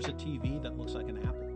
here's a TV that looks like an apple.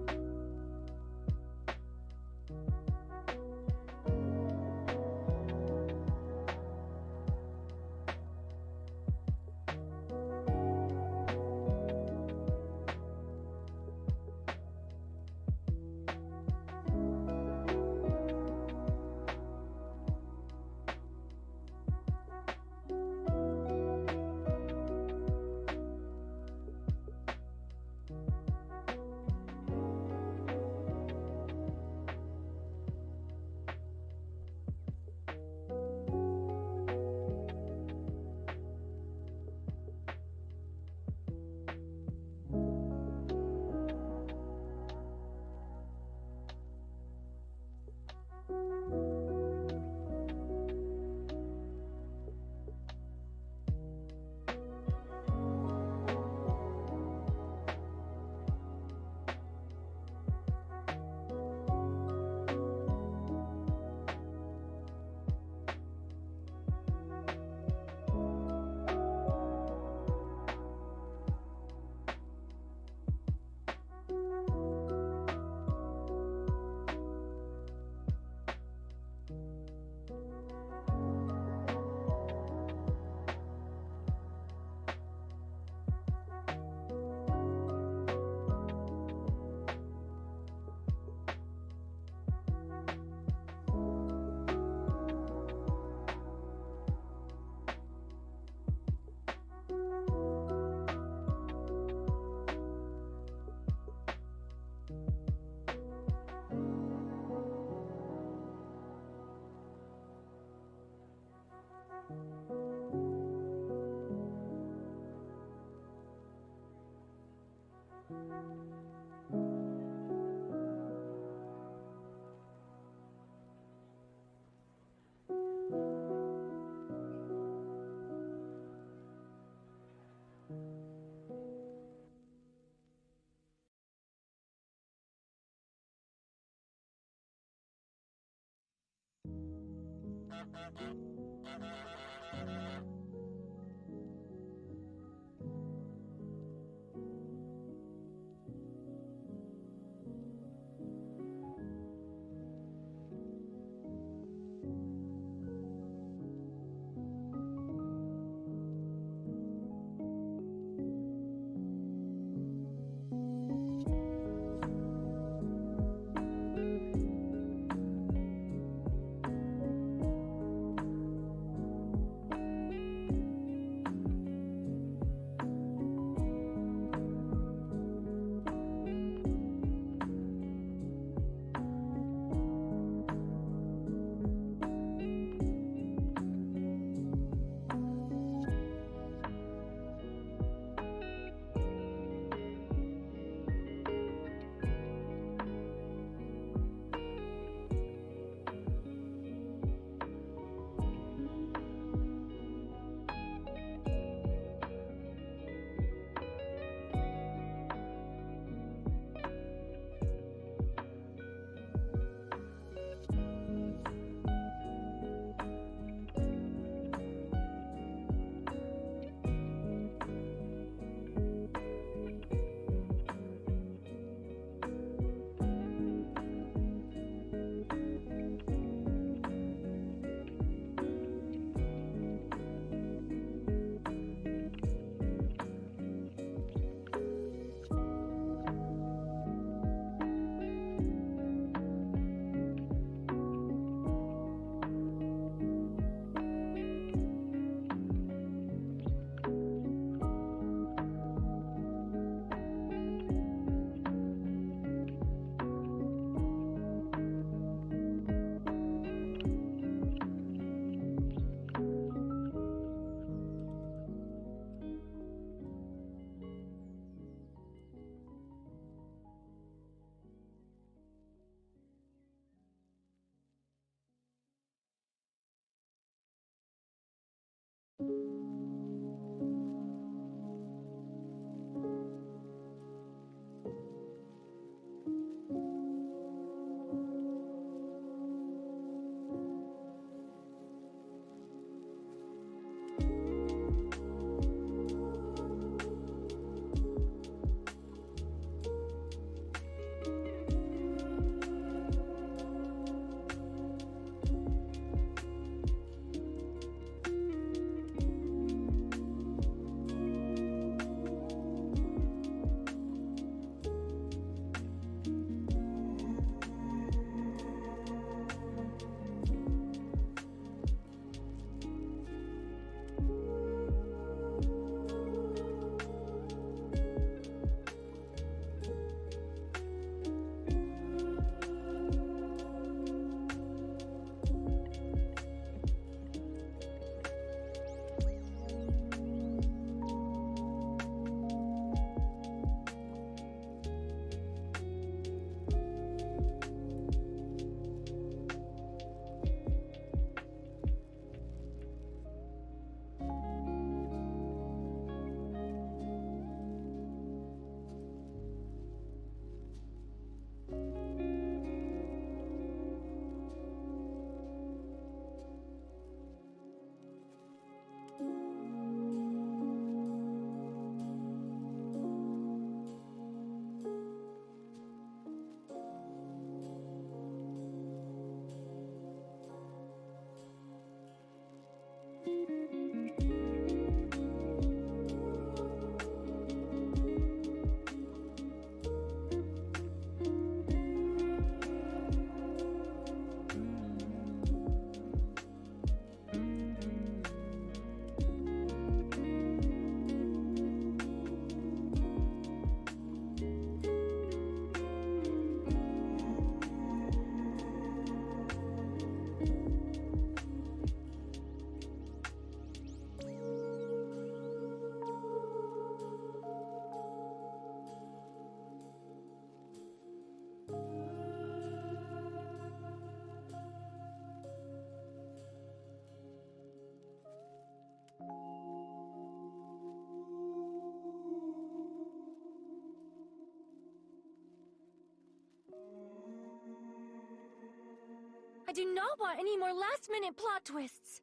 I do not want any more last-minute plot twists.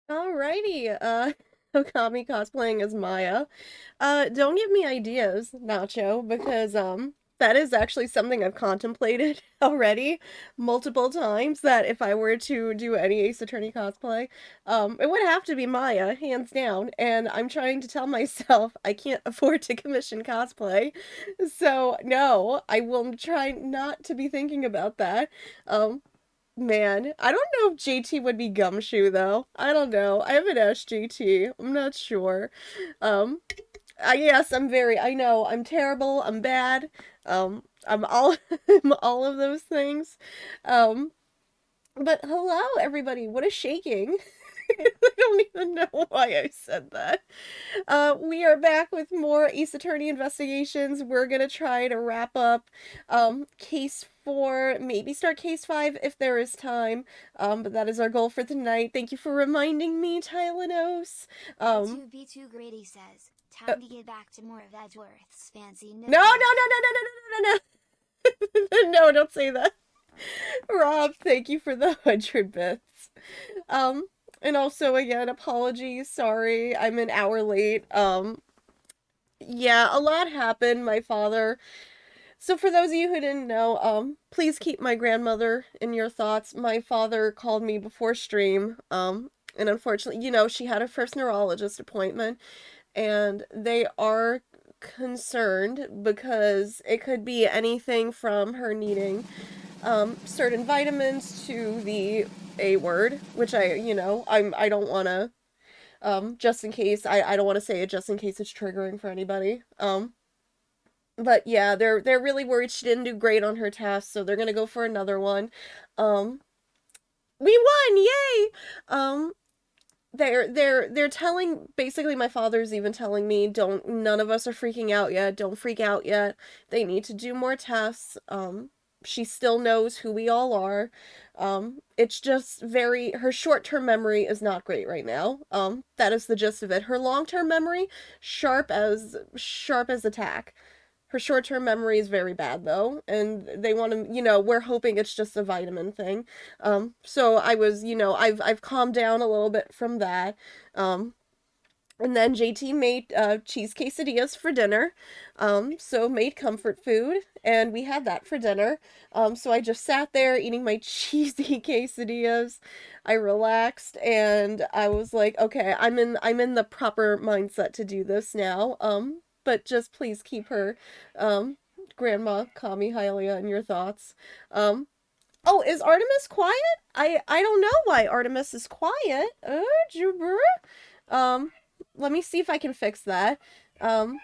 Alrighty, Okami cosplaying as Maya. Don't give me ideas, Nacho, because, that is actually something I've contemplated already multiple times, that if I were to do any Ace Attorney cosplay, it would have to be Maya, hands down, and I'm trying to tell myself I can't afford to commission cosplay, so no, I will try not to be thinking about that. Man, I don't know if JT would be Gumshoe though. I don't know. I haven't asked JT. I'm not sure. Um, yes, I know, I'm terrible, I'm bad. I'm all I'm all of those things. Um, but hello everybody. What a shaking. I don't even know why I said that. We are back with more Ace Attorney investigations. We're gonna try to wrap up case 4, maybe start case 5 if there is time. But that is our goal for tonight. Thank you for reminding me, Tylenos. B2 Grady says, Uh, time to get back to more of Edgeworth's fancy no, no, no, no, no, no, no, no, no, no, no, don't say that. Rob, thank you for the 100 bits. Um, and also again, apologies, sorry, I'm an hour late. Yeah, a lot happened. My father. So for those of you who didn't know, please keep my grandmother in your thoughts. My father called me before stream, and unfortunately, she had her first neurologist appointment, and they are concerned because it could be anything from her needing certain vitamins to the A word, which I don't want to just in case I don't want to say it just in case it's triggering for anybody. But yeah, they're really worried she didn't do great on her test, so they're gonna go for another one. Um, we won, yay! Um, they're telling, basically my father's even telling me, don't, none of us are freaking out yet, don't freak out yet, they need to do more tests. She still knows who we all are. It's just her short-term memory is not great right now. That is the gist of it. Her long-term memory, sharp as a tack. Her short-term memory is very bad though, and they want to, we're hoping it's just a vitamin thing. So I was, I've calmed down a little bit from that. And then JT made cheese quesadillas for dinner. So made comfort food, and we had that for dinner. So I just sat there eating my cheesy quesadillas. I relaxed, and I was like, okay, I'm in the proper mindset to do this now. But just please keep her, um, Grandma Kami Hylia in your thoughts. Um, oh, is Artemis quiet? I don't know why Artemis is quiet. Jubber. Um, Let me see if I can fix that. Um,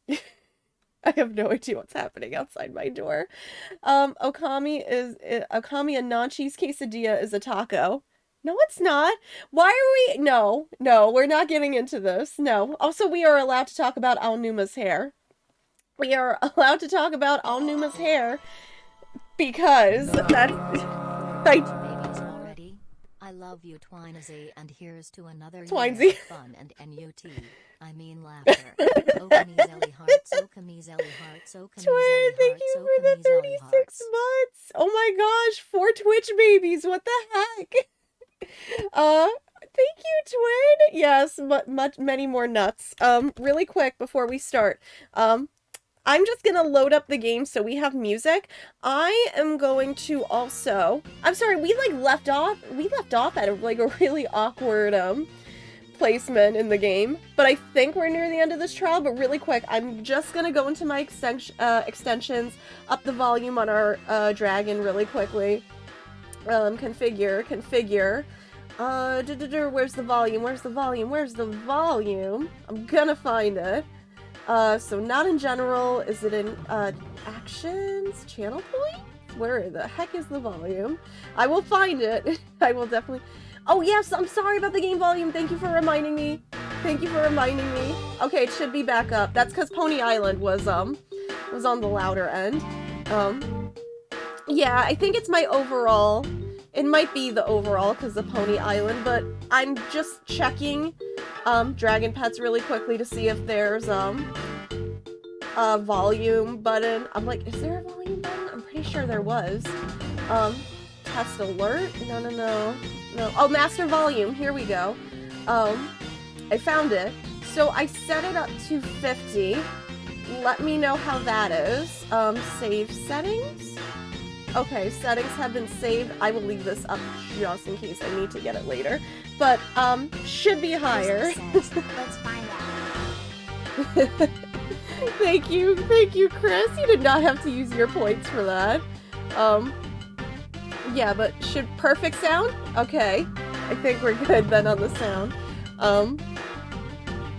I have no idea what's happening outside my door. Okami a non-cheese quesadilla is a taco. No, it's not. Why are we? No, no, we're not getting into this. No. Also, we are allowed to talk about Aonuma's hair. We are allowed to talk about Aonuma's hair because that. I love you, Twinesy, and here's to another Twinesy. year of fun and NUT. I mean laughter. Okamizelli hearts, Okamizelli hearts, Okamizelli Twin, thank hearts, you for the Okamizelli 36 hearts. months. Oh my gosh, 4 Twitch babies. What the heck? Thank you, Twin. Yes, many more nuts. Really quick before we start. I'm just gonna load up the game so we have music. I am going to also... I'm sorry, we left off at a really awkward placement in the game, but I think we're near the end of this trial. But really quick, I'm just gonna go into my extensions, up the volume on our dragon really quickly. Configure. Where's the volume? I'm gonna find it. So not in general. Is it in actions? Channel point? Where the heck is the volume? I will find it. I will definitely... Oh yes, I'm sorry about the game volume. Thank you for reminding me. Okay, it should be back up. That's because Pony Island was on the louder end. Yeah, I think it's my overall. It might be the overall because of Pony Island, but I'm just checking Dragon Pets really quickly to see if there's a volume button. I'm like, is there a volume button? I'm pretty sure there was. Test alert? No. Oh, master volume. Here we go. I found it. So I set it up to 50. Let me know how that is. Save settings. Okay, settings have been saved. I will leave this up just in case I need to get it later. But, should be higher. Let's find out. Thank you, Chris. You did not have to use your points for that. Yeah, but should perfect sound? Okay. I think we're good then on the sound.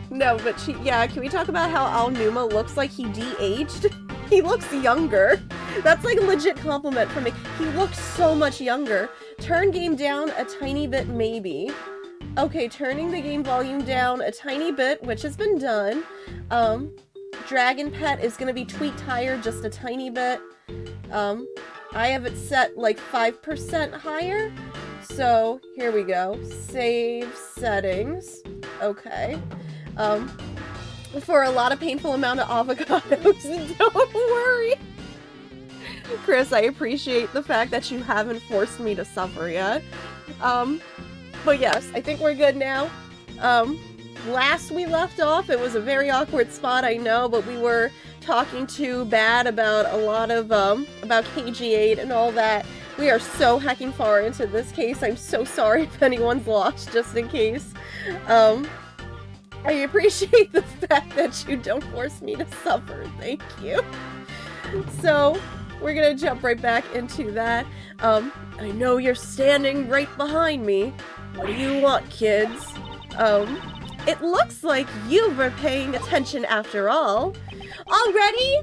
No, but can we talk about how Aonuma looks like he de-aged? He looks younger. That's like a legit compliment from me. He looks so much younger. Turn game down a tiny bit, maybe. Okay, turning the game volume down a tiny bit, which has been done. Dragon Pet is gonna be tweaked higher just a tiny bit. I have it set like 5% higher. So here we go. Save settings. Okay. For a lot of painful amount of avocados. Don't worry. Chris, I appreciate the fact that you haven't forced me to suffer yet. But yes, I think we're good now. Last we left off, it was a very awkward spot, I know, but we were talking too bad about a lot of, about KG8 and all that. We are so hecking far into this case. I'm so sorry if anyone's lost, just in case. I appreciate the fact that you don't force me to suffer. Thank you. So, we're gonna jump right back into that. I know you're standing right behind me. What do you want, kids? It looks like you were paying attention after all. Already?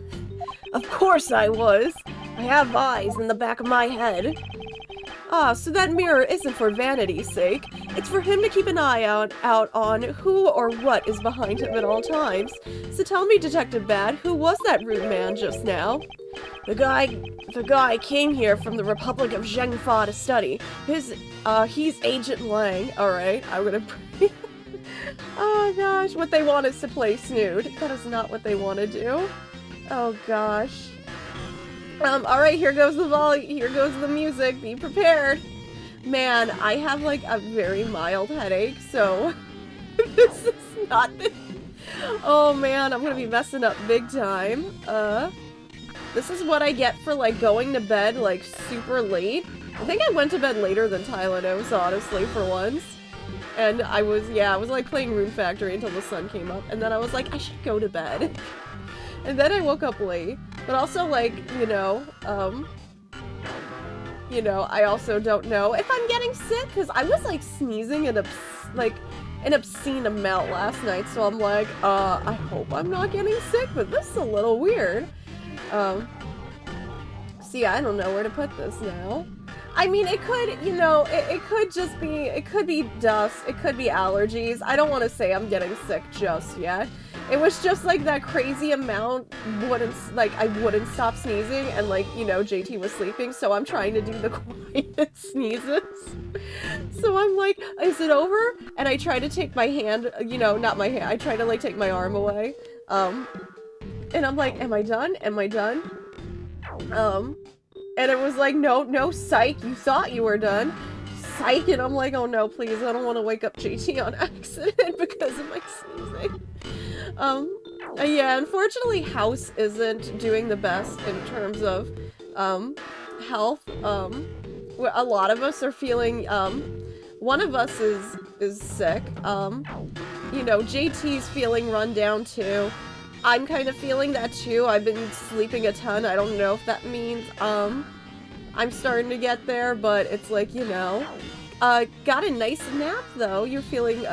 Of course I was. I have eyes in the back of my head. Ah, so that mirror isn't for vanity's sake. It's for him to keep an eye out on who or what is behind him at all times. So tell me, Detective Bad, who was that rude man just now? The guy came here from the Republic of Zhengfa to study. He's Agent Lang. Alright, I'm gonna... Oh gosh, what they want is to play Snood. That is not what they want to do. Oh gosh. Alright, here goes the volume, here goes the music, be prepared. Man, I have like a very mild headache, so this is not the... Oh man, I'm gonna be messing up big time. This is what I get for like going to bed like super late. I think I went to bed later than Tylenos, honestly, for once. And I was like playing Rune Factory until the sun came up, and then I was like, I should go to bed. And then I woke up late, but also like, I also don't know if I'm getting sick, because I was like sneezing at an obscene amount last night, so I'm like, I hope I'm not getting sick, but this is a little weird. See, I don't know where to put this now. I mean, it could, you know, it could just be, it could be dust, it could be allergies. I don't want to say I'm getting sick just yet. It was just like that crazy amount I wouldn't stop sneezing, and like, you know, JT was sleeping, so I'm trying to do the quietest sneezes. So I'm like, is it over? And I try to take my hand, you know, not my hand, I try to like take my arm away. And I'm like, am I done? Am I done? And it was like, no, psych, you thought you were done. Psych, and I'm like, oh no, please, I don't want to wake up JT on accident because of my sneezing. Yeah, unfortunately, House isn't doing the best in terms of, health. A lot of us are feeling, one of us is sick. You know, JT's feeling run down too. I'm kind of feeling that too. I've been sleeping a ton. I don't know if that means, I'm starting to get there, but it's like, you know. Got a nice nap though. You're feeling,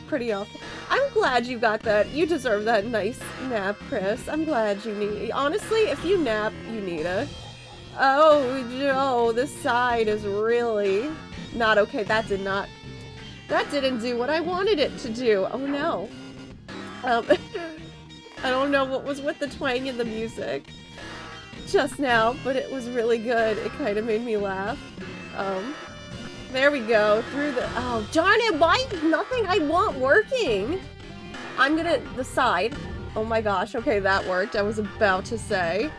pretty awful. I'm glad you got that. You deserve that nice nap, Chris. I'm glad you need, honestly, if you nap, you need it. Oh, Joe, this side is really not okay. That didn't do what I wanted it to do. Oh no. I don't know what was with the twang in the music just now, but it was really good. It kind of made me laugh. There we go, through the, oh, darn it, why is nothing I want working? I'm gonna, the side. Oh my gosh, okay, that worked. I was about to say.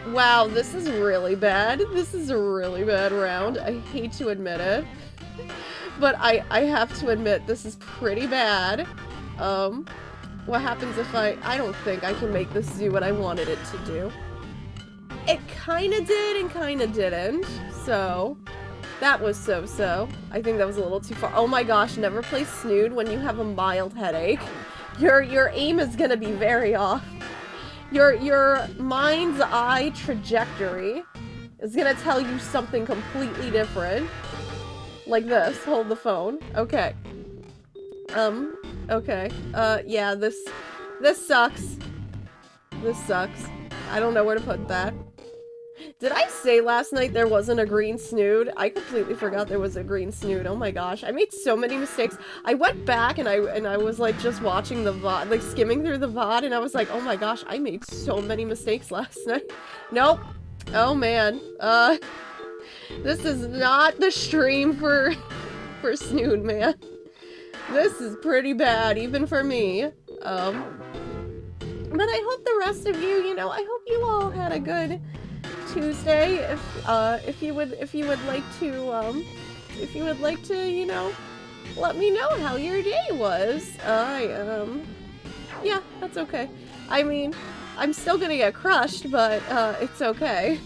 Wow, this is really bad. This is a really bad round. I hate to admit it. But I have to admit, this is pretty bad. What happens if I don't think I can make this do what I wanted it to do. It kinda did and kinda didn't, so that was so-so. I think that was a little too far. Oh my gosh, never play Snood when you have a mild headache. Your aim is gonna be very off. Your mind's eye trajectory is gonna tell you something completely different. Like this, hold the phone. Okay. Okay. Yeah, this sucks. This sucks. I don't know where to put that. Did I say last night there wasn't a green snood? I completely forgot there was a green snood. Oh my gosh, I made so many mistakes. I went back and I was like just watching the VOD, like skimming through the VOD, and I was like, oh my gosh, I made so many mistakes last night. Nope. Oh man. This is not the stream for snood, man. This is pretty bad, even for me. But I hope the rest of you, you know, I hope you all had a good Tuesday. If you would like to, you know, let me know how your day was. Yeah, that's okay. I mean, I'm still gonna get crushed, but it's okay.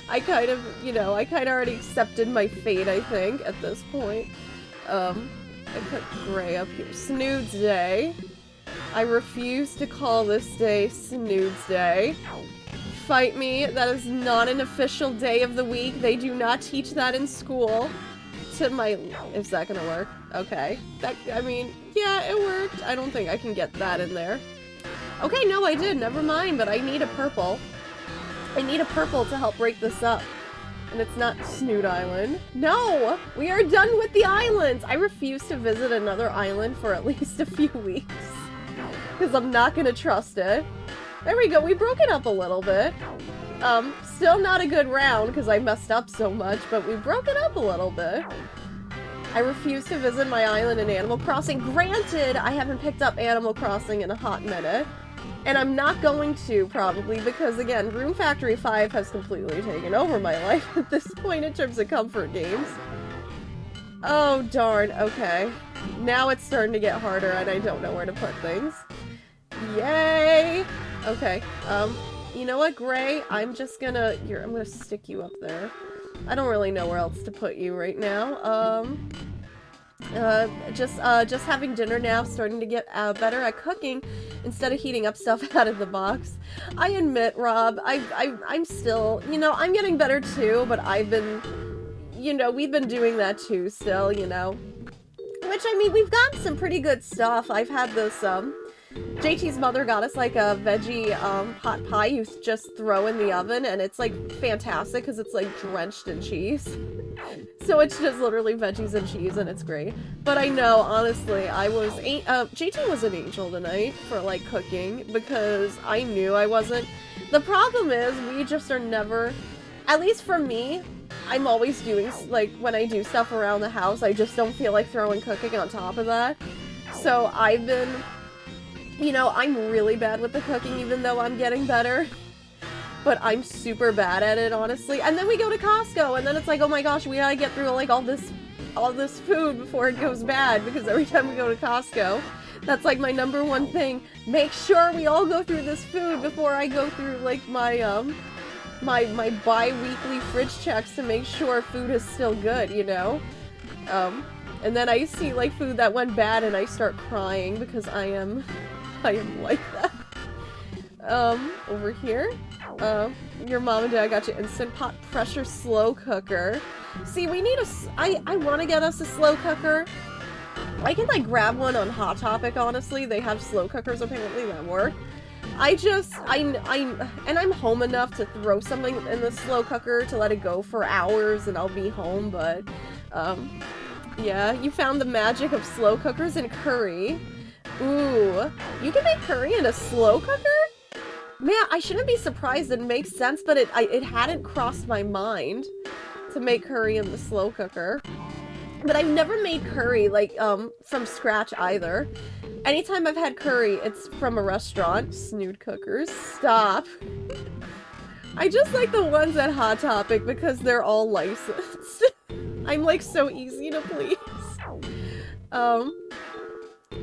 I kind of, you know, I kind of already accepted my fate, I think, at this point. I put Gray up here. Snood's Day. I refuse to call this day Snood's Day. Fight me. That is not an official day of the week. They do not teach that in school. Is that gonna work? Okay. I mean, yeah, it worked. I don't think I can get that in there. Okay, no, I did. Never mind, but I need a purple. I need a purple to help break this up. And it's not Snood Island. No! We are done with the islands! I refuse to visit another island for at least a few weeks. Because I'm not gonna trust it. There we go, we broke it up a little bit. Still not a good round because I messed up so much, but we broke it up a little bit. I refuse to visit my island in Animal Crossing. Granted, I haven't picked up Animal Crossing in a hot minute. And I'm not going to, probably, because, again, Room Factory 5 has completely taken over my life at this point in terms of comfort games. Oh, darn. Okay. Now it's starting to get harder, and I don't know where to put things. Yay! Okay. You know what, Gray? I'm just gonna... I'm gonna stick you up there. I don't really know where else to put you right now. Just having dinner now, starting to get better at cooking instead of heating up stuff out of the box. I admit, Rob, I'm still, you know, I'm getting better too, but I've been, you know, we've been doing that too still, you know. Which, I mean, we've gotten some pretty good stuff. I've had this, JT's mother got us like a veggie pot pie you just throw in the oven, and it's like fantastic because it's like drenched in cheese. So it's just literally veggies and cheese, and it's great. But I know, honestly, JT was an angel tonight for like cooking because I knew I wasn't. The problem is we just are never, at least for me, I'm always doing, like, when I do stuff around the house, I just don't feel like throwing cooking on top of that. So I've been, you know, I'm really bad with the cooking even though I'm getting better. But I'm super bad at it, honestly. And then we go to Costco, and then it's like, oh my gosh, we gotta get through, like, all this food before it goes bad, because every time we go to Costco, that's, like, my #1 thing. Make sure we all go through this food before I go through, like, my bi-weekly fridge checks to make sure food is still good, you know? And then I see, like, food that went bad, and I start crying, because I am like that. Over here. Your mom and dad got you Instant Pot pressure slow cooker. See, we need I want to get us a slow cooker. I can, like, grab one on Hot Topic, honestly. They have slow cookers, apparently, that work. And I'm home enough to throw something in the slow cooker to let it go for hours and I'll be home, but, yeah, you found the magic of slow cookers and curry. Ooh, you can make curry in a slow cooker? Man, I shouldn't be surprised. It makes sense, but it hadn't crossed my mind to make curry in the slow cooker. But I've never made curry, like, from scratch either. Anytime I've had curry, it's from a restaurant. Snood cookers. Stop. I just like the ones at Hot Topic because they're all licensed. I'm, like, so easy to please.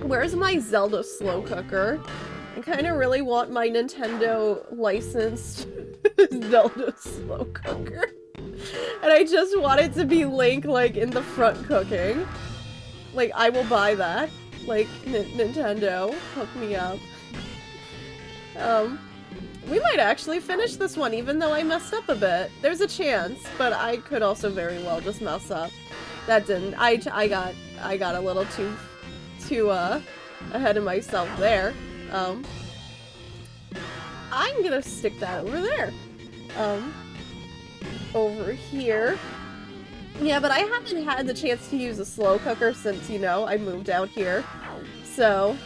Where's my Zelda slow cooker? I kind of really want my Nintendo licensed Zelda slow cooker. And I just want it to be Link, like, in the front cooking. Like, I will buy that. Like, Nintendo, hook me up. We might actually finish this one, even though I messed up a bit. There's a chance, but I could also very well just mess up. That didn't. I got a little too ahead of myself there. I'm gonna stick that over there. Over here. Yeah, but I haven't had the chance to use a slow cooker since, you know, I moved out here. So,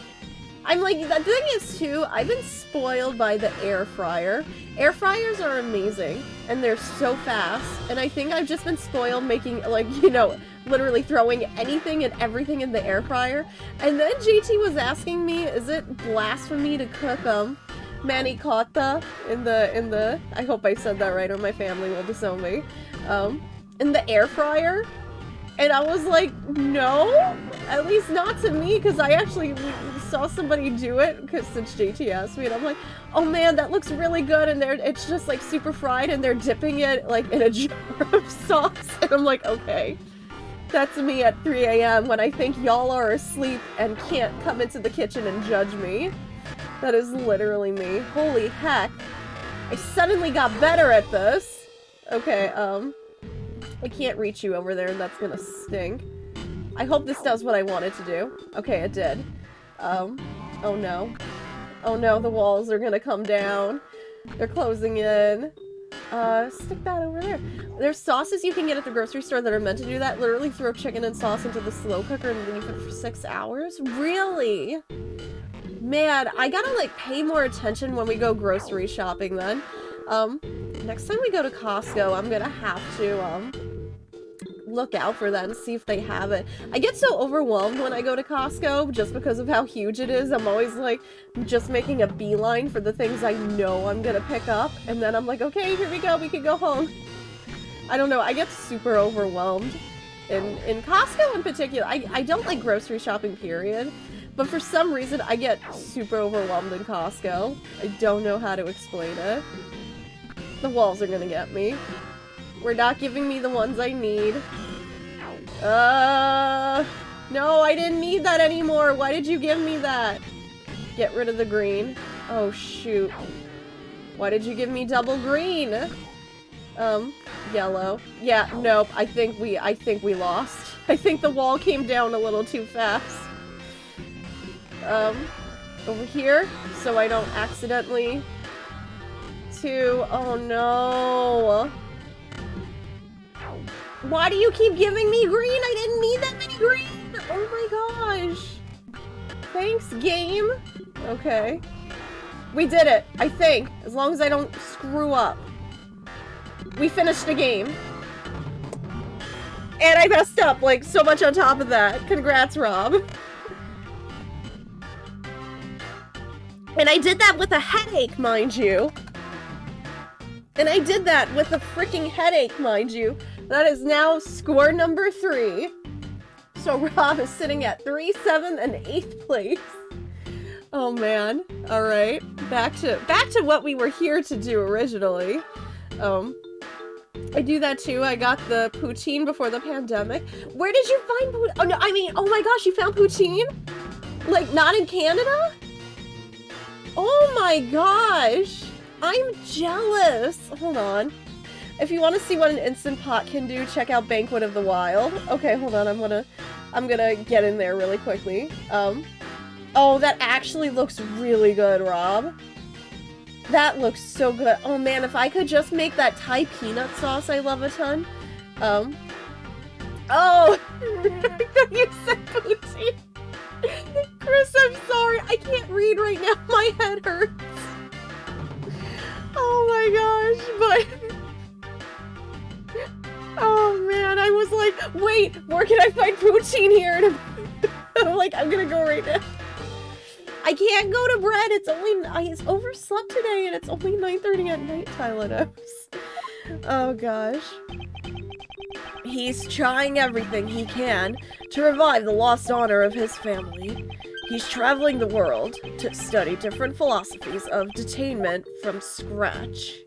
I'm like, the thing is, too, I've been spoiled by the air fryer. Air fryers are amazing, and they're so fast, and I think I've just been spoiled making, like, you know, literally throwing anything and everything in the air fryer. And then JT was asking me, is it blasphemy to cook, manicotta in the, I hope I said that right or my family will disown me, in the air fryer? And I was like, no, at least not to me, because I actually saw somebody do it, because since JT asked me, and I'm like, oh man, that looks really good, and it's just like super fried, and they're dipping it like in a jar of sauce, and I'm like, okay. That's me at 3 a.m. when I think y'all are asleep and can't come into the kitchen and judge me. That is literally me. Holy heck. I suddenly got better at this. Okay, I can't reach you over there, and that's gonna stink. I hope this does what I wanted to do. Okay, it did. Oh no. Oh no, the walls are gonna come down. They're closing in. Stick that over there. There's sauces you can get at the grocery store that are meant to do that. Literally throw chicken and sauce into the slow cooker and leave it for 6 hours? Really? Man, I gotta, like, pay more attention when we go grocery shopping then. Next time we go to Costco, I'm gonna have to, look out for that and see if they have it. I get so overwhelmed when I go to Costco just because of how huge it is. I'm always like just making a beeline for the things I know I'm gonna pick up, and then I'm like, okay, here we go, we can go home. I don't know, I get super overwhelmed in Costco in particular. I don't like grocery shopping, period, but for some reason I get super overwhelmed in Costco. I don't know how to explain it. The walls are gonna get me. We're not giving me the ones I need. No, I didn't need that anymore. Why did you give me that? Get rid of the green. Oh, shoot. Why did you give me double green? Yellow. Yeah, nope. I think we lost. I think the wall came down a little too fast. over here so I don't accidentally oh no. Why do you keep giving me green? I didn't need that many green! Oh my gosh. Thanks, game. Okay. We did it, I think. As long as I don't screw up. We finished the game. And I messed up, like, so much on top of that. Congrats, Rob. And I did that with a headache, mind you. And I did that with a freaking headache, mind you. That is now score number 3. So Rob is sitting at 3, 7, and 8th place. Oh man. Alright. Back to what we were here to do originally. I do that too. I got the poutine before the pandemic. Where did you find poutine? Oh no, I mean, oh my gosh, you found poutine? Like, not in Canada? Oh my gosh. I'm jealous. Hold on. If you want to see what an Instant Pot can do, check out Banquet of the Wild. Okay, hold on. I'm gonna get in there really quickly. Oh, that actually looks really good, Rob. That looks so good. Oh man, if I could just make that Thai peanut sauce I love a ton. Oh! You said poutine. Chris, I'm sorry. I can't read right now. My head hurts. Oh my gosh, but... Oh man, I was like, wait, where can I find poutine here? And I'm like, I'm gonna go right now. I can't go to bed. It's only... I overslept today and it's only 9:30 at night, Tylenos. Oh gosh. He's trying everything he can to revive the lost honor of his family. He's traveling the world to study different philosophies of detainment from scratch.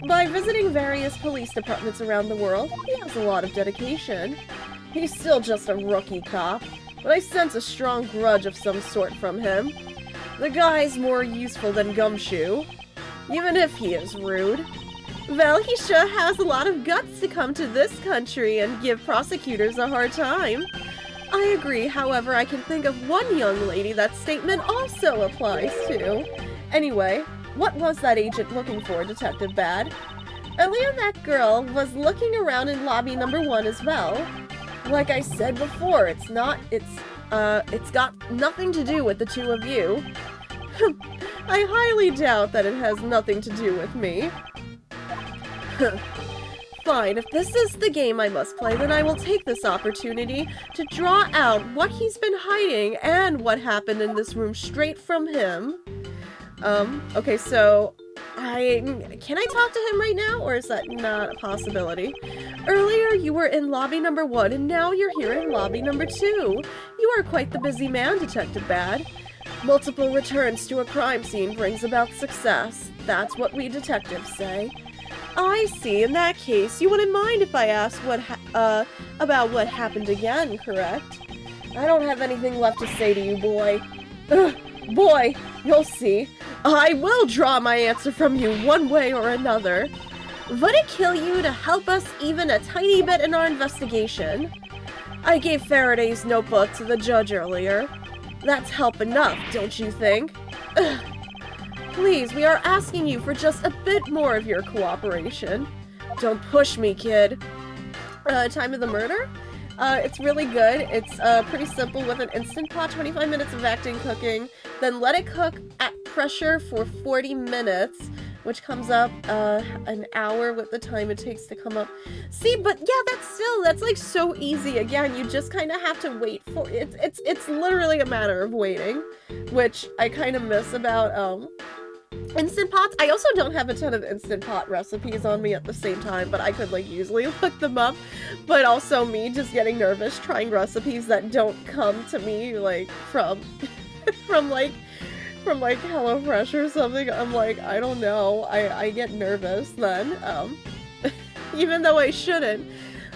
By visiting various police departments around the world, he has a lot of dedication. He's still just a rookie cop, but I sense a strong grudge of some sort from him. The guy's more useful than Gumshoe, even if he is rude. Well, he sure has a lot of guts to come to this country and give prosecutors a hard time. I agree, however, I can think of one young lady that statement also applies to. Anyway, what was that agent looking for, Detective Bad? Earlier that girl was looking around in lobby number 1 as well. Like I said before, it's got nothing to do with the two of you. I highly doubt that it has nothing to do with me. Fine, if this is the game I must play, then I will take this opportunity to draw out what he's been hiding and what happened in this room straight from him. Okay, so can I talk to him right now, or is that not a possibility? Earlier you were in lobby number 1, and now you're here in lobby number 2. You are quite the busy man, Detective Bad. Multiple returns to a crime scene brings about success. That's what we detectives say. I see. In that case, you wouldn't mind if I asked about what happened again, correct? I don't have anything left to say to you, boy. Ugh, boy, you'll see. I will draw my answer from you one way or another. Would it kill you to help us even a tiny bit in our investigation? I gave Faraday's notebook to the judge earlier. That's help enough, don't you think? Ugh. Please, we are asking you for just a bit more of your cooperation. Don't push me, kid. Time of the murder? It's really good. It's pretty simple with an Instant Pot, 25 minutes of acting cooking, then let it cook at pressure for 40 minutes, which comes up an hour with the time it takes to come up. See, but yeah, that's like so easy. Again, you just kind of have to wait for it. It's literally a matter of waiting, which I kind of miss about Instant Pots. I also don't have a ton of Instant Pot recipes on me at the same time, but I could like easily look them up. But also me just getting nervous trying recipes that don't come to me like from like HelloFresh or something. I'm like, I don't know. I get nervous then. Even though I shouldn't.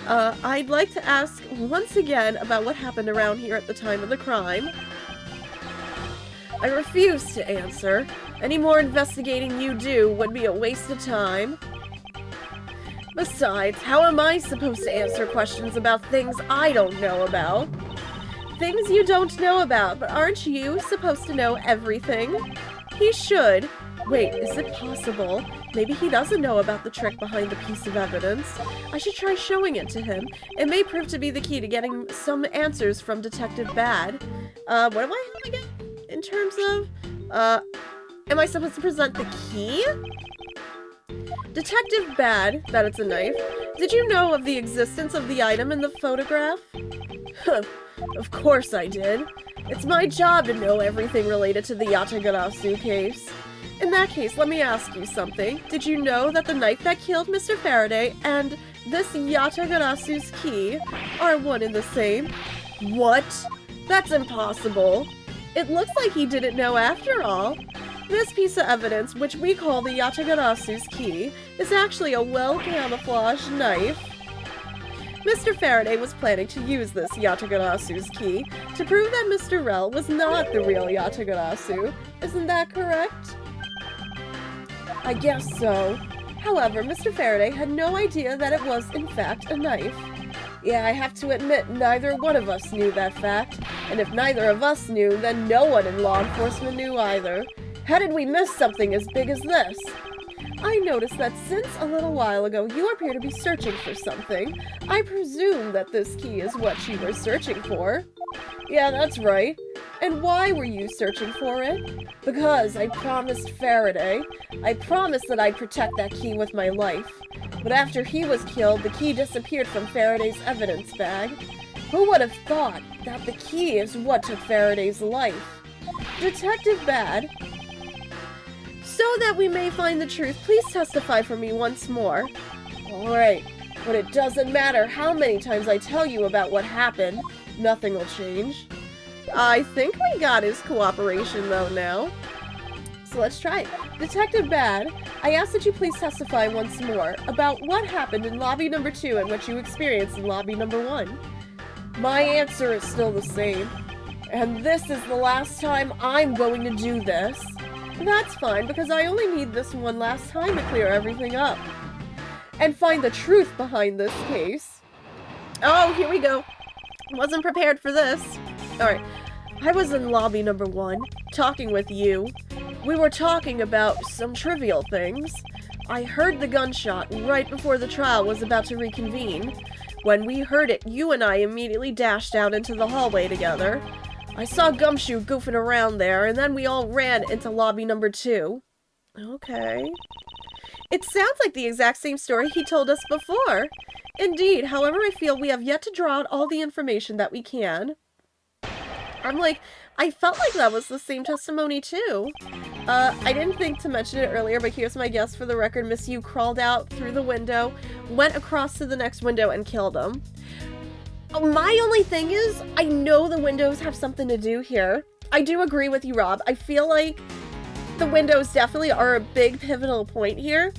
I'd like to ask once again about what happened around here at the time of the crime. I refuse to answer. Any more investigating you do would be a waste of time. Besides, how am I supposed to answer questions about things I don't know about? Things you don't know about, but aren't you supposed to know everything? He should. Wait, is it possible? Maybe he doesn't know about the trick behind the piece of evidence. I should try showing it to him. It may prove to be the key to getting some answers from Detective Bad. What am I having again? In terms of, am I supposed to present the key? Detective Bad, that it's a knife. Did you know of the existence of the item in the photograph? Of course I did. It's my job to know everything related to the Yatagarasu case. In that case, let me ask you something. Did you know that the knife that killed Mr. Faraday and this Yatagarasu's key are one and the same? What? That's impossible. It looks like he didn't know after all. This piece of evidence, which we call the Yatagarasu's key, is actually a well-camouflaged knife. Mr. Faraday was planning to use this Yatagarasu's key to prove that Mr. Rel was not the real Yatagarasu. Isn't that correct? I guess so. However, Mr. Faraday had no idea that it was, in fact, a knife. Yeah, I have to admit, neither one of us knew that fact. And if neither of us knew, then no one in law enforcement knew either. How did we miss something as big as this? I noticed that since a little while ago you appear to be searching for something. I presume that this key is what you were searching for. Yeah, that's right. And why were you searching for it? Because I promised Faraday. I promised that I'd protect that key with my life. But after he was killed, the key disappeared from Faraday's evidence bag. Who would have thought that the key is what took Faraday's life? Detective Bad, so that we may find the truth, please testify for me once more. Alright, but it doesn't matter how many times I tell you about what happened. Nothing will change. I think we got his cooperation though now. So let's try it. Detective Bad, I ask that you please testify once more about what happened in lobby number 2 and what you experienced in lobby number 1. My answer is still the same. And this is the last time I'm going to do this. That's fine, because I only need this one last time to clear everything up. And find the truth behind this case. Oh, here we go. Wasn't prepared for this. Alright. I was in lobby number 1, talking with you. We were talking about some trivial things. I heard the gunshot right before the trial was about to reconvene. When we heard it, you and I immediately dashed out into the hallway together. I saw Gumshoe goofing around there, and then we all ran into lobby number 2. Okay. It sounds like the exact same story he told us before. Indeed, however, I feel we have yet to draw out all the information that we can. I'm like, I felt like that was the same testimony too. I didn't think to mention it earlier, but here's my guess for the record. Miss Yu crawled out through the window, went across to the next window, and killed him. My only thing is, I know the windows have something to do here. I do agree with you, Rob. I feel like the windows definitely are a big pivotal point here.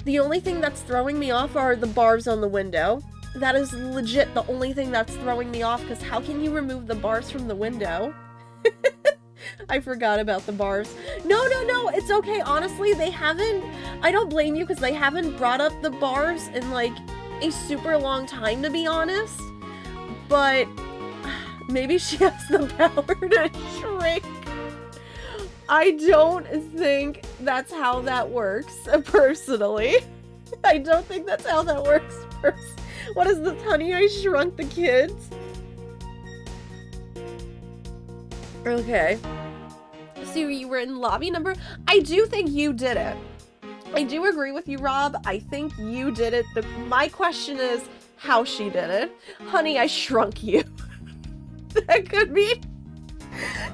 The only thing that's throwing me off are the bars on the window. That is legit the only thing that's throwing me off, because how can you remove the bars from the window? I forgot about the bars. No, it's okay. Honestly, they haven't... I don't blame you, because they haven't brought up the bars in, like, a super long time, to be honest. But maybe she has the power to shrink. I don't think that's how that works, personally. I don't think that's how that works. What is this, Honey, I Shrunk the Kids? Okay. So you were in lobby number... I do think you did it. I do agree with you, Rob. I think you did it. My question is how she did it. Honey, I Shrunk You. That could be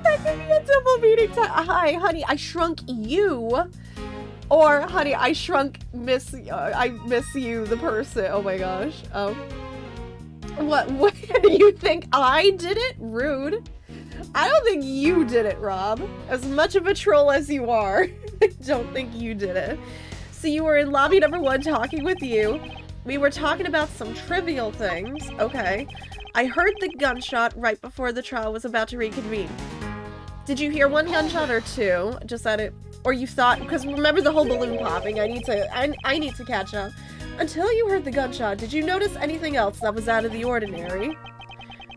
a double meaning. Hi, honey, I shrunk you. Or, honey, I shrunk I miss you, the person. Oh my gosh. What do you think I did it? Rude. I don't think you did it, Rob. As much of a troll as you are, I don't think you did it. So you were in lobby number 1 talking with you. We were talking about some trivial things. Okay. I heard the gunshot right before the trial was about to reconvene. Did you hear 1 gunshot or 2? Just at it, or you thought? Because remember the whole balloon popping. I need to catch up. Until you heard the gunshot, did you notice anything else that was out of the ordinary?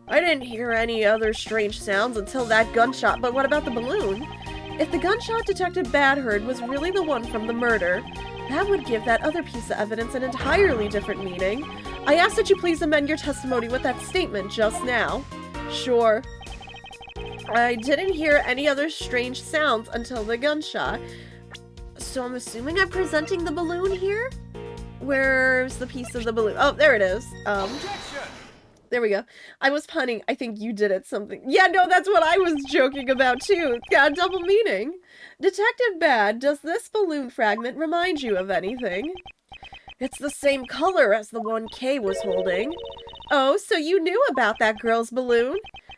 I didn't hear any other strange sounds until that gunshot, but what about the balloon? If the gunshot Detective Bad heard was really the one from the murder, that would give that other piece of evidence an entirely different meaning. I ask that you please amend your testimony with that statement just now. Sure. I didn't hear any other strange sounds until the gunshot. So I'm assuming I'm presenting the balloon here? Where's the piece of the balloon? Oh, there it is. There we go. I was punning. I think you did it something. Yeah, no, that's what I was joking about too. It's got a double meaning. Detective Bad, does this balloon fragment remind you of anything? It's the same color as the one Kay was holding. Oh, so you knew about that girl's balloon?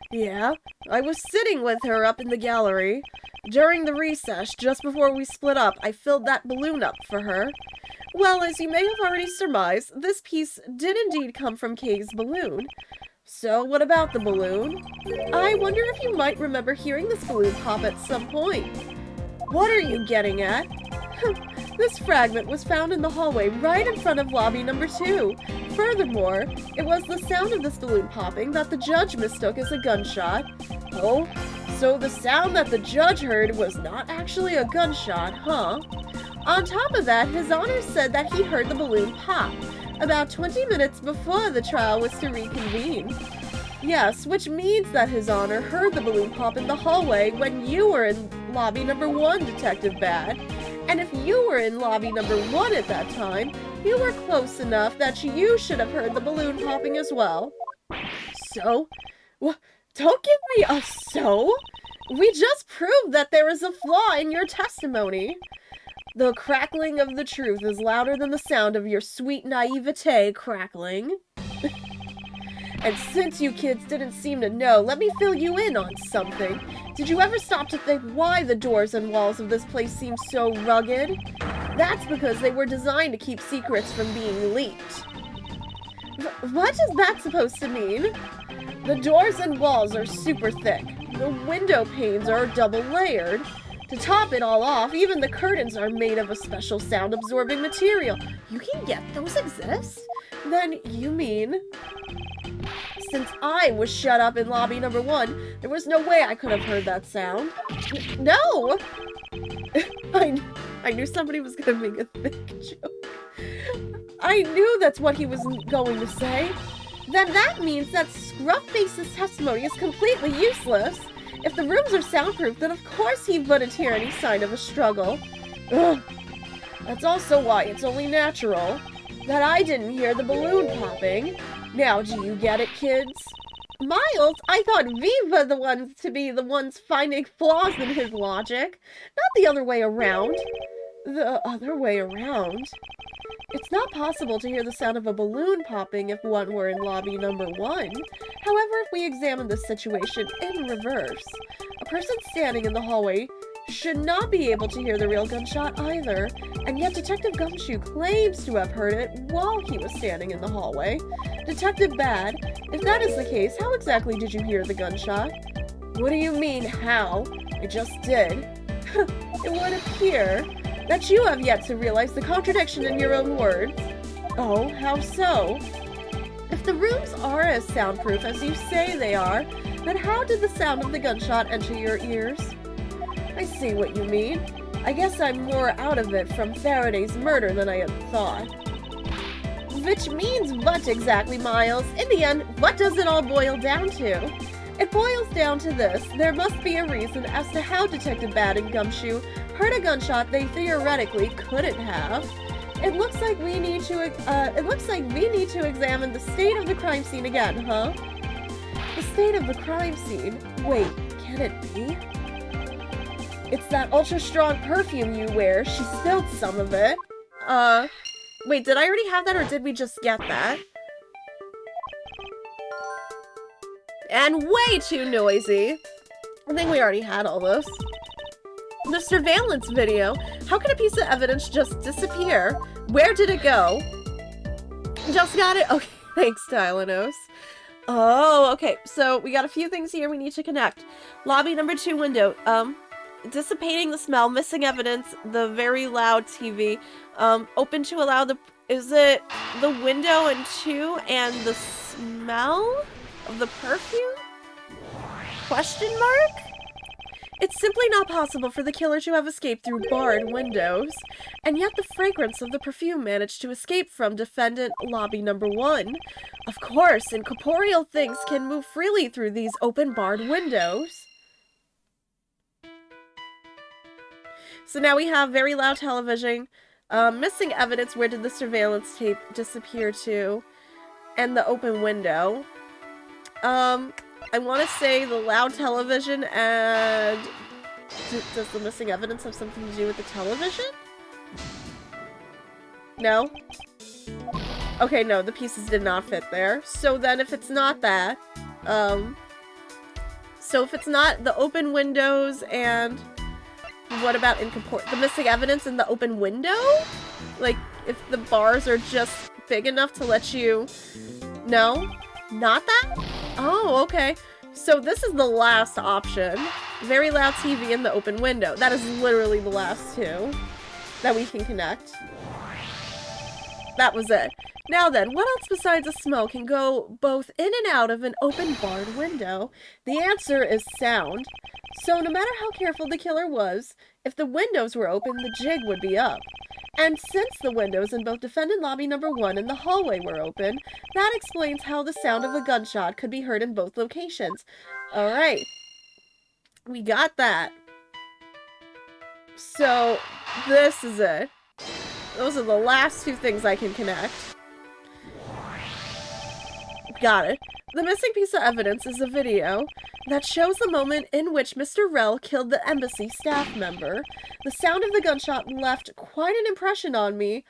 Yeah, I was sitting with her up in the gallery. During the recess, just before we split up, I filled that balloon up for her. Well, as you may have already surmised, this piece did indeed come from Kay's balloon. So, what about the balloon? I wonder if you might remember hearing this balloon pop at some point. What are you getting at? This fragment was found in the hallway right in front of lobby number 2. Furthermore, it was the sound of this balloon popping that the judge mistook as a gunshot. Oh, so the sound that the judge heard was not actually a gunshot, huh? On top of that, His Honor said that he heard the balloon pop about 20 minutes before the trial was to reconvene. Yes, which means that His Honor heard the balloon pop in the hallway when you were in lobby number 1, Detective Bad. And if you were in lobby number 1 at that time, you were close enough that you should have heard the balloon popping as well. So? Don't give me a so! We just proved that there is a flaw in your testimony. The crackling of the truth is louder than the sound of your sweet naivete crackling. And since you kids didn't seem to know, let me fill you in on something. Did you ever stop to think why the doors and walls of this place seem so rugged? That's because they were designed to keep secrets from being leaked. What is that supposed to mean? The doors and walls are super thick. The window panes are double layered. To top it all off, even the curtains are made of a special sound-absorbing material. You can get those exist? Then you mean... Since I was shut up in lobby number 1, there was no way I could have heard that sound. No! I knew somebody was going to make a thick joke. I knew that's what he was going to say. Then that means that Scruffface's testimony is completely useless. If the rooms are soundproof, then of course he wouldn't hear any sign of a struggle. Ugh. That's also why it's only natural that I didn't hear the balloon popping. Now, do you get it, kids? Miles, I thought we were the ones to be the ones finding flaws in his logic, not the other way around. The other way around? It's not possible to hear the sound of a balloon popping if one were in lobby number 1. However, if we examine this situation in reverse, a person standing in the hallway should not be able to hear the real gunshot either, and yet Detective Gumshoe claims to have heard it while he was standing in the hallway. Detective Bad, if that is the case, how exactly did you hear the gunshot? What do you mean, how? I just did. It would appear that you have yet to realize the contradiction in your own words. Oh, how so? If the rooms are as soundproof as you say they are, then how did the sound of the gunshot enter your ears? I see what you mean. I guess I'm more out of it from Faraday's murder than I had thought. Which means what exactly, Miles? In the end, what does it all boil down to? It boils down to this. There must be a reason as to how Detective Bad and Gumshoe heard a gunshot they theoretically couldn't have. It looks like we need to examine the state of the crime scene again, huh? The state of the crime scene? Wait, can it be? It's that ultra-strong perfume you wear. She spilled some of it. Wait, did I already have that or did we just get that? And way too noisy. I think we already had all this. The surveillance video. How can a piece of evidence just disappear? Where did it go? Just got it? Okay, thanks, Tylenos. Oh, okay. So we got a few things here we need to connect. Lobby number 2 window. Dissipating the smell, missing evidence, the very loud TV. Open to allow the... Is it the window and 2 and the smell? of the perfume? Question mark? It's simply not possible for the killer to have escaped through barred windows, and yet the fragrance of the perfume managed to escape from defendant lobby number 1. Of course, incorporeal things can move freely through these open barred windows. So now we have very loud television, missing evidence, where did the surveillance tape disappear to, and the open window. I want to say the loud television and... Does the missing evidence have something to do with the television? No? Okay, no, the pieces did not fit there. So then if it's not that, so if it's not the open windows and... What about the missing evidence in the open window? Like, if the bars are just big enough to let you... No? Not that? Oh, okay. So this is the last option. Very loud TV in the open window. That is literally the last two that we can connect. That was it. Now then, what else besides a smoke can go both in and out of an open barred window? The answer is sound. So no matter how careful the killer was, if the windows were open, the jig would be up. And since the windows in both defendant lobby number 1 and the hallway were open, that explains how the sound of a gunshot could be heard in both locations. Alright. We got that. So, this is it. Those are the last two things I can connect. Got it. The missing piece of evidence is a video that shows the moment in which Mr. Rell killed the embassy staff member. The sound of the gunshot left quite an impression on me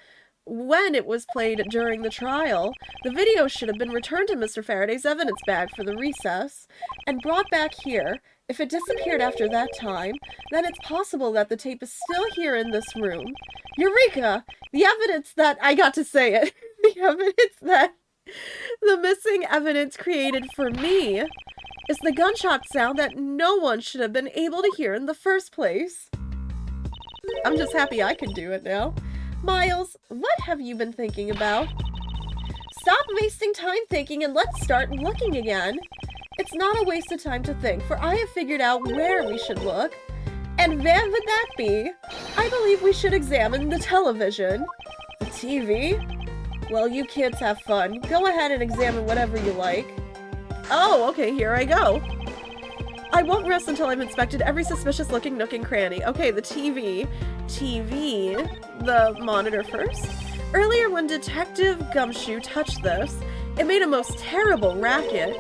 when it was played during the trial. The video should have been returned to Mr. Faraday's evidence bag for the recess and brought back here. If it disappeared after that time, then it's possible that the tape is still here in this room. Eureka! The evidence that... I got to say it. The evidence that the missing evidence created for me is the gunshot sound that no one should have been able to hear in the first place. I'm just happy I can do it now. Miles, what have you been thinking about? Stop wasting time thinking and let's start looking again. It's not a waste of time to think, for I have figured out where we should look. And where would that be? I believe we should examine the television. The TV? Well, you kids have fun. Go ahead and examine whatever you like. Oh, okay, here I go. I won't rest until I've inspected every suspicious-looking nook and cranny. Okay, the TV. The monitor first. Earlier, when Detective Gumshoe touched this, it made a most terrible racket.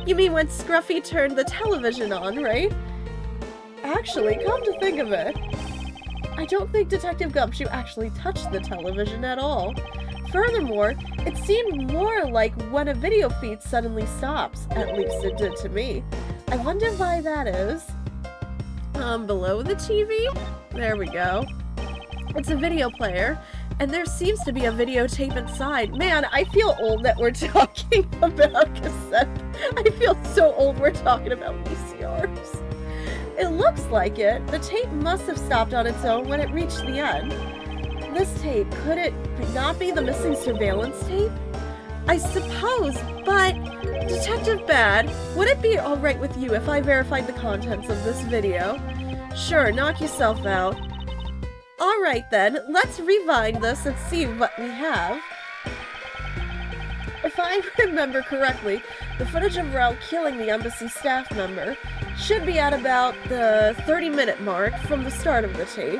You mean when Scruffy turned the television on, right? Actually, come to think of it, I don't think Detective Gumshoe actually touched the television at all. Furthermore, it seemed more like when a video feed suddenly stops. At least it did to me. I wonder why that is. Below the TV? There we go. It's a video player, and there seems to be a videotape inside. Man, I feel old that we're talking about cassette. I feel so old we're talking about VCRs. It looks like it. The tape must have stopped on its own when it reached the end. This tape, could it not be the missing surveillance tape? I suppose, but Detective Bad, would it be alright with you if I verified the contents of this video? Sure, knock yourself out. Alright then, let's rewind this and see what we have. If I remember correctly, the footage of Rel killing the embassy staff member should be at about the 30-minute mark from the start of the tape.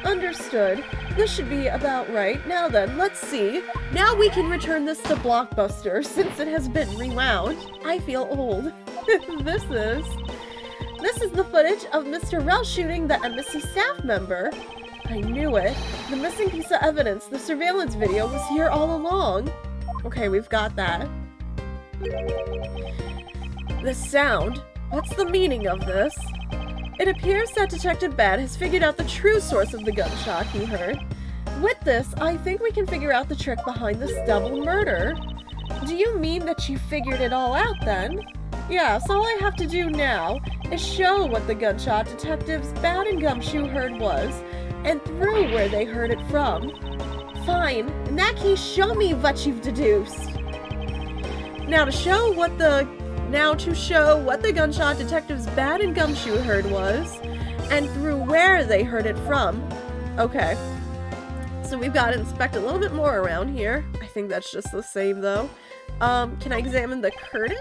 Understood. This should be about right. Now then, let's see. Now we can return this to Blockbuster since it has been rewound. I feel old. This is the footage of Mr. Rel shooting the embassy staff member. I knew it. The missing piece of evidence, the surveillance video, was here all along. Okay, we've got that. The sound. What's the meaning of this? It appears that Detective Bad has figured out the true source of the gunshot he heard. With this, I think we can figure out the trick behind this double murder. Do you mean that you figured it all out then? Yes, all I have to do now is show what the gunshot Detectives Bad and Gumshoe heard was, and through where they heard it from. Fine, in that case, show me what you've deduced. Now, to show what the Now to show what the gunshot detectives Bad and Gumshoe heard was, and through where they heard it from. Okay. So we've got to inspect a little bit more around here. I think that's just the same though. Can I examine the curtain?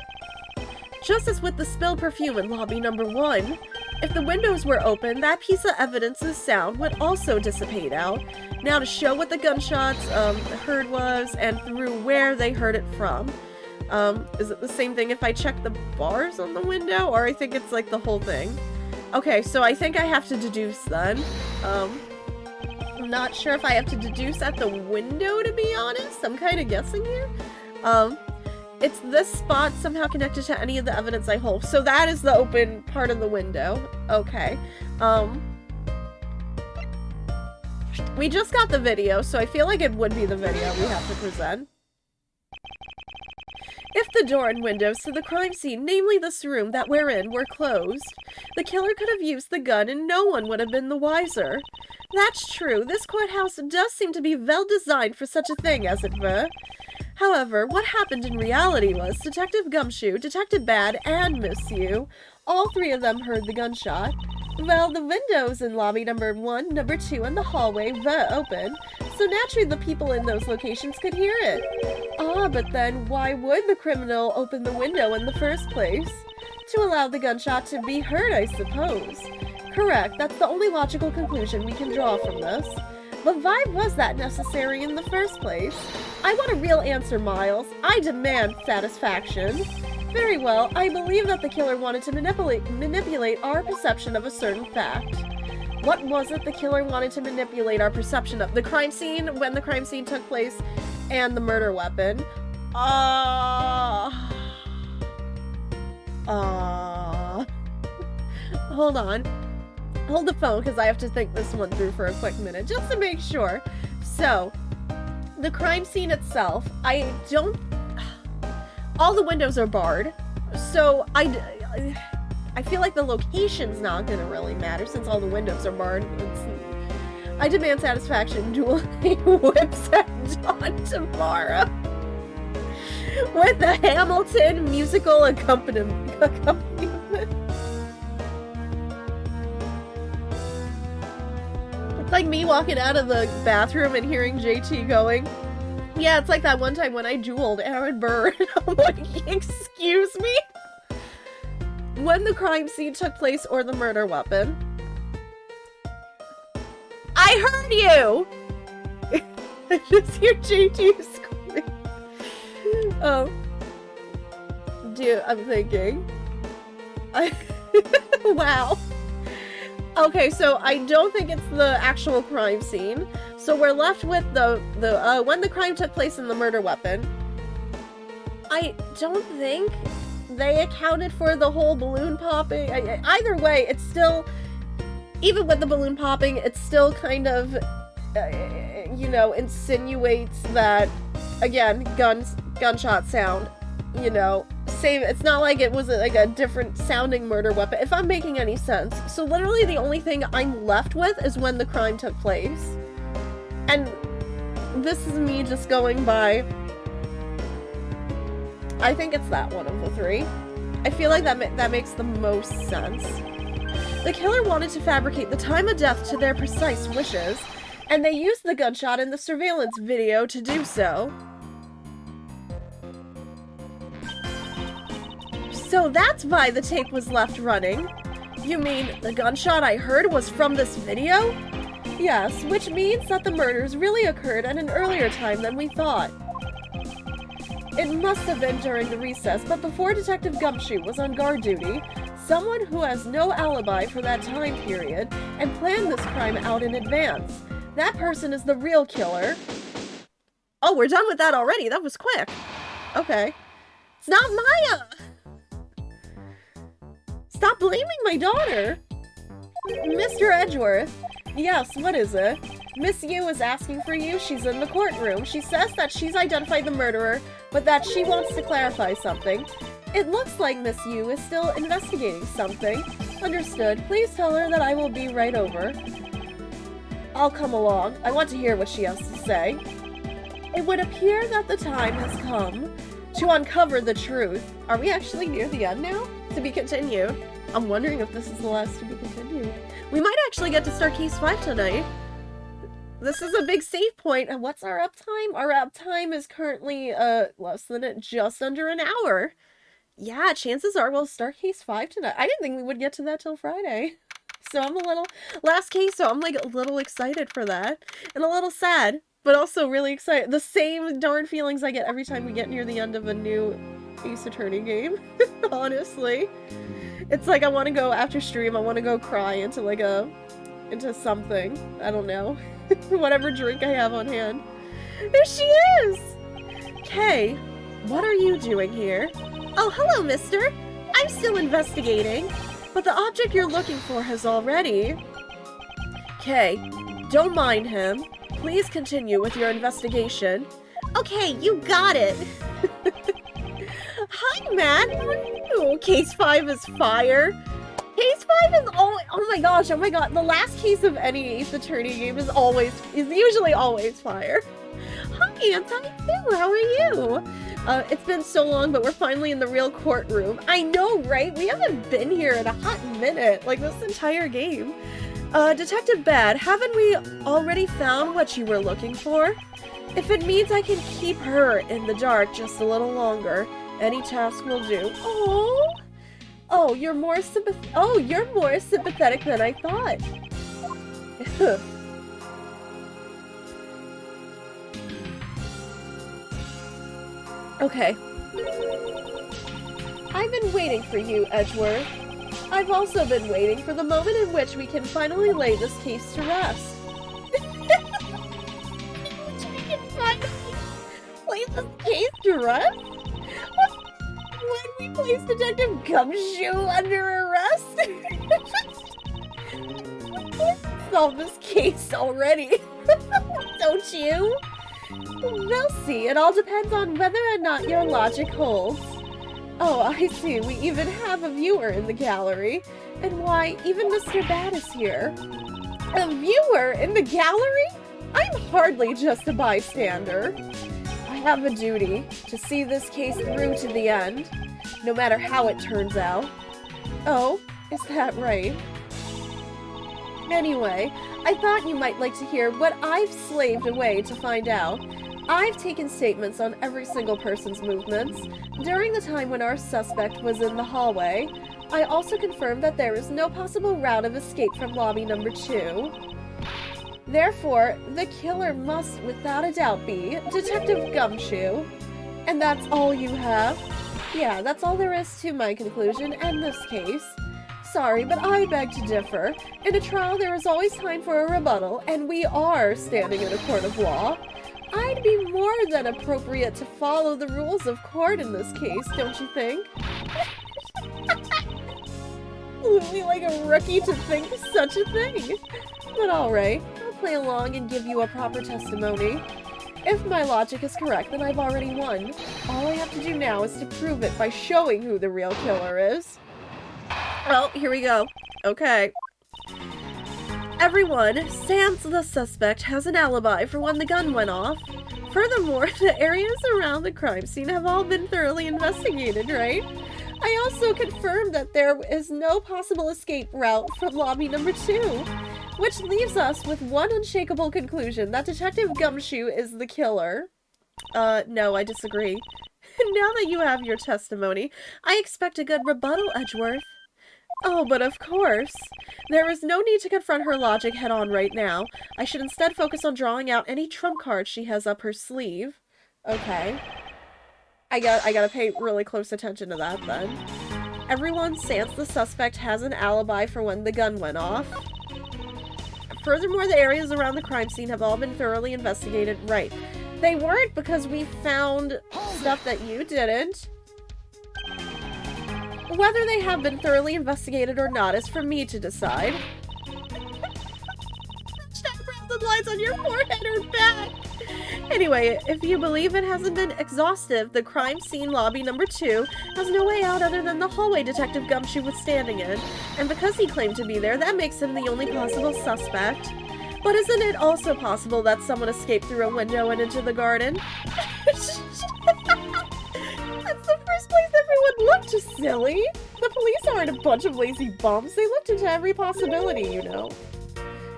Just as with the spilled perfume in lobby number 1, if the windows were open, that piece of evidence's sound would also dissipate out. Now to show what the gunshots heard was and through where they heard it from. Is it the same thing if I check the bars on the window, or I think it's like the whole thing? Okay, so I think I have to deduce then. I'm not sure if I have to deduce at the window, to be honest. I'm kind of guessing here. It's this spot somehow connected to any of the evidence I hold. So that is the open part of the window. Okay. We just got the video, so I feel like it would be the video we have to present. If the door and windows to the crime scene, namely this room that we're in, were closed, the killer could have used the gun and no one would have been the wiser. That's true. This courthouse does seem to be well designed for such a thing, as it were. However, what happened in reality was Detective Gumshoe, Detective Bad, and Miss Yu, all three of them heard the gunshot. Well, the windows in lobby number 1, number 2, and the hallway were open, so naturally the people in those locations could hear it. Ah, but then why would the criminal open the window in the first place? To allow the gunshot to be heard, I suppose. Correct, that's the only logical conclusion we can draw from this. But why was that necessary in the first place? I want a real answer, Miles. I demand satisfaction. Very well, I believe that the killer wanted to manipulate our perception of a certain fact. What was it the killer wanted to manipulate our perception of? The crime scene, when the crime scene took place, and the murder weapon. Hold on. Hold the phone, because I have to think this one through for a quick minute, just to make sure. So, the crime scene itself, all the windows are barred, so I feel like the location's not going to really matter, since all the windows are barred. I demand satisfaction, dueling whips at dawn tomorrow. With the Hamilton musical accompaniment. It's like me walking out of the bathroom and hearing JT going, yeah, it's like that one time when I dueled Aaron Burr. I'm like, excuse me? When the crime scene took place or the murder weapon. I heard you! I just hear JT screaming. Oh. Dude, I'm thinking. Wow. Okay, so I don't think it's the actual crime scene. So we're left with the when the crime took place in the murder weapon. I don't think they accounted for the whole balloon popping. Either way, it's still, even with the balloon popping, it still kind of, you know, insinuates that, again, gunshot sound, you know, same. It's not like it was like a different sounding murder weapon, if I'm making any sense. So literally the only thing I'm left with is when the crime took place. And this is me just going by, I think it's that one of the three. I feel like that makes the most sense. The killer wanted to fabricate the time of death to their precise wishes, and they used the gunshot in the surveillance video to do so. So that's why the tape was left running. You mean the gunshot I heard was from this video? Yes, which means that the murders really occurred at an earlier time than we thought. It must have been during the recess, but before Detective Gumshoe was on guard duty, someone who has no alibi for that time period and planned this crime out in advance. That person is the real killer. Oh, we're done with that already. That was quick. Okay. It's not Maya! Stop blaming my daughter! Mr. Edgeworth. Yes, what is it? Miss Yu is asking for you. She's in the courtroom. She says that she's identified the murderer, but that she wants to clarify something. It looks like Miss Yu is still investigating something. Understood. Please tell her that I will be right over. I'll come along. I want to hear what she has to say. It would appear that the time has come. to uncover the truth. Are we actually near the end now? To be continued. I'm wondering if this is the last to be continued. We might actually get to start Case 5 tonight. This is a big save point. And what's our uptime? Our uptime is currently just under an hour. Yeah, chances are we'll start Case 5 tonight. I didn't think we would get to that till Friday. So I'm a little... Last case, so I'm like a little excited for that. And a little sad, but also really excited. The same darn feelings I get every time we get near the end of a new Ace Attorney game. Honestly. It's like I want to go after stream, I want to go cry into like into something. I don't know. Whatever drink I have on hand. There she is! Kay, what are you doing here? Oh, hello, mister. I'm still investigating, but the object you're looking for has already... Kay, don't mind him. Please continue with your investigation. Okay, you got it. Hi, Matt. How are you? Case 5 is fire. Case 5 is always... Oh my gosh, oh my god. The last case of any Ace Attorney game is usually always fire. Hi, Anti. How are you? It's been so long, but we're finally in the real courtroom. I know, right? We haven't been here in a hot minute, like this entire game. Detective Bad, haven't we already found what you were looking for? If it means I can keep her in the dark just a little longer, any task will do. Oh, you're more sympathetic than I thought. Okay. I've been waiting for you, Edgeworth. I've also been waiting for the moment in which we can finally lay this case to rest. We can finally lay this case to rest? When we place Detective Gumshoe under arrest? Solve this case already. Don't you? We'll see. It all depends on whether or not your logic holds. Oh, I see. We even have a viewer in the gallery. And why, even Mr. Bad is here. A viewer in the gallery? I'm hardly just a bystander. I have a duty to see this case through to the end, no matter how it turns out. Oh, is that right? Anyway, I thought you might like to hear what I've slaved away to find out. I've taken statements on every single person's movements during the time when our suspect was in the hallway. I also confirmed that there is no possible route of escape from lobby number 2. Therefore, the killer must without a doubt be Detective Gumshoe. And that's all you have? Yeah, that's all there is to my conclusion and this case. Sorry, but I beg to differ. In a trial, there is always time for a rebuttal, and we are standing in a court of law. I'd be more than appropriate to follow the rules of court in this case, don't you think? Literally like a rookie to think such a thing. But alright, I'll play along and give you a proper testimony. If my logic is correct, then I've already won. All I have to do now is to prove it by showing who the real killer is. Well, here we go. Okay. Everyone, sans the suspect, has an alibi for when the gun went off. Furthermore, the areas around the crime scene have all been thoroughly investigated, right? I also confirmed that there is no possible escape route from lobby number 2, which leaves us with one unshakable conclusion, that Detective Gumshoe is the killer. No, I disagree. Now that you have your testimony, I expect a good rebuttal, Edgeworth. Oh, but of course. There is no need to confront her logic head-on right now. I should instead focus on drawing out any trump cards she has up her sleeve. Okay. I gotta pay really close attention to that, then. Everyone, sans the suspect, has an alibi for when the gun went off. Furthermore, the areas around the crime scene have all been thoroughly investigated. Right. They weren't, because we found stuff that you didn't. Whether they have been thoroughly investigated or not is for me to decide. The lines on your forehead are back! Anyway, if you believe it hasn't been exhaustive, the crime scene lobby number 2 has no way out other than the hallway Detective Gumshoe was standing in. And because he claimed to be there, that makes him the only possible suspect. But isn't it also possible that someone escaped through a window and into the garden? silly. The police aren't a bunch of lazy bums. They looked into every possibility, you know.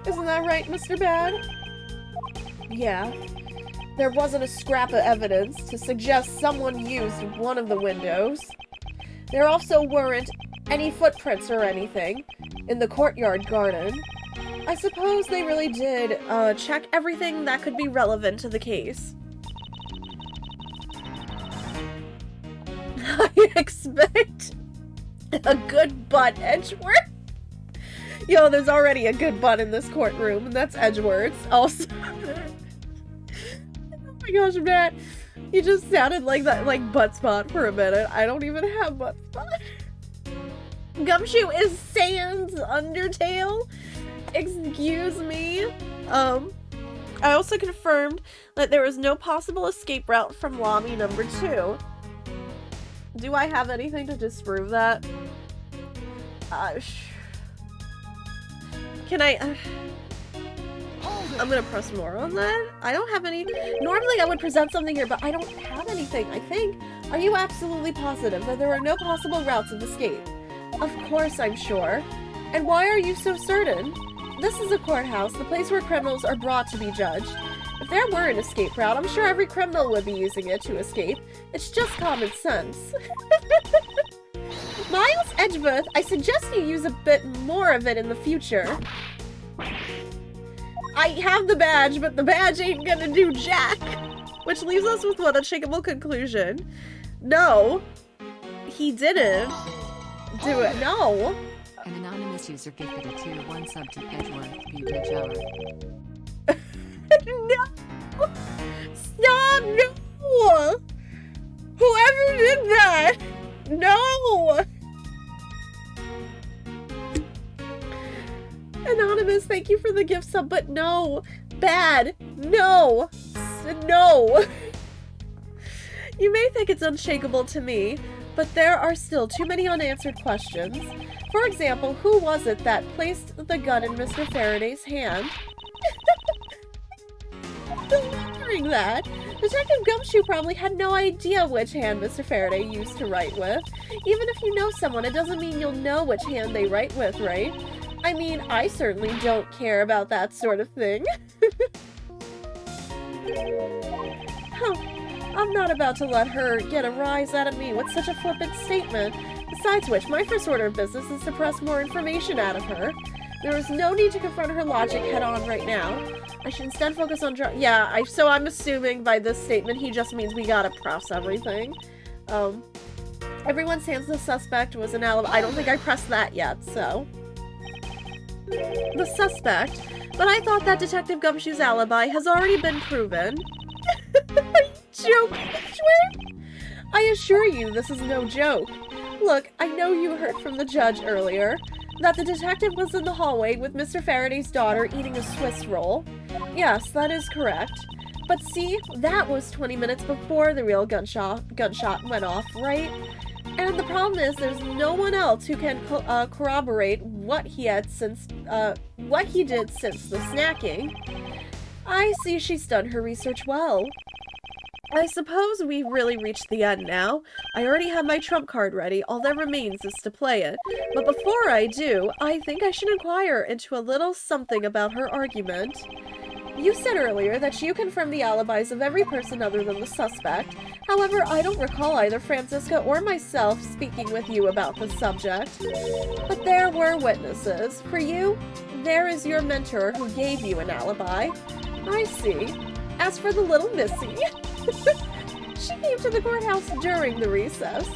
Isn't that right, Mr. Bad? Yeah. There wasn't a scrap of evidence to suggest someone used one of the windows. There also weren't any footprints or anything in the courtyard garden. I suppose they really did check everything that could be relevant to the case. I expect a good butt, Edgeworth. Yo, there's already a good butt in this courtroom, and that's Edgeworth. Also, oh my gosh, Matt, you just sounded like that, like butt spot for a minute. I don't even have butt spot. Gumshoe is Sans Undertale. Excuse me. I also confirmed that there was no possible escape route from lobby number 2. Do I have anything to disprove that? Can I... I'm gonna press more on that. I don't have any... Normally I would present something here, but I don't have anything, I think. Are you absolutely positive that there are no possible routes of escape? Of course I'm sure. And why are you so certain? This is a courthouse, the place where criminals are brought to be judged. If there were an escape route, I'm sure every criminal would be using it to escape. It's just common sense. Miles Edgeworth, I suggest you use a bit more of it in the future. I have the badge, but the badge ain't gonna do jack. Which leaves us with one unshakable conclusion. No, he didn't do it. No. An anonymous user gifted a tier 1 sub to Edgeworth Beverage Hour. No! Stop! No! Whoever did that! No! Anonymous, thank you for the gift sub, but no! Bad! No! No! You may think it's unshakable to me, but there are still too many unanswered questions. For example, who was it that placed the gun in Mr. Faraday's hand? Wondering that. Detective Gumshoe probably had no idea which hand Mr. Faraday used to write with. Even if you know someone, it doesn't mean you'll know which hand they write with, right? I mean, I certainly don't care about that sort of thing. Huh. I'm not about to let her get a rise out of me with such a flippant statement. Besides which, my first order of business is to press more information out of her. There is no need to confront her logic head-on right now. I should instead focus on so I'm assuming by this statement he just means we gotta press everything. Everyone stands the suspect was an alibi. I don't think I pressed that yet, so. The suspect? But I thought that Detective Gumshoe's alibi has already been proven. Are you joking? I assure you this is no joke. Look, I know you heard from the judge earlier that the detective was in the hallway with Mr. Faraday's daughter eating a Swiss roll. Yes, that is correct. But see, that was 20 minutes before the real gunshot went off, right? And the problem is there's no one else who can corroborate what he did since the snacking. I see she's done her research well. I suppose we've really reached the end now. I already have my trump card ready. All that remains is to play it. But before I do, I think I should inquire into a little something about her argument. You said earlier that you confirmed the alibis of every person other than the suspect. However, I don't recall either Franziska or myself speaking with you about the subject. But there were witnesses. For you, there is your mentor who gave you an alibi. I see. As for the little missy, she came to the courthouse during the recess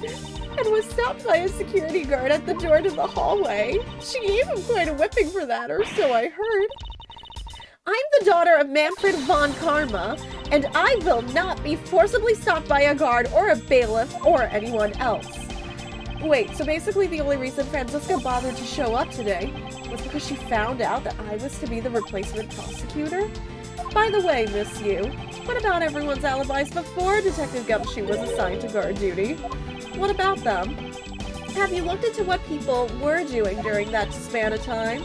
and was stopped by a security guard at the door to the hallway. She gave him quite a whipping for that, or so I heard. I'm the daughter of Manfred von Karma, and I will not be forcibly stopped by a guard or a bailiff or anyone else. Wait, so basically the only reason Franziska bothered to show up today was because she found out that I was to be the replacement prosecutor? By the way, Miss Yu, what about everyone's alibis before Detective Gumshoe was assigned to guard duty? What about them? Have you looked into what people were doing during that span of time?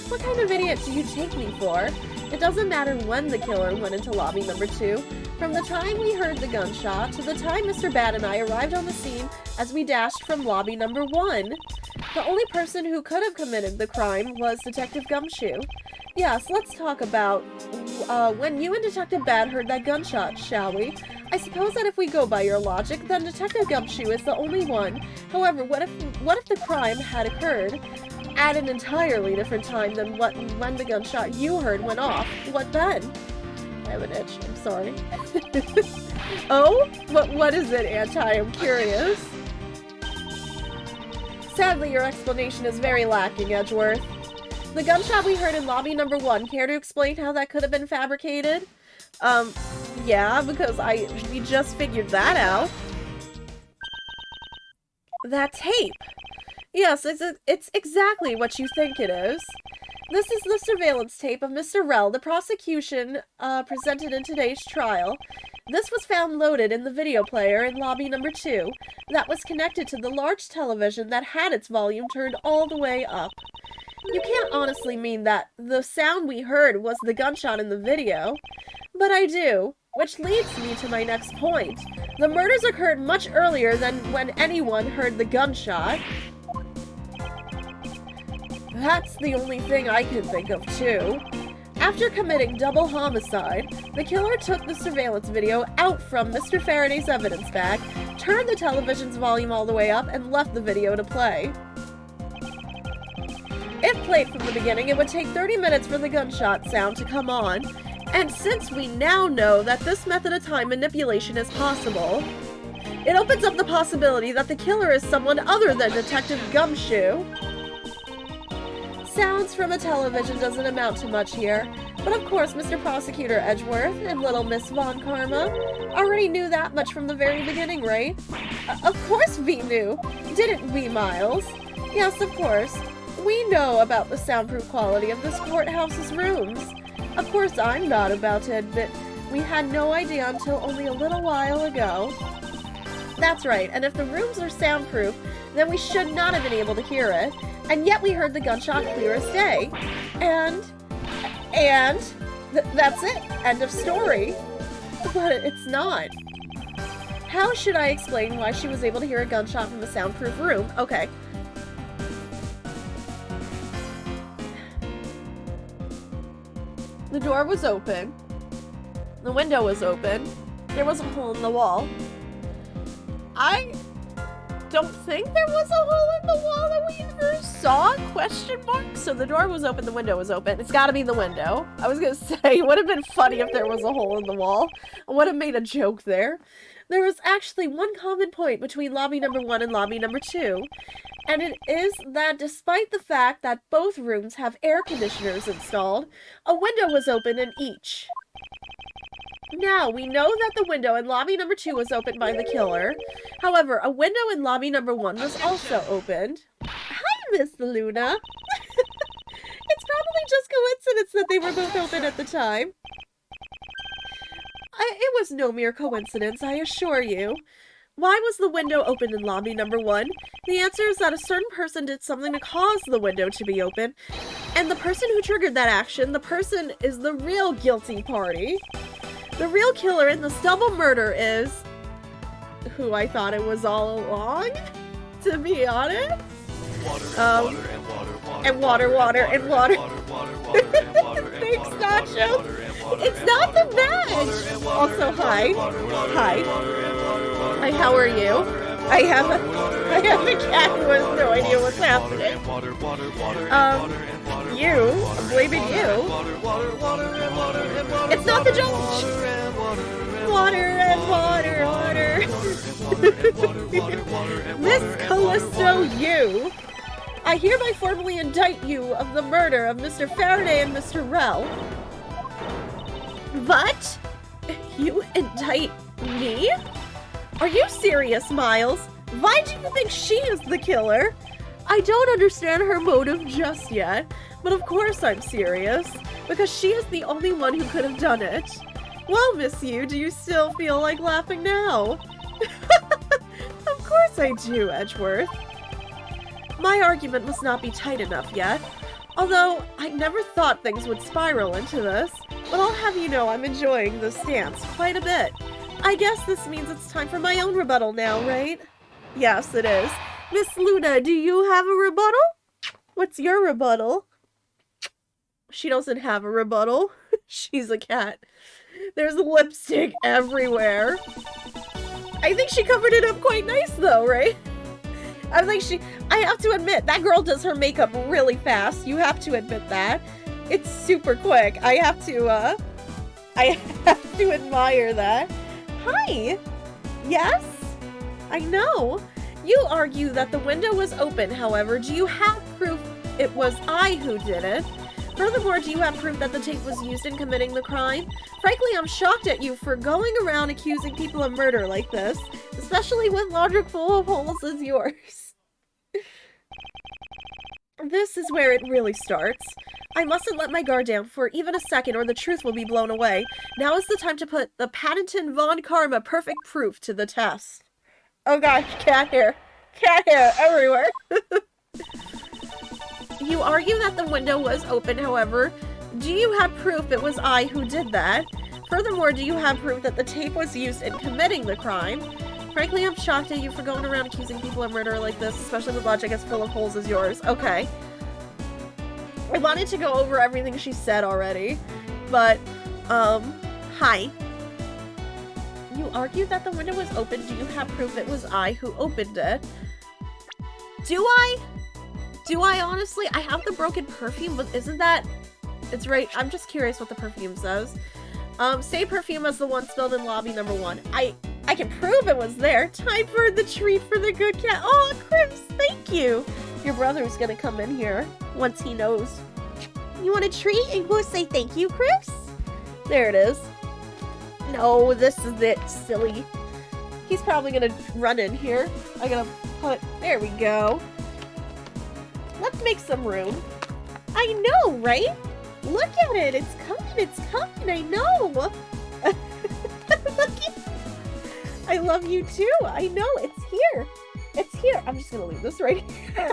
What kind of idiot do you take me for? It doesn't matter when the killer went into lobby number 2. From the time we heard the gunshot to the time Mr. Bad and I arrived on the scene as we dashed from lobby number 1. The only person who could have committed the crime was Detective Gumshoe. Yes, let's talk about when you and Detective Bad heard that gunshot, shall we? I suppose that if we go by your logic, then Detective Gumshoe is the only one. However, what if the crime had occurred at an entirely different time than when the gunshot you heard went off? What then? I have an itch, I'm sorry. Oh? What is it, Anti? I'm curious. Sadly, your explanation is very lacking, Edgeworth. The gunshot we heard in lobby number 1, care to explain how that could have been fabricated? Yeah, because we just figured that out. That tape! Yes, it's exactly what you think it is. This is the surveillance tape of Mr. Rel, the prosecution presented in today's trial. This was found loaded in the video player in lobby number 2 that was connected to the large television that had its volume turned all the way up. You can't honestly mean that the sound we heard was the gunshot in the video, but I do, which leads me to my next point. The murders occurred much earlier than when anyone heard the gunshot. That's the only thing I can think of, too. After committing double homicide, the killer took the surveillance video out from Mr. Faraday's evidence bag, turned the television's volume all the way up, and left the video to play. If played from the beginning, it would take 30 minutes for the gunshot sound to come on, and since we now know that this method of time manipulation is possible, it opens up the possibility that the killer is someone other than Detective Gumshoe. Sounds from a television doesn't amount to much here, but of course Mr. Prosecutor Edgeworth and Little Miss Von Karma already knew that much from the very beginning, right? Of course we knew! Didn't we, Miles? Yes, of course. We know about the soundproof quality of this courthouse's rooms. Of course, I'm not about to admit we had no idea until only a little while ago. That's right, and if the rooms are soundproof, then we should not have been able to hear it, and yet we heard the gunshot clear as day. That's it. End of story. But it's not. How should I explain why she was able to hear a gunshot from a soundproof room? Okay. The door was open. The window was open. There was a hole in the wall. I don't think there was a hole in the wall that we ever saw? Question mark? So the door was open, the window was open. It's gotta be the window. I was gonna say, it would have been funny if there was a hole in the wall. I would have made a joke there. There was actually one common point between lobby number 1 and lobby number 2. And it is that despite the fact that both rooms have air conditioners installed, a window was open in each. Now, we know that the window in lobby number 2 was opened by the killer. However, a window in lobby number 1 was also opened. Hi, Miss Luna! It's probably just coincidence that they were both open at the time. It was no mere coincidence, I assure you. Why was the window open in lobby number 1? The answer is that a certain person did something to cause the window to be open, and the person who triggered that action, the person is the real guilty party. The real killer in this double murder is... who I thought it was all along, to be honest. And water. Thanks, Nacho. It's not the badge. Also, hi. Hi, how are you? I have a cat who has no idea what's happening. I'm blaming you. It's not the judge. Water. Miss Callisto, you. I hereby formally indict you of the murder of Mr. Faraday and Mr. Rel. What? You indict me? Are you serious, Miles? Why do you think she is the killer? I don't understand her motive just yet, but of course I'm serious, because she is the only one who could have done it. Well, Miss Yu, do you still feel like laughing now? Of course I do, Edgeworth. My argument must not be tight enough yet. Although, I never thought things would spiral into this. But I'll have you know I'm enjoying this dance quite a bit. I guess this means it's time for my own rebuttal now, right? Yes, it is. Miss Luna, do you have a rebuttal? What's your rebuttal? She doesn't have a rebuttal. She's a cat. There's lipstick everywhere. I think she covered it up quite nice though, right? I have to admit, that girl does her makeup really fast. You have to admit that. It's super quick. I have to admire that. Hi! Yes? I know. You argue that the window was open, however, do you have proof it was I who did it? Furthermore, do you have proof that the tape was used in committing the crime? Frankly, I'm shocked at you for going around accusing people of murder like this, especially with logic full of holes as yours. This is where it really starts. I mustn't let my guard down for even a second or the truth will be blown away. Now is the time to put the Paddington Von Karma perfect proof to the test. Oh gosh, cat hair. Cat hair everywhere. You argue that the window was open, however. Do you have proof it was I who did that? Furthermore, do you have proof that the tape was used in committing the crime? Frankly, I'm shocked at you for going around accusing people of murder like this, especially with logic as full of holes as yours. Okay. I wanted to go over everything she said already, but, hi. You argued that the window was open. Do you have proof it was I who opened it? Do I? Do I honestly? I have the broken perfume, but isn't that... It's right. I'm just curious what the perfume says. Say perfume as the one spilled in lobby number 1. I can prove it was there. Time for the treat for the good cat. Oh, Crips, thank you. Your brother's gonna come in here once he knows. You want a treat? And go say thank you, Crips? There it is. No, this is it, silly. He's probably gonna run in here. I'm gonna put... There we go. Let's make some room. I know, right? Look at it. It's coming. I know. I love you too. I know. It's here. It's here. I'm just gonna leave this right here.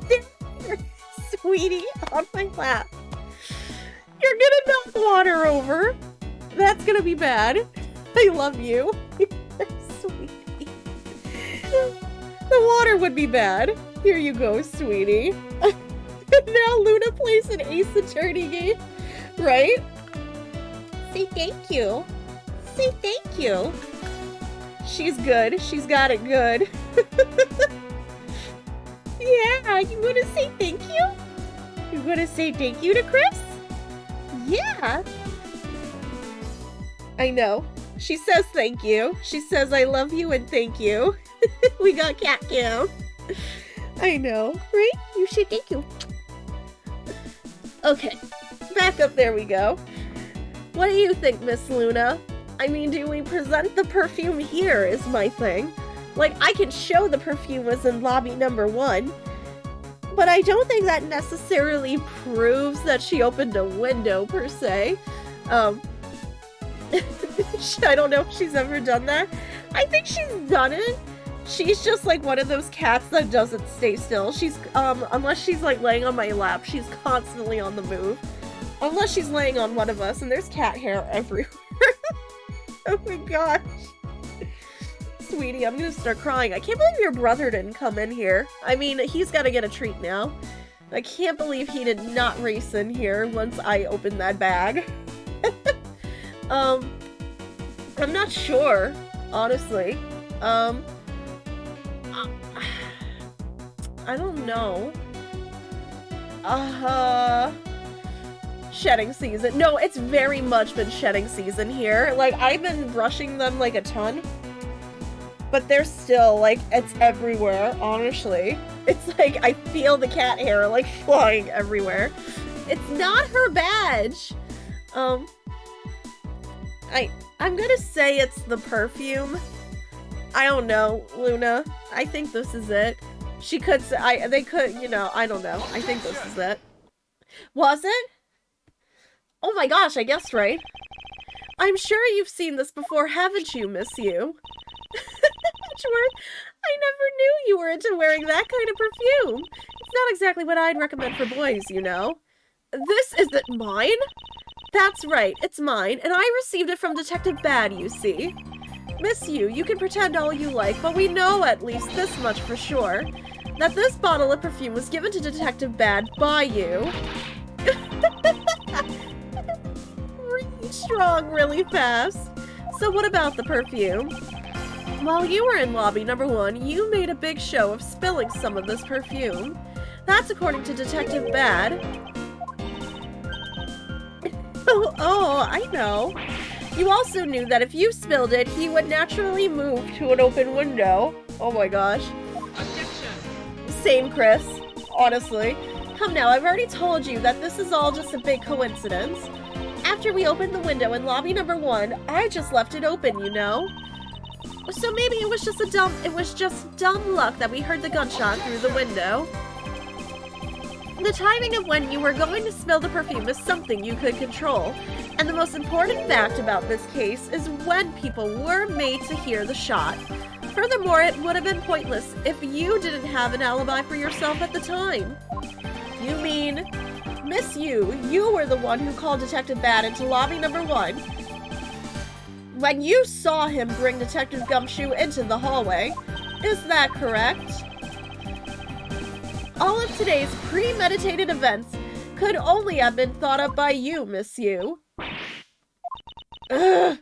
There, sweetie, on my lap. You're gonna knock water over. That's gonna be bad. I love you. Sweetie. The water would be bad. Here you go, sweetie. Now Luna plays an Ace Attorney game, right? Say thank you. Say thank you. She's good. She's got it good. Yeah, you want to say thank you? You want to say thank you to Chris? Yeah. I know. She says thank you. She says I love you and thank you. We got cat cam. I know, right? You should thank you. Okay, back up, there we go. What do you think, Miss Luna? I mean, do we present the perfume here is my thing. Like, I can show the perfume was in lobby number 1, but I don't think that necessarily proves that she opened a window, per se. I don't know if she's ever done that. I think she's done it. She's just like one of those cats that doesn't stay still. She's, unless she's like laying on my lap, she's constantly on the move. Unless she's laying on one of us, and there's cat hair everywhere. Oh my gosh. Sweetie, I'm gonna start crying. I can't believe your brother didn't come in here. I mean, he's gotta get a treat now. I can't believe he did not race in here once I opened that bag. I'm not sure, honestly. I don't know. Shedding season. No, it's very much been shedding season here. Like, I've been brushing them like a ton. But they're still, like, it's everywhere, honestly. It's like, I feel the cat hair, like, flying everywhere. It's not her badge. I'm gonna say it's the perfume. I don't know, Luna. I think this is it. She could say, they could, you know, I don't know. I think this is it. Was it? Oh my gosh, I guess right. I'm sure you've seen this before, haven't you, Miss You? Edgeworth, I never knew you were into wearing that kind of perfume. It's not exactly what I'd recommend for boys, you know. This isn't mine? That's right, it's mine, and I received it from Detective Bad, you see. Miss you can pretend all you like, but we know at least this much for sure. That this bottle of perfume was given to Detective Bad by you. Really strong, really fast. So what about the perfume? While you were in lobby number 1, you made a big show of spilling some of this perfume. That's according to Detective Bad. Oh, I know. You also knew that if you spilled it, he would naturally move to an open window. Oh my gosh. Same, Chris. Honestly. Come now, I've already told you that this is all just a big coincidence. After we opened the window in lobby number 1, I just left it open, you know? So maybe it was just dumb luck that we heard the gunshot through the window. The timing of when you were going to spill the perfume is something you could control. And the most important fact about this case is when people were made to hear the shot. Furthermore, it would have been pointless if you didn't have an alibi for yourself at the time. You mean, Miss you were the one who called Detective Bad into lobby number 1. When you saw him bring Detective Gumshoe into the hallway. Is that correct? All of today's premeditated events could only have been thought up by you, Miss Yu. Ugh.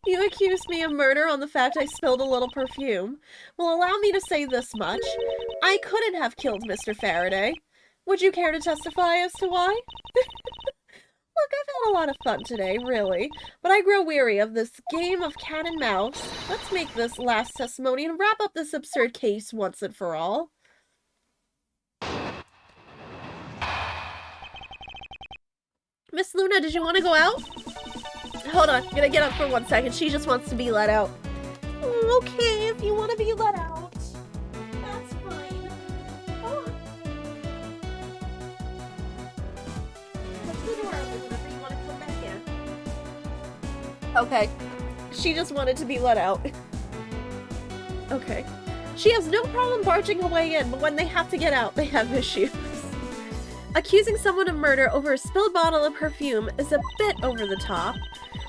You accused me of murder on the fact I spilled a little perfume. Well, allow me to say this much. I couldn't have killed Mr. Faraday. Would you care to testify as to why? Look, I've had a lot of fun today, really, but I grow weary of this game of cat and mouse. Let's make this last testimony and wrap up this absurd case once and for all. Miss Luna, did you want to go out? Hold on, I'm gonna get up for 1 second. She just wants to be let out. Okay, if you want to be let out. That's fine. Oh. What's the door open whenever you want to come back in? Okay. She just wanted to be let out. Okay. She has no problem barging her way in, but when they have to get out, they have issues. Accusing someone of murder over a spilled bottle of perfume is a bit over the top,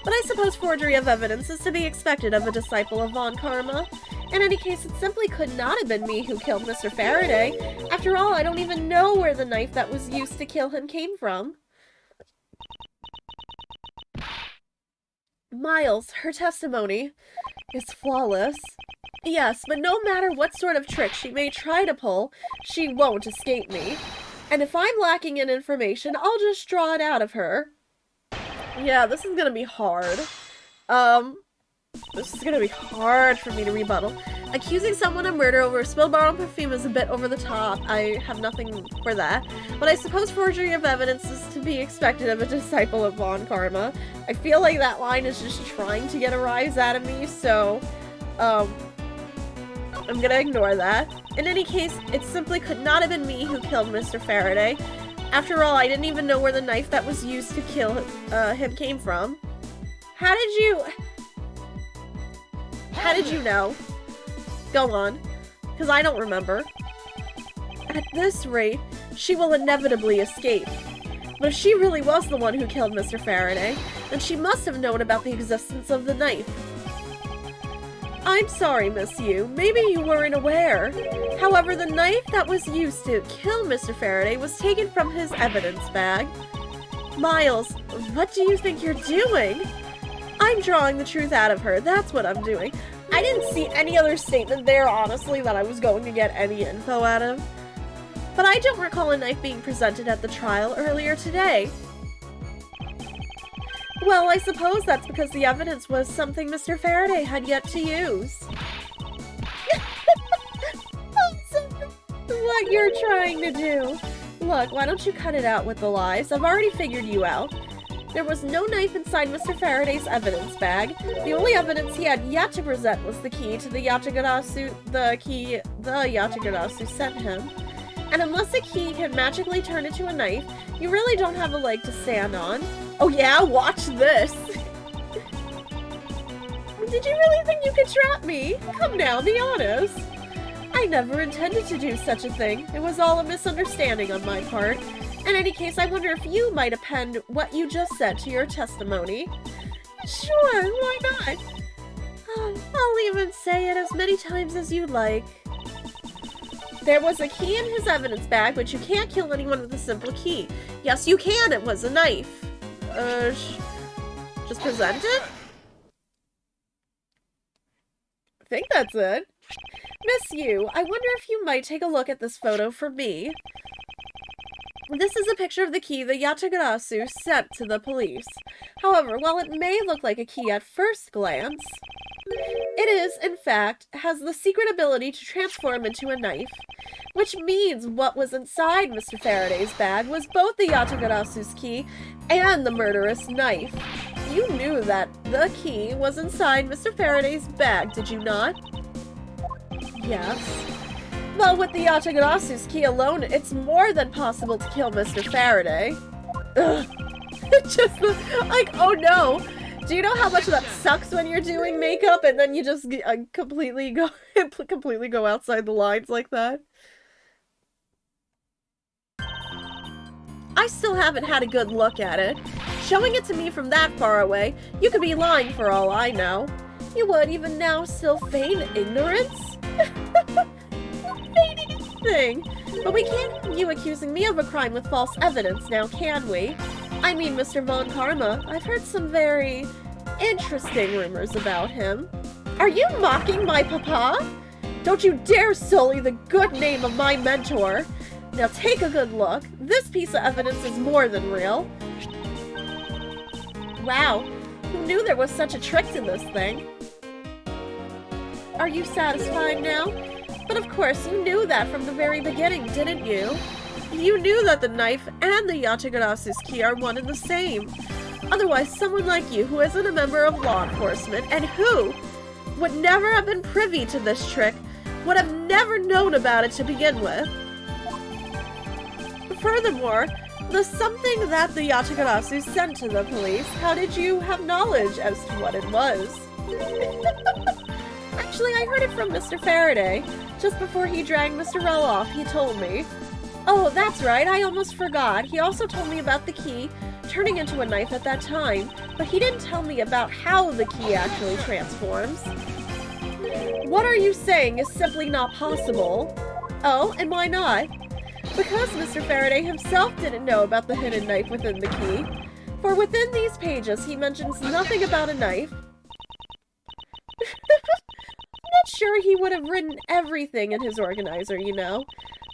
but I suppose forgery of evidence is to be expected of a disciple of Von Karma. In any case, it simply could not have been me who killed Mr. Faraday. After all, I don't even know where the knife that was used to kill him came from. Miles, her testimony is flawless. Yes, but no matter what sort of trick she may try to pull, she won't escape me. And if I'm lacking in information, I'll just draw it out of her. Yeah, this is gonna be hard. This is gonna be hard for me to rebuttal. Accusing someone of murder over a spilled bottle of perfume is a bit over the top. I have nothing for that. But I suppose forgery of evidence is to be expected of a disciple of Von Karma. I feel like that line is just trying to get a rise out of me, so, I'm gonna ignore that. In any case, it simply could not have been me who killed Mr. Faraday. After all, I didn't even know where the knife that was used to kill him came from. How did you know? Go on, because I don't remember. At this rate, she will inevitably escape. But if she really was the one who killed Mr. Faraday, then she must have known about the existence of the knife. I'm sorry, Miss Yu. Maybe you weren't aware. However, the knife that was used to kill Mr. Faraday was taken from his evidence bag. Miles, what do you think you're doing? I'm drawing the truth out of her. That's what I'm doing. I didn't see any other statement there, honestly, that I was going to get any info out of. But I don't recall a knife being presented at the trial earlier today. Well, I suppose that's because the evidence was something Mr. Faraday had yet to use. What you're trying to do. Look, why don't you cut it out with the lies? I've already figured you out. There was no knife inside Mr. Faraday's evidence bag. The only evidence he had yet to present was the key to the Yatagarasu, the Yatagarasu sent him. And unless the key can magically turn into a knife, you really don't have a leg to stand on. Oh yeah, watch this! Did you really think you could trap me? Come now, be honest. I never intended to do such a thing. It was all a misunderstanding on my part. In any case, I wonder if you might append what you just said to your testimony. Sure, why not? I'll even say it as many times as you like. There was a key in his evidence bag, but you can't kill anyone with a simple key. Yes, you can. It was a knife. Just present it? I think that's it. Miss Yu, I wonder if you might take a look at this photo for me. This is a picture of the key the Yatagarasu sent to the police. However, while it may look like a key at first glance, it is, in fact, has the secret ability to transform into a knife, which means what was inside Mr. Faraday's bag was both the Yatagarasu's key and the murderous knife. You knew that the key was inside Mr. Faraday's bag, did you not? Yes. Well, with the Yatagarasu's key alone, it's more than possible to kill Mr. Faraday. Ugh. Just like, oh no. Do you know how much that sucks when you're doing makeup and then you just completely go outside the lines like that? I still haven't had a good look at it. Showing it to me from that far away, you could be lying for all I know. You would even now still feign ignorance? Feigning anything. But we can't have you accusing me of a crime with false evidence now, can we? I mean, Mr. Von Karma, I've heard some very interesting rumors about him. Are you mocking my papa? Don't you dare sully the good name of my mentor. Now take a good look. This piece of evidence is more than real. Wow, who knew there was such a trick to this thing? Are you satisfied now? But of course, you knew that from the very beginning, didn't you? You knew that the knife and the Yatagarasu's key are one and the same. Otherwise, someone like you, who isn't a member of law enforcement, and who would never have been privy to this trick, would have never known about it to begin with. Furthermore, the something that the Yatagarasu sent to the police, how did you have knowledge as to what it was? Actually, I heard it from Mr. Faraday. Just before he dragged Mr. Rell off, he told me. Oh, that's right, I almost forgot. He also told me about the key turning into a knife at that time, but he didn't tell me about how the key actually transforms. What are you saying is simply not possible? Oh, and why not? Because Mr. Faraday himself didn't know about the hidden knife within the key. For within these pages, he mentions nothing about a knife. I'm not sure he would have written everything in his organizer, you know.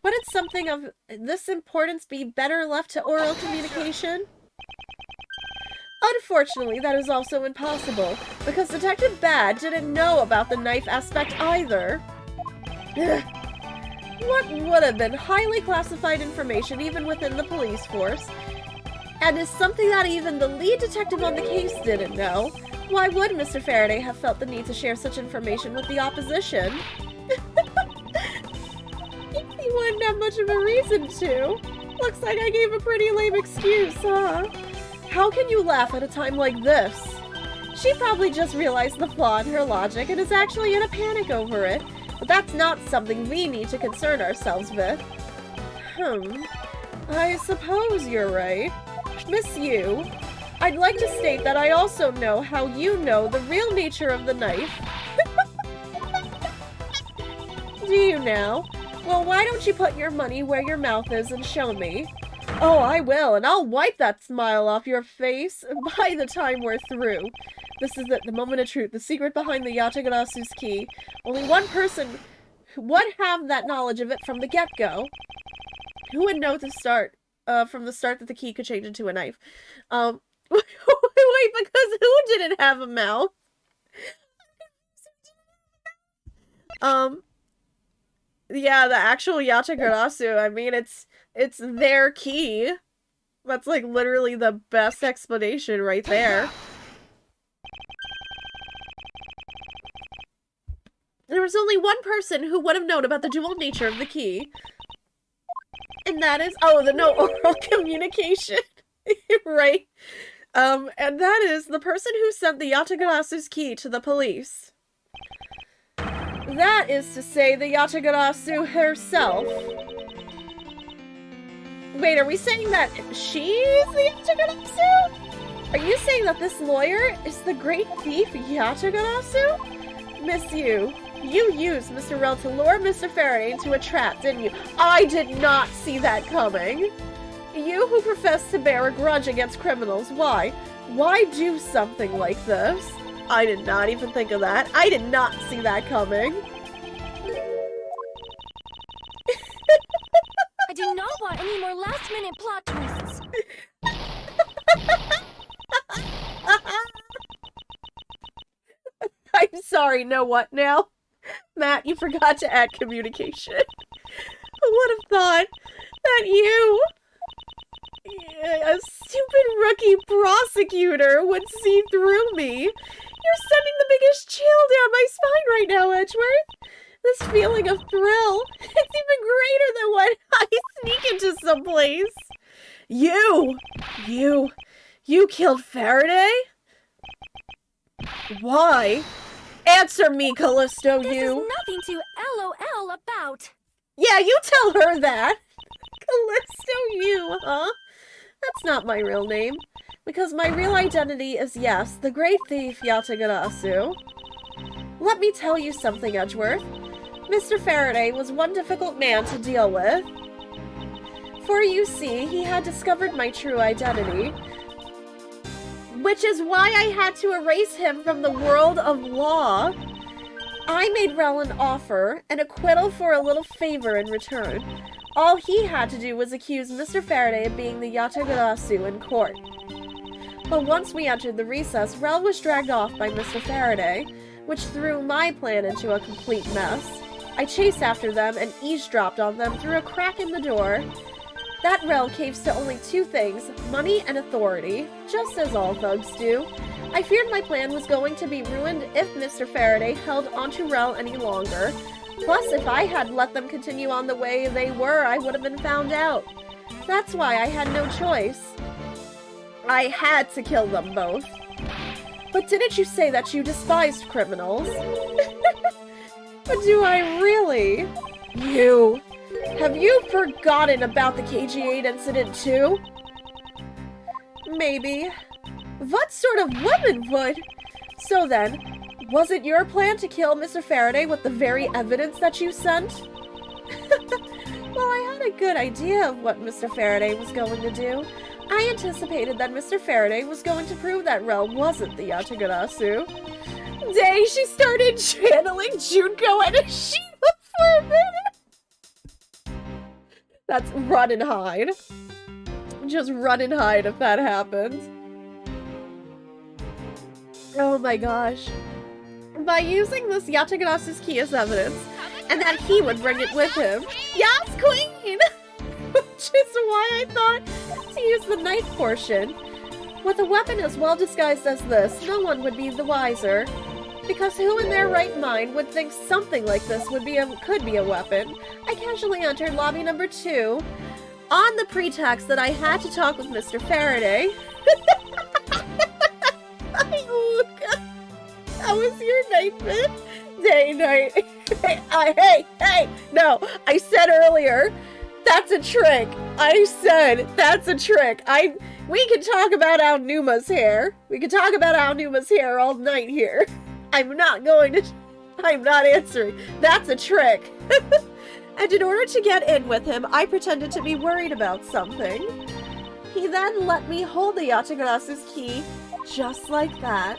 Wouldn't something of this importance be better left to oral communication? Unfortunately, that is also impossible, because Detective Bad didn't know about the knife aspect either. What would have been highly classified information even within the police force, and is something that even the lead detective on the case didn't know. Why would Mr. Faraday have felt the need to share such information with the opposition? He wouldn't have much of a reason to. Looks like I gave a pretty lame excuse, huh? How can you laugh at a time like this? She probably just realized the flaw in her logic and is actually in a panic over it. But that's not something we need to concern ourselves with. I suppose you're right. Miss Yu, I'd like to state that I also know how you know the real nature of the knife. Do you now? Well, why don't you put your money where your mouth is and show me? Oh, I will, and I'll wipe that smile off your face by the time we're through. This is the moment of truth, the secret behind the Yatagarasu's key. Only one person would have that knowledge of it from the get-go. Who would know from the start that the key could change into a knife? Wait, because who didn't have a mouth? Yeah, the actual Yatagarasu, I mean, it's their key. That's like literally the best explanation right there. There was only one person who would have known about the dual nature of the key. And that is, the no oral communication. Right. And that is the person who sent the Yatagarasu's key to the police. That is to say, the Yatagarasu herself. Wait, are we saying that she's the Yatagarasu? Are you saying that this lawyer is the great thief Yatagarasu? Miss you used Mr. Rel to lure Mr. Faraday into a trap, didn't you? I did not see that coming. You who profess to bear a grudge against criminals, why? Why do something like this? I did not even think of that. I did not see that coming. I do not want any more last-minute plot twists. I'm sorry, know what now? Matt, you forgot to add communication. Who would have thought that you, a stupid rookie prosecutor, would see through me? You're sending the biggest chill down my spine right now, Edgeworth. This feeling of thrill, it's even greater than when I sneak into someplace. You killed Faraday? Why? Answer me, Callisto, This you. is nothing to LOL about. Yeah, you tell her that. Callisto, you, huh? That's not my real name. Because my real identity is, yes, the great thief Yatagarasu. Let me tell you something, Edgeworth. Mr. Faraday was one difficult man to deal with. For you see, he had discovered my true identity, which is why I had to erase him from the world of law. I made Rel an offer, an acquittal for a little favor in return. All he had to do was accuse Mr. Faraday of being the Yatagarasu in court. But once we entered the recess, Rel was dragged off by Mr. Faraday, which threw my plan into a complete mess. I chased after them and eavesdropped on them through a crack in the door. That Rel caves to only two things, money and authority, just as all thugs do. I feared my plan was going to be ruined if Mr. Faraday held onto Rel any longer. Plus, if I had let them continue on the way they were, I would have been found out. That's why I had no choice. I had to kill them both. But didn't you say that you despised criminals? But do I really? You. Have you forgotten about the KG8 incident too? Maybe. What sort of woman would? So then, was it your plan to kill Mr. Faraday with the very evidence that you sent? Well, I had a good idea of what Mr. Faraday was going to do. I anticipated that Mr. Faraday was going to prove that Rel wasn't the Yatagarasu. Dang, she started channeling Junko and Ashima for a minute! That's run and hide. Just run and hide if that happens. Oh my gosh. By using this Yatagarasu's key as evidence, and that he would bring it with him. Yes, queen! Which is why I thought to use the knife portion. With a weapon as well disguised as this, no one would be the wiser. Because who in their right mind would think something like this could be a weapon? I casually entered lobby number 2 on the pretext that I had to talk with Mr. Faraday. That was your nightmare? Day night. Hey, no, I said earlier, that's a trick. I said, that's a trick. We can talk about Aonuma's hair. We can talk about Aonuma's hair all night here. I'm not answering. That's a trick. And in order to get in with him, I pretended to be worried about something. He then let me hold the Yatagarasu's key, just like that.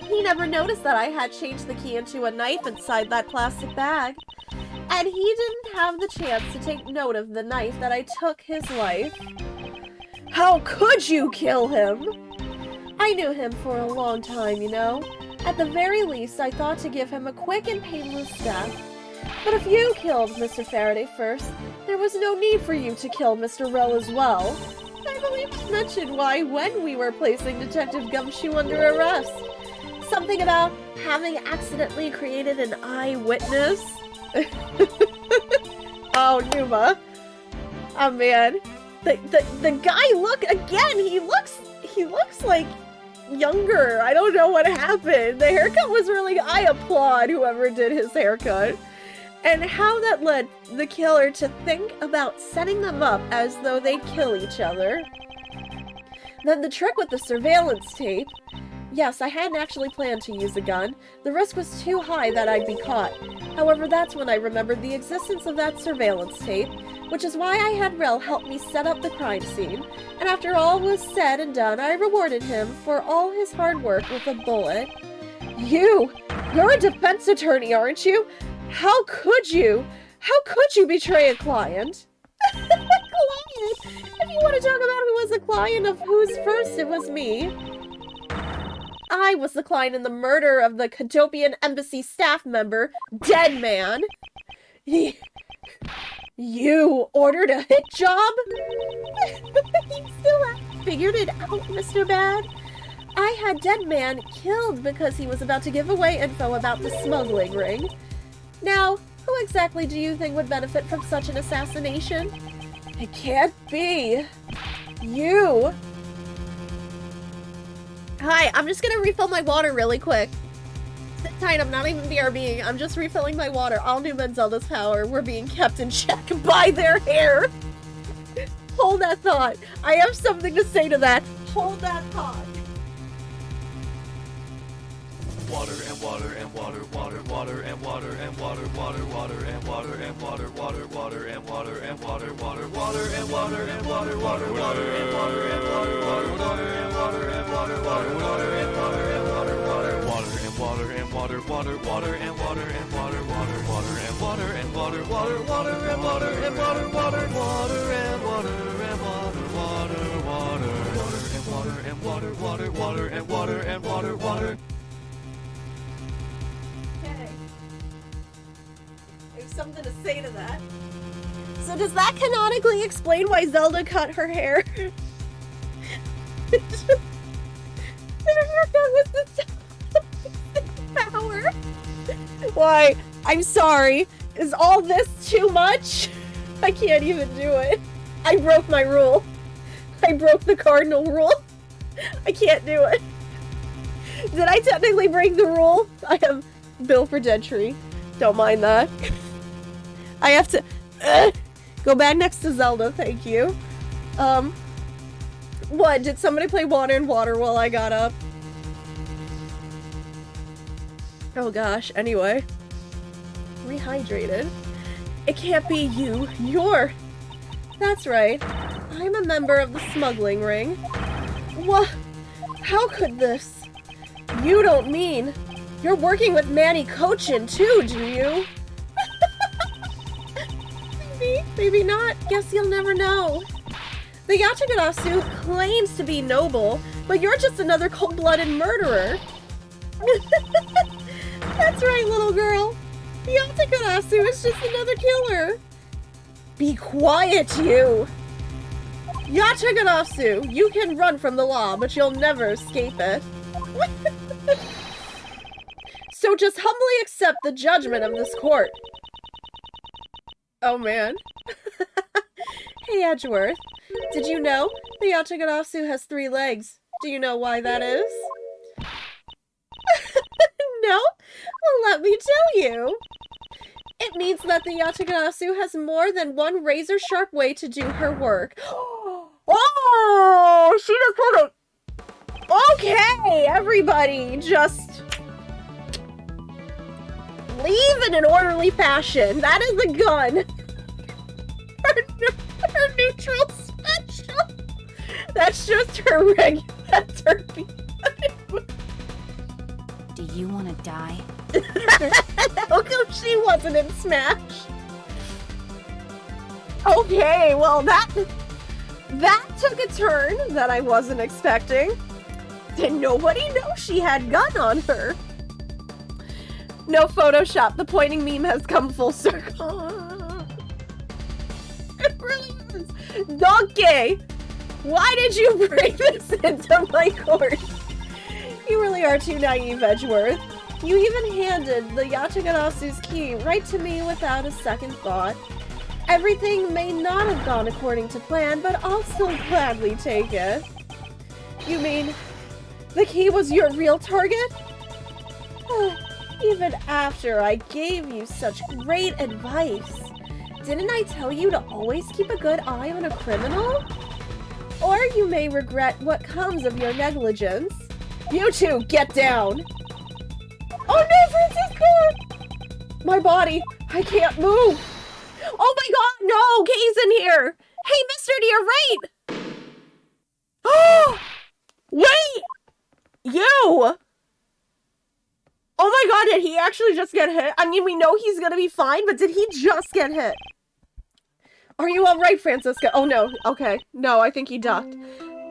He never noticed that I had changed the key into a knife inside that plastic bag. And he didn't have the chance to take note of the knife that I took his life. How could you kill him? I knew him for a long time, you know. At the very least, I thought to give him a quick and painless death. But if you killed Mr. Faraday first, there was no need for you to kill Mr. Rel as well. I believe I mentioned why when we were placing Detective Gumshoe under arrest. Something about having accidentally created an eyewitness. Oh, Numa. Oh, man. The guy, look, again, he looks like younger. I don't know what happened. The haircut was really... I applaud whoever did his haircut. And how that led the killer to think about setting them up as though they'd kill each other. Then the trick with the surveillance tape. Yes, I hadn't actually planned to use a gun. The risk was too high that I'd be caught. However, that's when I remembered the existence of that surveillance tape, which is why I had Rel help me set up the crime scene. And after all was said and done, I rewarded him for all his hard work with a bullet. You're a defense attorney, aren't you? How could you? How could you betray a client? Client? If you want to talk about who was the client of who's first, it was me. I was the client in the murder of the Cadopian Embassy staff member, Dead Man. You ordered a hit job? You still haven't figured it out, Mr. Bad? I had Dead Man killed because he was about to give away info about the smuggling ring. Now, who exactly do you think would benefit from such an assassination? It can't be. You. Hi, I'm just gonna refill my water really quick. Sit tight, I'm not even BRBing. I'm just refilling my water. All new men Zelda's power. We're being kept in check by their hair. Hold that thought. I have something to say to that. Hold that thought. Water and water and water, water, water and water and water, water, water and water and water, water, water and water and water, water, water and water and water, water, water and water and water, water, water and water and water, water, water and water and water, water, water and water and water, water, water and water and water, water, water and water and water, water, water and water and water, water, water and water and water, water, water, water and water, water, water and water and water, water. Something to say to that. So does that canonically explain why Zelda cut her hair? Her haircut was the power. Why? I'm sorry. Is all this too much? I can't even do it. I broke my rule. I broke the cardinal rule. I can't do it. Did I technically break the rule? I have bill for dead tree. Don't mind that. I have to go back next to Zelda, thank you. What? Did somebody play Water and Water while I got up? Oh gosh, anyway. Rehydrated. It can't be you. You're... That's right. I'm a member of the smuggling ring. What? How could this? You don't mean... You're working with Manny Cochin too, do you? Maybe not. Guess you'll never know. The Yatagarasu claims to be noble, but you're just another cold-blooded murderer. That's right, little girl. The Yatagarasu is just another killer. Be quiet, you. Yatagarasu, you can run from the law, but you'll never escape it. So just humbly accept the judgment of this court. Oh man. Hey Edgeworth, did you know the Yatagarasu has 3 legs? Do you know why that is? No? Well, let me tell you. It means that the Yatagarasu has more than one razor-sharp way to do her work. Oh, she just put it. Okay, everybody, just leave in an orderly fashion. That is a gun. Her neutral special. That's just her regular. That's her. Do you want to die? How come she wasn't in Smash? Okay, well that took a turn that I wasn't expecting. Did nobody know she had gun on her? No Photoshop. The pointing meme has come full circle. It really is. Donkey! Why did you bring this into my court? You really are too naive, Edgeworth. You even handed the Yatagarasu's key right to me without a second thought. Everything may not have gone according to plan, but I'll still gladly take it. You mean The key was your real target? Even after I gave you such great advice, didn't I tell you to always keep a good eye on a criminal? Or you may regret what comes of your negligence. You two, get down! Oh no, Francisco! My body, I can't move! Oh my god, no! Kay's in here! Hey, mister, to your right! Oh! Wait! You! Oh my god, did he actually just get hit? I mean, we know he's gonna be fine, but did he just get hit? Are you alright, Francisca? Oh no, okay. No, I think he ducked.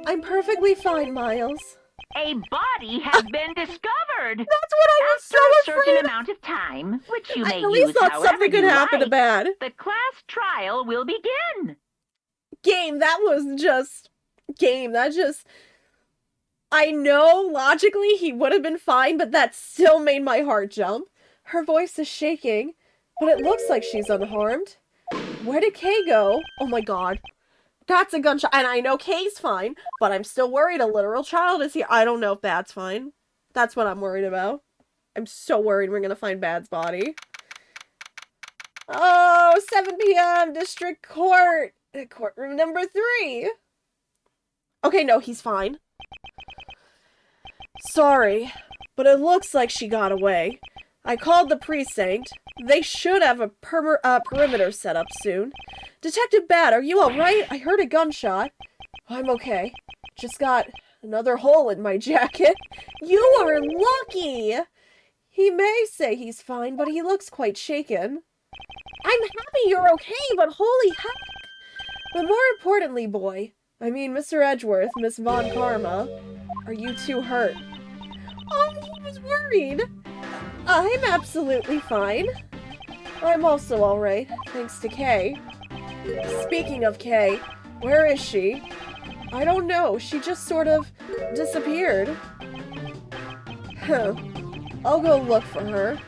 I'm perfectly fine, Miles. A body has been discovered. That's what I was After a so afraid certain of. amount of time, which you I may at least use thought however something could you happen to like, Bad. the class trial will begin. Game, that was just... Game, that just... I know, logically, he would have been fine, but that still made my heart jump. Her voice is shaking, but it looks like she's unharmed. Where did Kay go? Oh my god. That's a gunshot. And I know Kay's fine, but I'm still worried a literal child is here. I don't know if Bad's fine. That's what I'm worried about. I'm so worried we're gonna find Bad's body. Oh, 7 p.m. District Court. Courtroom number 3. Okay, no, he's fine. Sorry, but it looks like she got away. I called the precinct. They should have a perimeter set up soon. Detective Bad, are you alright? I heard a gunshot. I'm okay. Just got another hole in my jacket. You are lucky! He may say he's fine, but he looks quite shaken. I'm happy you're okay, but holy heck! But more importantly, boy, I mean Mr. Edgeworth, Miss Von Karma, are you two hurt? Oh, he was worried. I'm absolutely fine. I'm also alright, thanks to Kay. Speaking of Kay, where is she? I don't know, she just sort of disappeared. Huh. I'll go look for her.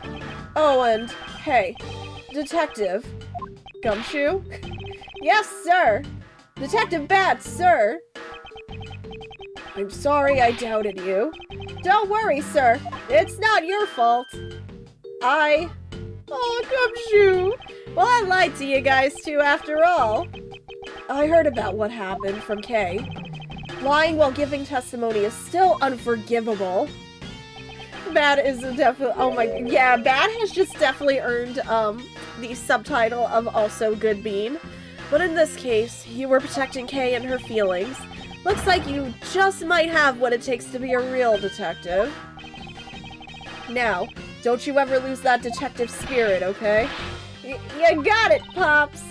Oh, and hey, Detective. Gumshoe? Yes, sir! Detective Bat, sir! I'm sorry I doubted you. Don't worry, sir. It's not your fault. Oh, Gumshoe! Well, I lied to you guys too, after all. I heard about what happened from Kay. Lying while giving testimony is still unforgivable. Bad is definitely... Oh my... Yeah, Bad has just definitely earned, the subtitle of also Good Bean. But in this case, you were protecting Kay and her feelings. Looks like you just might have what it takes to be a real detective. Now, don't you ever lose that detective spirit, okay? You got it, Pops!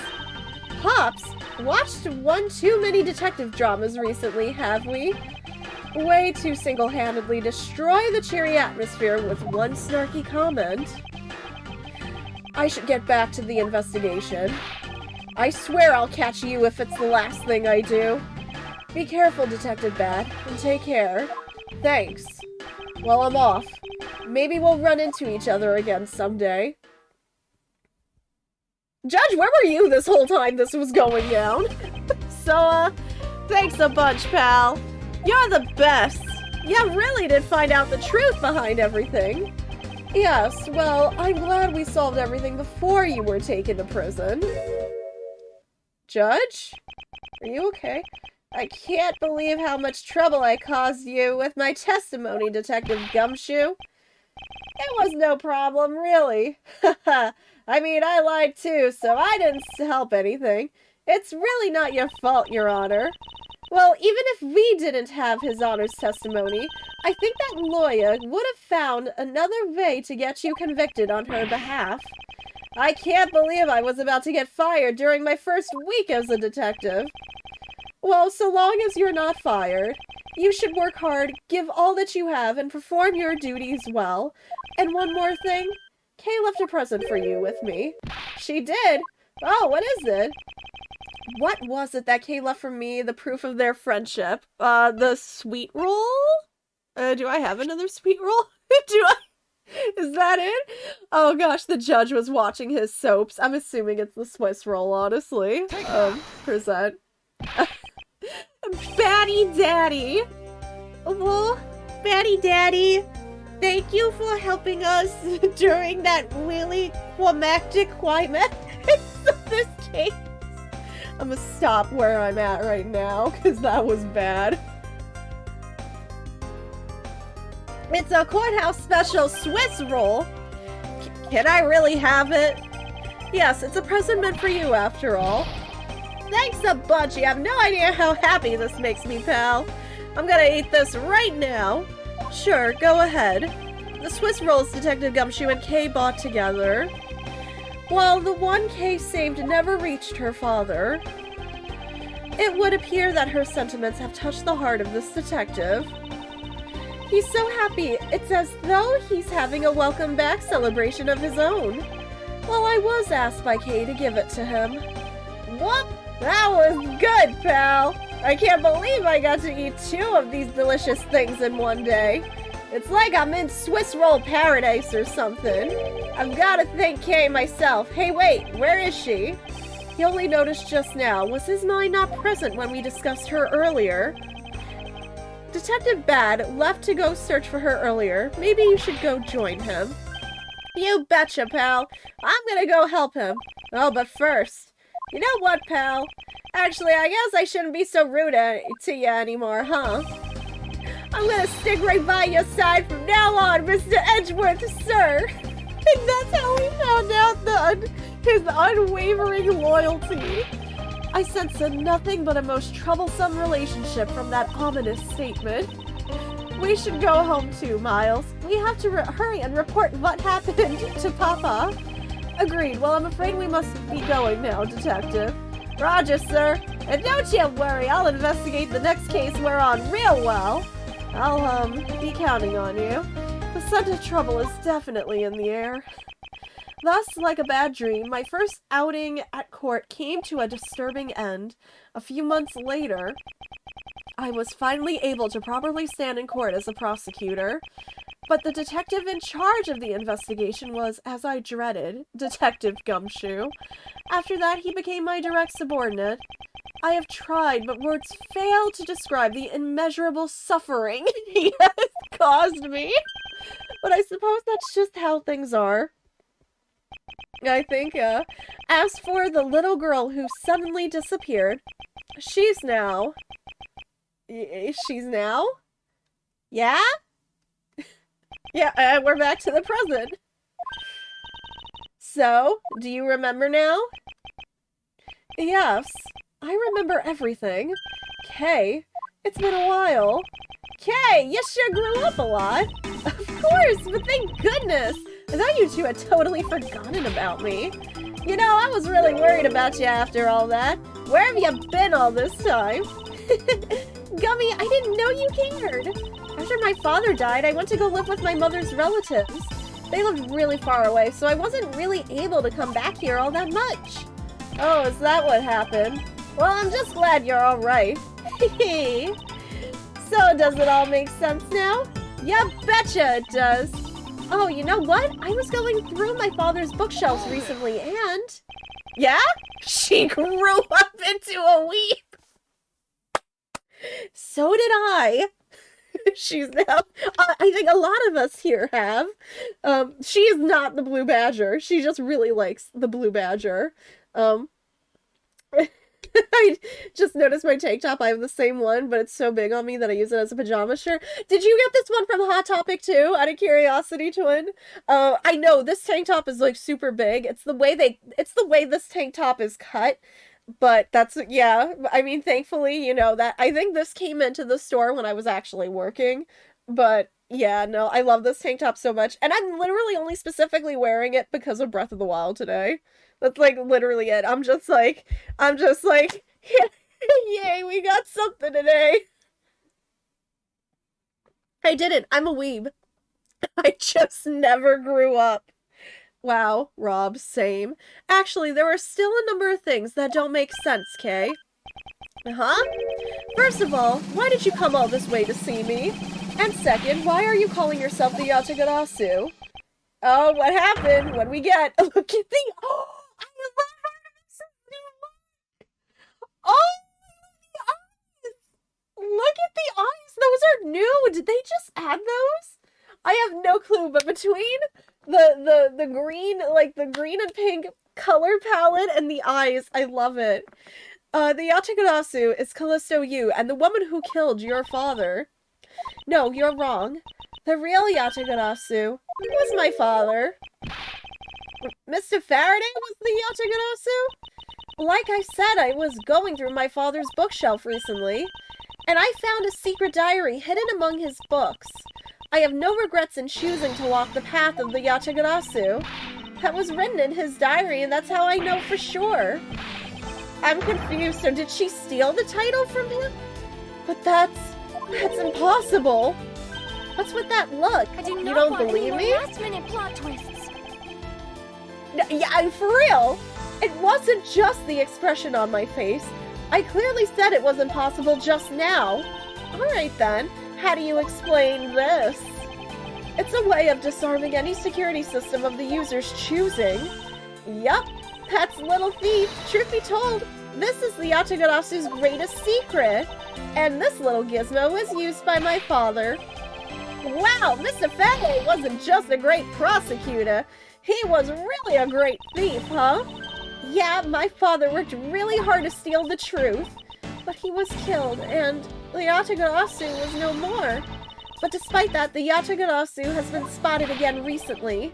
Pops? Watched one too many detective dramas recently, have we? Way too single-handedly destroy the cheery atmosphere with one snarky comment. I should get back to the investigation. I swear I'll catch you if it's the last thing I do. Be careful, Detective Bat, and take care. Thanks. Well, I'm off. Maybe we'll run into each other again someday. Judge, where were you this whole time this was going down? So, thanks a bunch, pal. You're the best. You really did find out the truth behind everything. Yes, well, I'm glad we solved everything before you were taken to prison. Judge? Are you okay? I can't believe how much trouble I caused you with my testimony, Detective Gumshoe. It was no problem, really. I mean, I lied too, so I didn't help anything. It's really not your fault, Your Honor. Well, even if we didn't have His Honor's testimony, I think that lawyer would have found another way to get you convicted on her behalf. I can't believe I was about to get fired during my first week as a detective. Well, so long as you're not fired, you should work hard, give all that you have, and perform your duties well. And one more thing, Kay left a present for you with me. She did? Oh, what is it? What was it that Kay left for me? The proof of their friendship. The sweet roll? Do I have another sweet roll? Is that it? Oh gosh, the judge was watching his soaps. I'm assuming it's the Swiss roll, honestly. Present. Batty Daddy. Well, Batty Daddy. Thank you for helping us during that really climactic climax of this case. I'm gonna stop where I'm at right now, because that was bad. It's a courthouse special Swiss roll. Can I really have it? Yes, it's a present meant for you after all. Thanks a bunch. You have no idea how happy this makes me, pal. I'm gonna eat this right now. Sure, go ahead. The Swiss rolls Detective Gumshoe and Kay bought together. While the one Kay saved never reached her father, it would appear that her sentiments have touched the heart of this detective. He's so happy, it's as though he's having a welcome back celebration of his own. Well, I was asked by Kay to give it to him. Whoop! That was good, pal! I can't believe I got to eat 2 of these delicious things in one day. It's like I'm in Swiss roll paradise or something. I've gotta thank Kay myself. Hey, wait, where is she? He only noticed just now. Was his mind not present when we discussed her earlier? Detective Bad left to go search for her earlier. Maybe you should go join him. You betcha, pal. I'm gonna go help him. Oh, but first, you know what, pal? Actually, I guess I shouldn't be so rude to you anymore, huh? I'm gonna stick right by your side from now on, Mr. Edgeworth, sir. And that's how we found out his unwavering loyalty. I sensed nothing but a most troublesome relationship from that ominous statement. We should go home too, Miles. We have to hurry and report what happened to Papa. Agreed. Well, I'm afraid we must be going now, Detective. Roger, sir. And don't you worry, I'll investigate the next case we're on real well. I'll, be counting on you. The scent of trouble is definitely in the air. Thus, like a bad dream, my first outing at court came to a disturbing end. A few months later, I was finally able to properly stand in court as a prosecutor. But the detective in charge of the investigation was, as I dreaded, Detective Gumshoe. After that, he became my direct subordinate. I have tried, but words fail to describe the immeasurable suffering he has caused me. But I suppose that's just how things are. I think, as for the little girl who suddenly disappeared, she's now... Yeah? Yeah, we're back to the present. So, do you remember now? Yes, I remember everything. Kay, it's been a while. Kay, you sure grew up a lot. Of course, but thank goodness. I thought you two had totally forgotten about me. You know, I was really worried about you after all that. Where have you been all this time? Gummy, I didn't know you cared. After my father died, I went to go live with my mother's relatives. They lived really far away, so I wasn't really able to come back here all that much. Oh, is that what happened? Well, I'm just glad you're alright. So, does it all make sense now? Yeah, betcha it does. Oh, you know what? I was going through my father's bookshelves recently, and... Yeah? She grew up into a weep! So did I. She's now... I think a lot of us here have. She is not the Blue Badger. She just really likes the Blue Badger. I just noticed my tank top. I have the same one, but it's so big on me that I use it as a pajama shirt. Did you get this one from Hot Topic too, out of curiosity, Twin? I know this tank top is like super big. It's the way this tank top is cut. But that's, yeah, I mean, thankfully, you know, that I think this came into the store when I was actually working. But yeah, no, I love this tank top so much. And I'm literally only specifically wearing it because of Breath of the Wild today. That's like literally it. I'm just like, yay, we got something today. I didn't. I'm a weeb. I just never grew up. Wow, Rob, same. Actually, there are still a number of things that don't make sense, Kay. Huh? First of all, why did you come all this way to see me? And second, why are you calling yourself the Yatagarasu? Oh, what happened? What we get? Look at the... Oh, I love Artemis's new look! Oh, the eyes! Look at the eyes Those are new. Did they just add those? I have no clue, but between the green, like the green and pink color palette and the eyes, I love it. The Yatagarasu is Callisto Yu, and the woman who killed your father. No, you're wrong. The real Yatagarasu was my father. Mr. Faraday was the Yatagarasu? Like I said, I was going through my father's bookshelf recently, and I found a secret diary hidden among his books. I have no regrets in choosing to walk the path of the Yatagarasu. That was written in his diary, and that's how I know for sure. I'm confused, so did she steal the title from him? But that's impossible. What's with that look? I do You not don't want any believe more me? last-minute plot twists. No, yeah, for real. It wasn't just the expression on my face. I clearly said it was impossible just now. Alright then, how do you explain this? It's a way of disarming any security system of the user's choosing. Yup, that's Little Thief. Truth be told, this is the Yatagarasu's greatest secret. And this little gizmo was used by my father. Wow, Mr. Faraday wasn't just a great prosecutor. He was really a great thief, huh? Yeah, my father worked really hard to steal the truth. But he was killed, and the Yatagarasu was no more. But despite that, the Yatagarasu has been spotted again recently.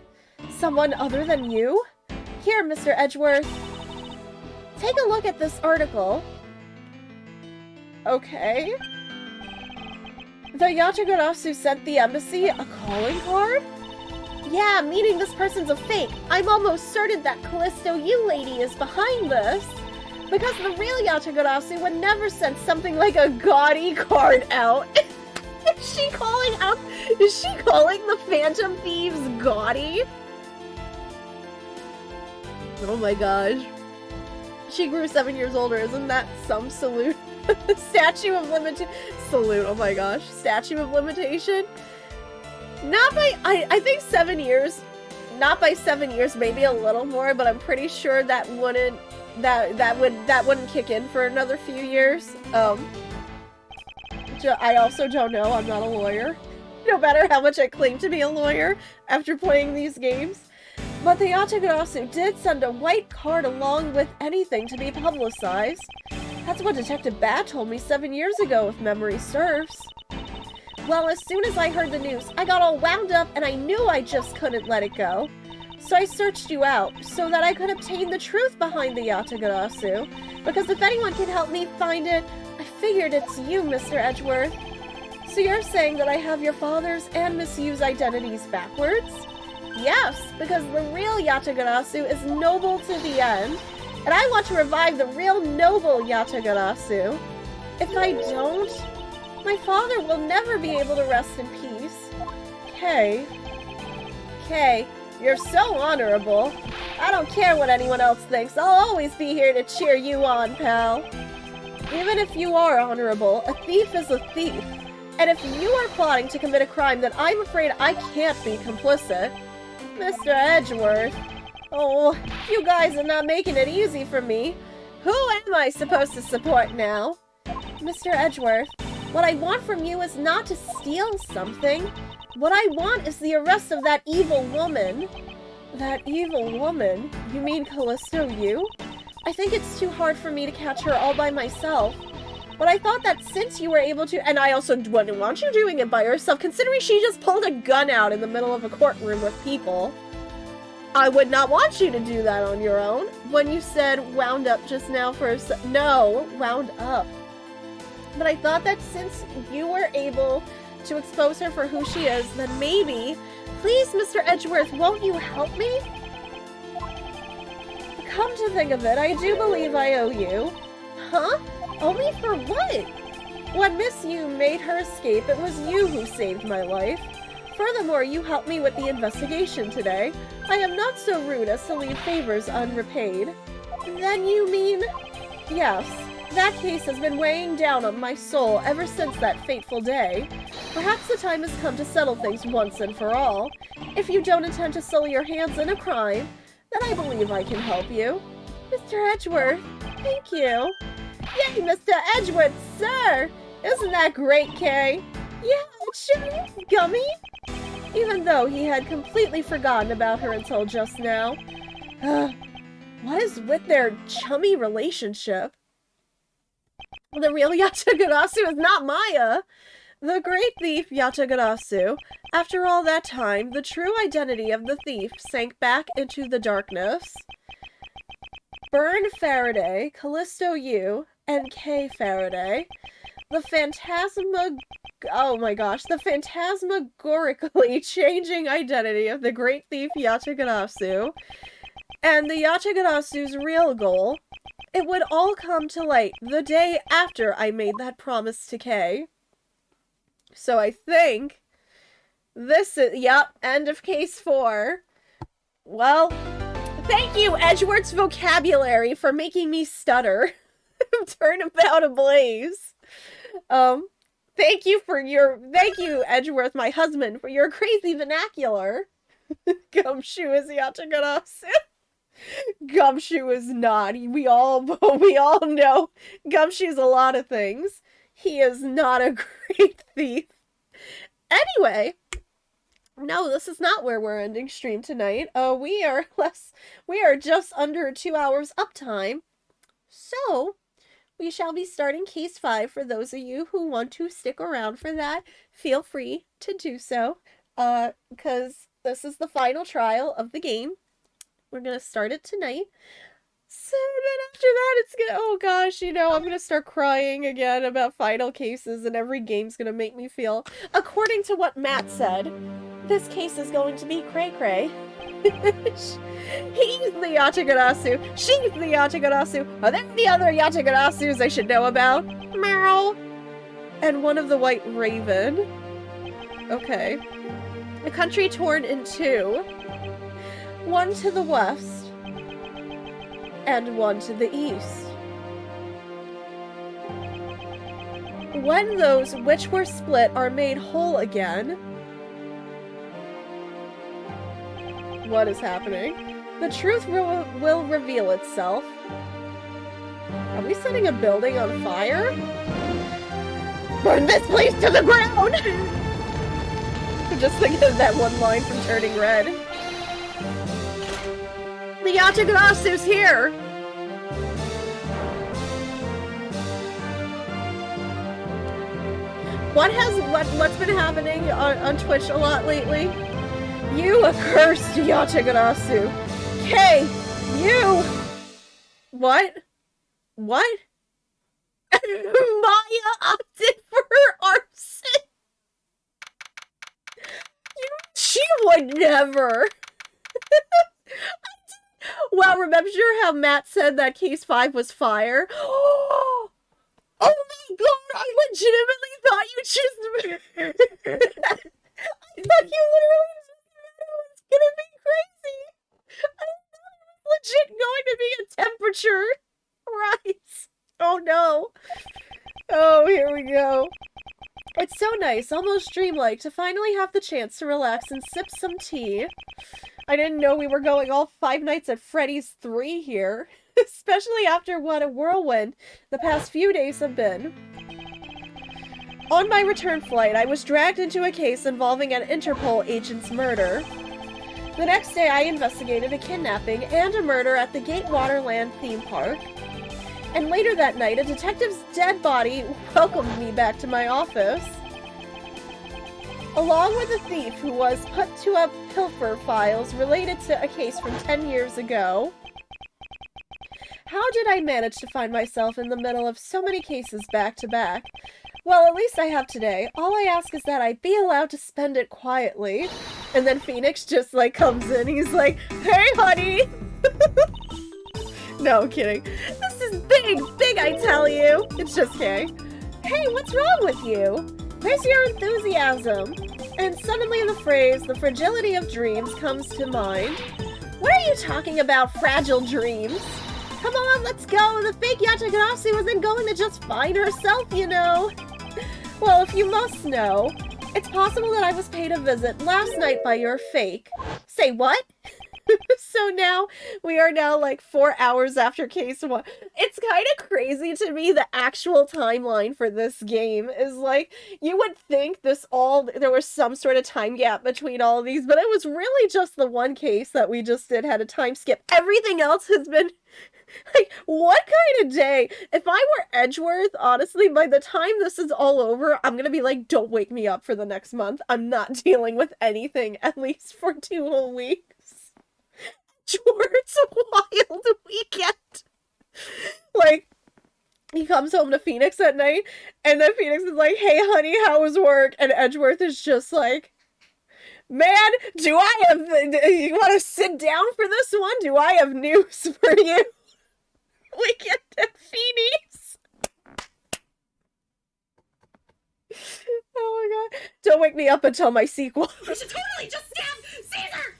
Someone other than you? Here, Mr. Edgeworth. Take a look at this article. Okay. The Yatagarasu sent the embassy a calling card? Yeah, meaning this person's a fake. I'm almost certain that Callisto Yu lady is behind this. Because the real Yatagarasu would never send something like a gaudy card out. Is she calling the Phantom Thieves gaudy? Oh my gosh. She grew 7 years older, isn't that some salute? Statue of limitation. Salute, oh my gosh. Statue of limitation? Not by, I think 7 years. Not by 7 years, maybe a little more, but I'm pretty sure that wouldn't kick in for another few years. I also don't know, I'm not a lawyer. No matter how much I claim to be a lawyer after playing these games. But the Yatagarasu did send a white card along with anything to be publicized. That's what Detective Bat told me 7 years ago, if memory serves. Well, as soon as I heard the news, I got all wound up and I knew I just couldn't let it go. So I searched you out, so that I could obtain the truth behind the Yatagarasu. Because if anyone can help me find it, I figured it's you, Mr. Edgeworth. So you're saying that I have your father's and Miss Yu's identities backwards? Yes, because the real Yatagarasu is noble to the end, and I want to revive the real noble Yatagarasu. If I don't, my father will never be able to rest in peace. Kay, you're so honorable. I don't care what anyone else thinks. I'll always be here to cheer you on, pal. Even if you are honorable, a thief is a thief. And if you are plotting to commit a crime, then I'm afraid I can't be complicit. Mr. Edgeworth. Oh, you guys are not making it easy for me. Who am I supposed to support now? Mr. Edgeworth, what I want from you is not to steal something. What I want is the arrest of that evil woman. That evil woman? You mean Callisto Yu? I think it's too hard for me to catch her all by myself. But I thought that since you were able to— and I also wouldn't want you doing it by yourself, considering she just pulled a gun out in the middle of a courtroom with people. I would not want you to do that on your own. When you said wound up just now for a no, wound up. But I thought that since you were able to expose her for who she is, then maybe— please, Mr. Edgeworth, won't you help me? Come to think of it, I do believe I owe you. Huh? Owe me for what? When Miss Yu made her escape, it was you who saved my life. Furthermore, you helped me with the investigation today. I am not so rude as to leave favors unrepaid. Then you mean— yes, that case has been weighing down on my soul ever since that fateful day. Perhaps the time has come to settle things once and for all. If you don't intend to sully your hands in a crime, then I believe I can help you. Mr. Edgeworth, thank you. Yay, Mr. Edgeworth, sir! Isn't that great, Kay? Yeah, sure, Gummy. Even though he had completely forgotten about her until just now. What is with their chummy relationship? The real Yatagarasu is not Maya. The great thief Yatagarasu. After all that time, the true identity of the thief sank back into the darkness. Burn Faraday, Callisto U, and K Faraday. The phantasmagorically changing identity of the great thief Yatagarasu, and the Yatagarasu's real goal, it would all come to light the day after I made that promise to Kay. So I think this is, yep, end of case 4. Well, thank you, Edgeworth's vocabulary, for making me stutter. Turnabout ablaze. Thank you, Edgeworth, my husband, for your crazy vernacular. Gumshoe is Yatagarasu. Gumshoe is not. We all know Gumshoe's a lot of things. He is not a great thief. Anyway, no, this is not where we're ending stream tonight. We are just under 2 hours uptime. So, we shall be starting case 5 for those of you who want to stick around for that. Feel free to do so. Because this is the final trial of the game. We're gonna start it tonight. So then after that, it's gonna, oh gosh, I'm gonna start crying again about final cases, and every game's gonna make me feel, according to what Matt said, this case is going to be cray-cray. He's the Yatagarasu. She's the Yatagarasu. Are there any other Yatagarasus I should know about? Meow. And one of the White Raven. Okay. A country torn in 2. One to the west, and one to the east. When those which were split are made whole again, what is happening? The truth will reveal itself. Are we setting a building on fire? Burn this place to the ground! I'm just thinking of that one line from Turning Red. The Yatagarasu's here! What's been happening on Twitch a lot lately? You accursed Yatagarasu! Kay! You! What? What? Maya opted for her arson! She would never! Well, remember how Matt said that case 5 was fire? Oh my god, I legitimately thought you just... I thought you literally was gonna be crazy. I thought it was legit going to be a temperature rise. Oh no. Oh, here we go. It's so nice, almost dreamlike, to finally have the chance to relax and sip some tea. I didn't know we were going all 5 Nights at Freddy's 3 here, especially after what a whirlwind the past few days have been. On my return flight, I was dragged into a case involving an Interpol agent's murder. The next day, I investigated a kidnapping and a murder at the Gatewaterland theme park. And later that night, a detective's dead body welcomed me back to my office. Along with a thief who was put to a pilfer files related to a case from 10 years ago. How did I manage to find myself in the middle of so many cases back to back? Well, at least I have today. All I ask is that I be allowed to spend it quietly. And then Phoenix just, comes in. He's like, hey, honey! No, I'm kidding. This is big, I tell you! It's just Kay. Hey, what's wrong with you? Where's your enthusiasm? And suddenly the phrase, the fragility of dreams, comes to mind. What are you talking about, fragile dreams? Come on, let's go! The fake Yatagarasu isn't going to just find herself, you know! Well, if you must know, it's possible that I was paid a visit last night by your fake. Say what? So now we are now like 4 hours after case 1. It's kind of crazy to me, the actual timeline for this game is like, you would think there was some sort of time gap between all of these, but it was really just the one case that we just did had a time skip. Everything else has been like, what kind of day? If I were Edgeworth, honestly, by the time this is all over, I'm gonna be like, don't wake me up for the next month. I'm not dealing with anything, at least for 2 whole weeks. Edgeworth's wild weekend. Like, he comes home to Phoenix at night, and then Phoenix is like, hey, honey, how was work? And Edgeworth is just like, man, you want to sit down for this one? Do I have news for you? Weekend at Phoenix. Oh my god. Don't wake me up until my sequel. I should totally just stab Caesar!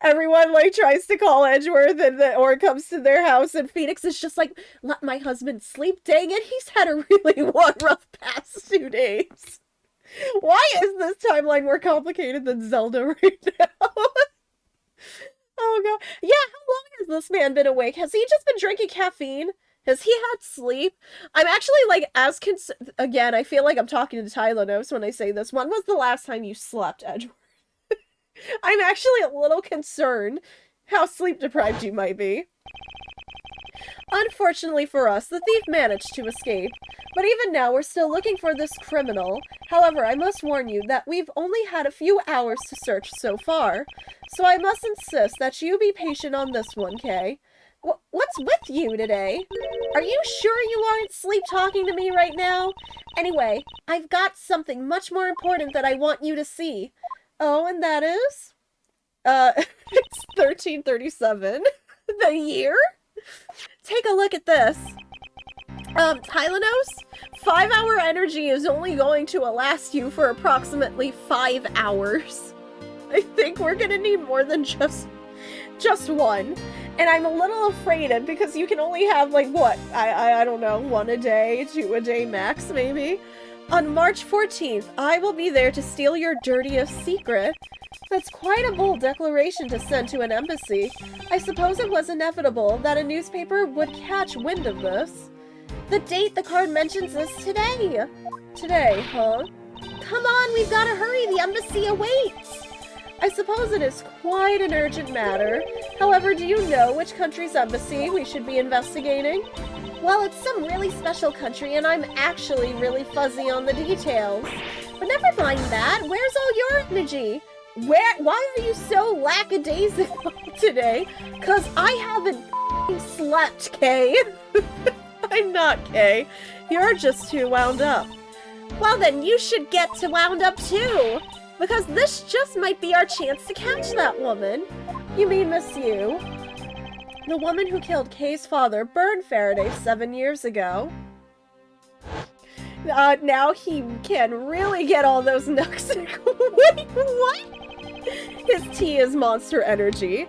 Everyone, like, tries to call Edgeworth or it comes to their house, and Phoenix is just like, let my husband sleep. Dang it, he's had a really rough past 2 days. Why is this timeline more complicated than Zelda right now? Oh god. Yeah, how long has this man been awake? Has he just been drinking caffeine? Has he had sleep? I'm actually, like, again, I feel like I'm talking to Tylonos when I say this. When was the last time you slept, Edgeworth? I'm actually a little concerned how sleep deprived you might be. Unfortunately for us, the thief managed to escape, but even now we're still looking for this criminal. However, I must warn you that we've only had a few hours to search so far, so I must insist that you be patient on this one, Kay. What's with you today? Are you sure you aren't sleep-talking to me right now? Anyway, I've got something much more important that I want you to see. Oh, and that is? It's 1337. The year? Take a look at this. Tylonos, 5-hour energy is only going to last you for approximately 5 hours. I think we're gonna need more than just one. And I'm a little afraid of, because you can only have, like, what? I don't know, 1 a day, 2 a day max, maybe? On March 14th, I will be there to steal your dirtiest secret. That's quite a bold declaration to send to an embassy. I suppose it was inevitable that a newspaper would catch wind of this. The date the card mentions is today. Today, huh? Come on, we've got to hurry. The embassy awaits. I suppose it is quite an urgent matter. However, do you know which country's embassy we should be investigating? Well, it's some really special country, and I'm actually really fuzzy on the details. But never mind that. Where's all your energy? Why are you so lackadaisical today? 'Cause I haven't slept, Kay. I'm not, Kay. You're just too wound up. Well, then you should get to wound up too. Because this just might be our chance to catch that woman. You mean Miss Yu? The woman who killed Kay's father burned Faraday 7 years ago. Now he can really get all those nooks. Wait, what? His tea is monster energy.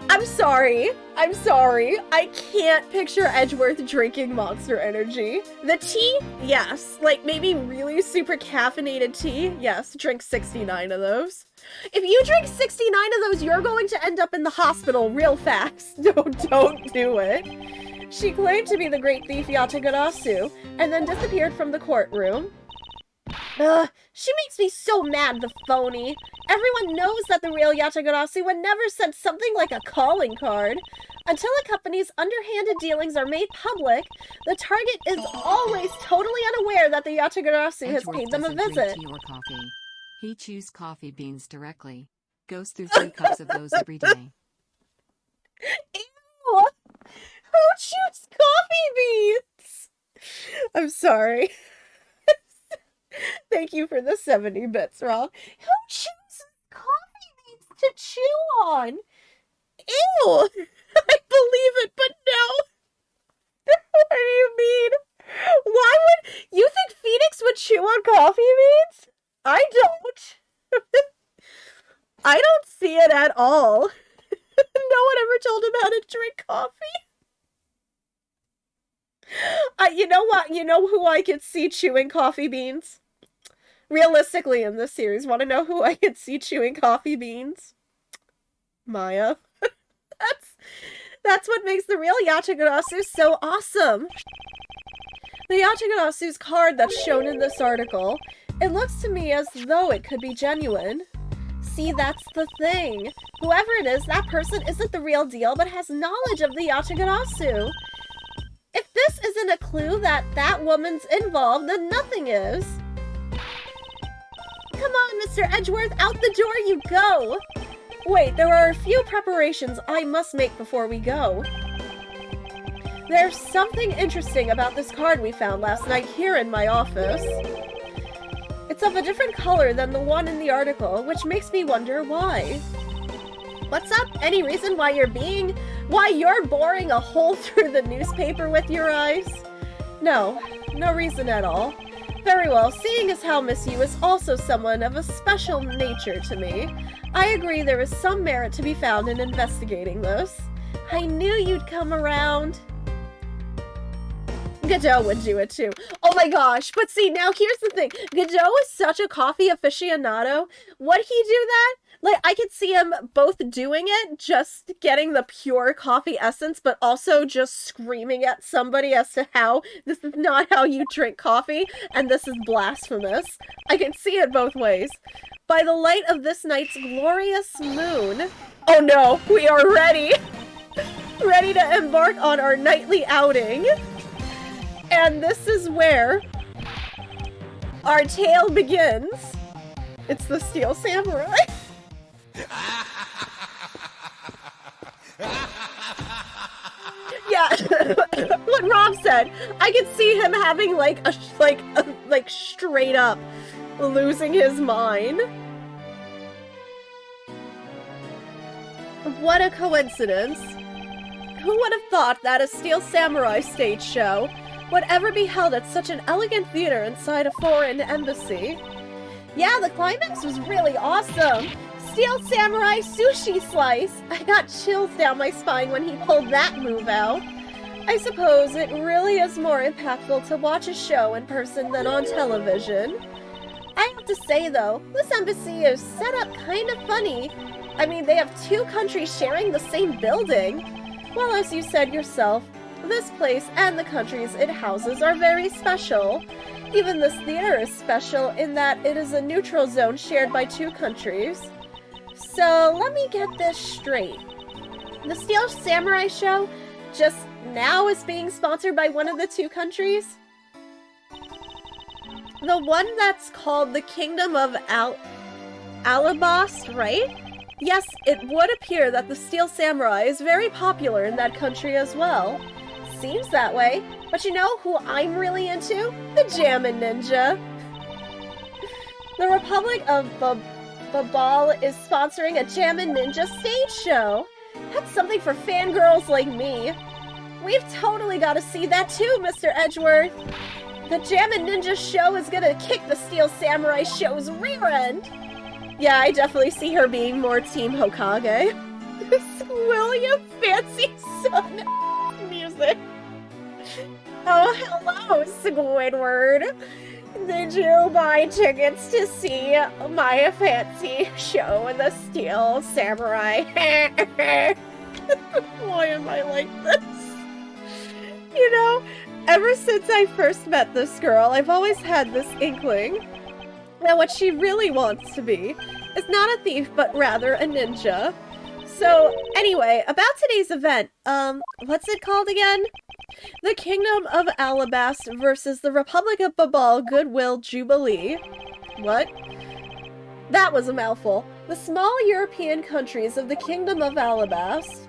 I'm sorry. I can't picture Edgeworth drinking Monster Energy. The tea? Yes. Like, maybe really super caffeinated tea? Yes. Drink 69 of those. If you drink 69 of those, you're going to end up in the hospital real fast. Don't do it. She claimed to be the great thief Yatagarasu, and then disappeared from the courtroom. She makes me so mad, the phony. Everyone knows that the real Yatagarasu would never send something like a calling card. Until a company's underhanded dealings are made public, the target is always totally unaware that the Yatagarasu has paid them a visit. Tea or coffee. He chews coffee beans directly. Goes through 3 cups of those every day. Ew! Who chews coffee beans? I'm sorry. Thank you for the 70 bits, Rob. Who chooses coffee beans to chew on? Ew! I believe it, but no. What do you mean? Why would you think Phoenix would chew on coffee beans? I don't. I don't see it at all. No one ever told him how to drink coffee. You know what? You know who I could see chewing coffee beans? Realistically in this series, want to know who I could see chewing coffee beans? Maya. That's what makes the real Yatagarasu so awesome. The Yatagarasu's card that's shown in this article, it looks to me as though it could be genuine. See, that's the thing. Whoever it is, that person isn't the real deal, but has knowledge of the Yatagarasu. If this isn't a clue that that woman's involved, then nothing is. Come on, Mr. Edgeworth, out the door you go! Wait, there are a few preparations I must make before we go. There's something interesting about this card we found last night here in my office. It's of a different color than the one in the article, which makes me wonder why. What's up? Any reason why you're boring a hole through the newspaper with your eyes? No reason at all. Very well, seeing as how Miss Yu is also someone of a special nature to me, I agree there is some merit to be found in investigating this. I knew you'd come around. Godot would do it too. Oh my gosh, but see, now here's the thing. Godot is such a coffee aficionado. Would he do that? Like, I could see him both doing it, just getting the pure coffee essence, but also just screaming at somebody as to how this is not how you drink coffee, and this is blasphemous. I can see it both ways. By the light of this night's glorious moon... Oh no, we are ready! Ready to embark on our nightly outing. And this is where our tale begins. It's the Steel Samurai. Yeah, what Rob said. I could see him having like straight up losing his mind. What a coincidence. Who would have thought that a Steel Samurai stage show would ever be held at such an elegant theater inside a foreign embassy? Yeah, the climax was really awesome. Steel Samurai sushi slice. I got chills down my spine when he pulled that move out. I suppose it really is more impactful to watch a show in person than on television. I have to say though, this embassy is set up kind of funny. I mean, they have two countries sharing the same building. Well, as you said yourself, this place and the countries it houses are very special. Even this theater is special in that it is a neutral zone shared by two countries. So, let me get this straight. The Steel Samurai show just now is being sponsored by one of the two countries? The one that's called the Kingdom of Alabast, right? Yes, it would appear that the Steel Samurai is very popular in that country as well. Seems that way. But you know who I'm really into? The Jammin' Ninja. The Republic of Babal is sponsoring a Jammin' Ninja stage show. That's something for fangirls like me. We've totally got to see that too, Mr. Edgeworth. The Jammin' Ninja show is gonna kick the Steel Samurai show's rear end. Yeah, I definitely see her being more Team Hokage. William Fancy Son music. Oh, hello, Squidward. Did you buy tickets to see my fancy show in the Steel Samurai? Why am I like this? You know, ever since I first met this girl, I've always had this inkling that what she really wants to be is not a thief, but rather a ninja. So, anyway, about today's event, what's it called again? The Kingdom of Alabast versus the Republic of Babal Goodwill Jubilee. What? That was a mouthful. The small European countries of the Kingdom of Alabast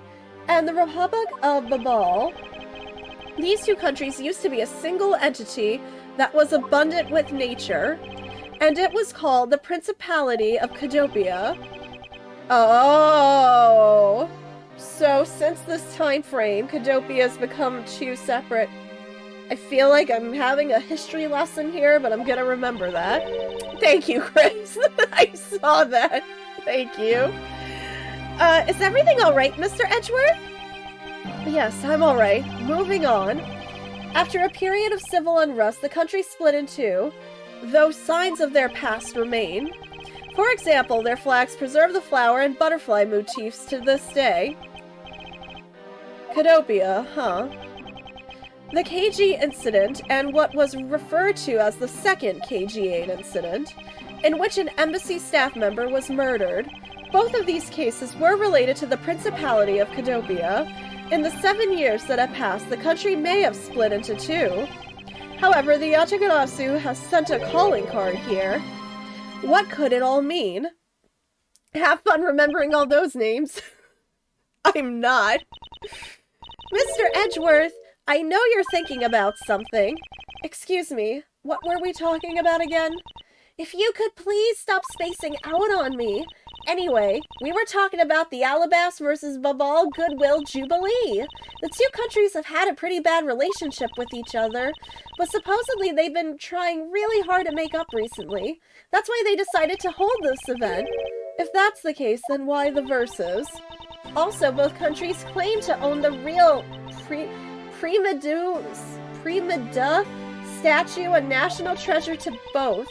and the Republic of Babal. These two countries used to be a single entity that was abundant with nature, and it was called the Principality of Cadopia. Oh! So, since this time frame, Cadopia has become two separate... I feel like I'm having a history lesson here, but I'm gonna remember that. Thank you, Chris. I saw that. Thank you. Is everything alright, Mr. Edgeworth? Yes, I'm alright. Moving on. After a period of civil unrest, the country split in two, though signs of their past remain. For example, their flags preserve the flower and butterfly motifs to this day. Cadopia, huh? The KG incident, and what was referred to as the second KG8 incident, in which an embassy staff member was murdered. Both of these cases were related to the Principality of Cadopia. In the 7 years that have passed, the country may have split into two. However, the Yatagarasu has sent a calling card here. What could it all mean? Have fun remembering all those names. I'm not. Mr. Edgeworth, I know you're thinking about something. Excuse me, what were we talking about again? If you could please stop spacing out on me. Anyway, we were talking about the Alabas versus Babal Goodwill Jubilee. The two countries have had a pretty bad relationship with each other, but supposedly they've been trying really hard to make up recently. That's why they decided to hold this event. If that's the case, then why the verses? Also, both countries claim to own the real Prima statue, a national treasure to both.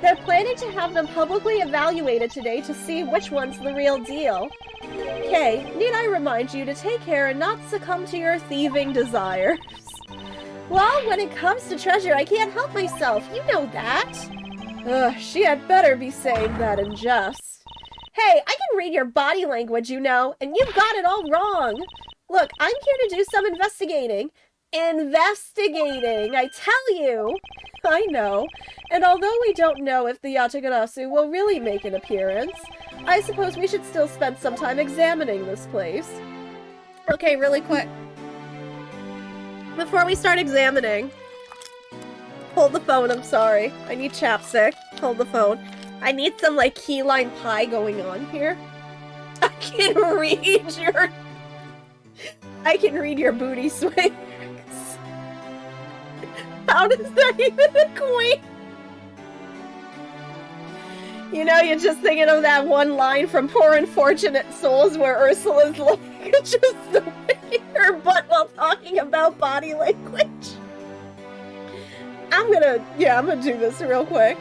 They're planning to have them publicly evaluated today to see which one's the real deal. Kay, need I remind you to take care and not succumb to your thieving desires? Well, when it comes to treasure, I can't help myself, you know that. Ugh, she had better be saying that in jest. Hey, I can read your body language, you know, and you've got it all wrong. Look, I'm here to do some investigating. Investigating, I tell you! I know. And although we don't know if the Yatagarasu will really make an appearance, I suppose we should still spend some time examining this place. Okay, really quick. Before we start examining... Hold the phone, I'm sorry. I need chapstick. Hold the phone. I need some, like, key lime pie going on here. I can read your booty swings. How does that even equate? You know, you're just thinking of that one line from Poor Unfortunate Souls where Ursula's like just swinging her butt while talking about body language. I'm gonna do this real quick.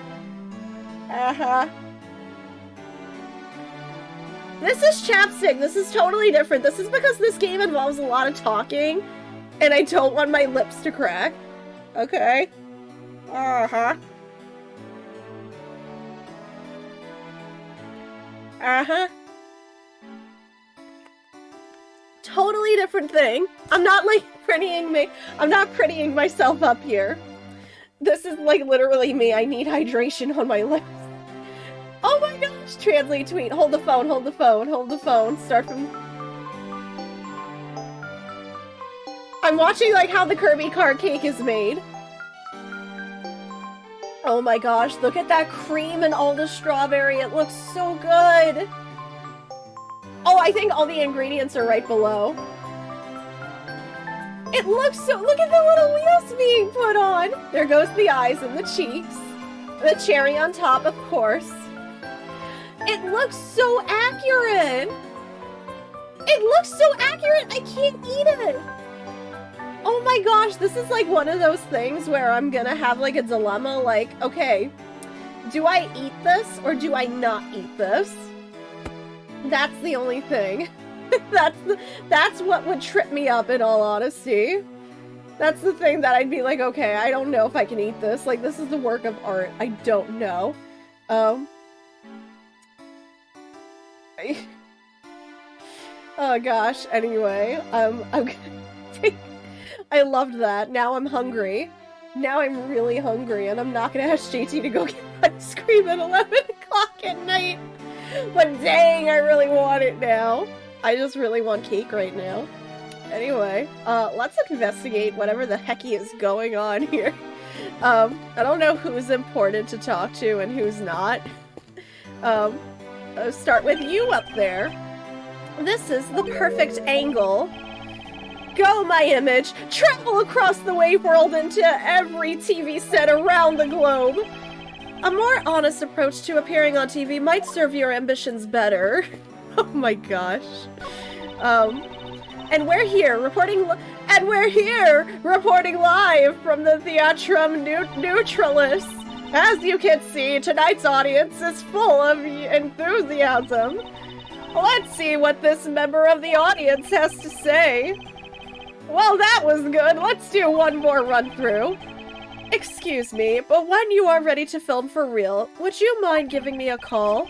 This is chapstick. This is totally different. This is because this game involves a lot of talking, and I don't want my lips to crack. Okay. Totally different thing. I'm not like I'm not prettying myself up here. This is like literally me. I need hydration on my lips. Oh my gosh! Translate tweet. Hold the phone, hold the phone, hold the phone. Start from... I'm watching like how the Kirby card cake is made. Oh my gosh, look at that cream and all the strawberry. It looks so good. Oh, I think all the ingredients are right below. It looks so... Look at the little wheels being put on. There goes the eyes and the cheeks. The cherry on top, of course. It looks so accurate. It looks so accurate, I can't eat it. Oh my gosh, this is like one of those things where I'm gonna have like a dilemma, like, okay, do I eat this or do I not eat this? That's the only thing. That's what would trip me up, in all honesty. That's the thing that I'd be like, okay, I don't know if I can eat this. Like, this is the work of art. I don't know. Oh gosh, anyway, I'm gonna take... I loved that. Now I'm hungry. Now I'm really hungry, and I'm not gonna ask JT to go get ice cream at 11 o'clock at night. But dang, I really want it now. I just really want cake right now. Anyway, let's investigate whatever the hecky is going on here. I don't know who's important to talk to and who's not. I'll start with you up there. This is the perfect angle. Go, my image! Travel across the wave world into every TV set around the globe! A more honest approach to appearing on TV might serve your ambitions better. Oh my gosh. And we're here reporting live from the Theatrum Neutralis. As you can see, tonight's audience is full of enthusiasm. Let's see what this member of the audience has to say. Well, that was good. Let's do one more run-through. Excuse me, but when you are ready to film for real, would you mind giving me a call?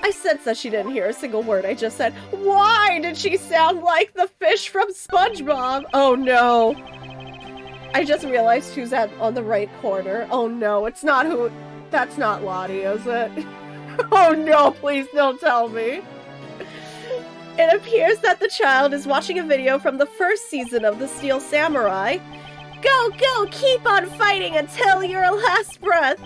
I sense that she didn't hear a single word I just said. Why did she sound like the fish from SpongeBob? Oh no. I just realized who's on the right corner. Oh no, it's not who... That's not Lottie, is it? Oh no, please don't tell me. It appears that the child is watching a video from the first season of The Steel Samurai. Go, go, keep on fighting until your last breath.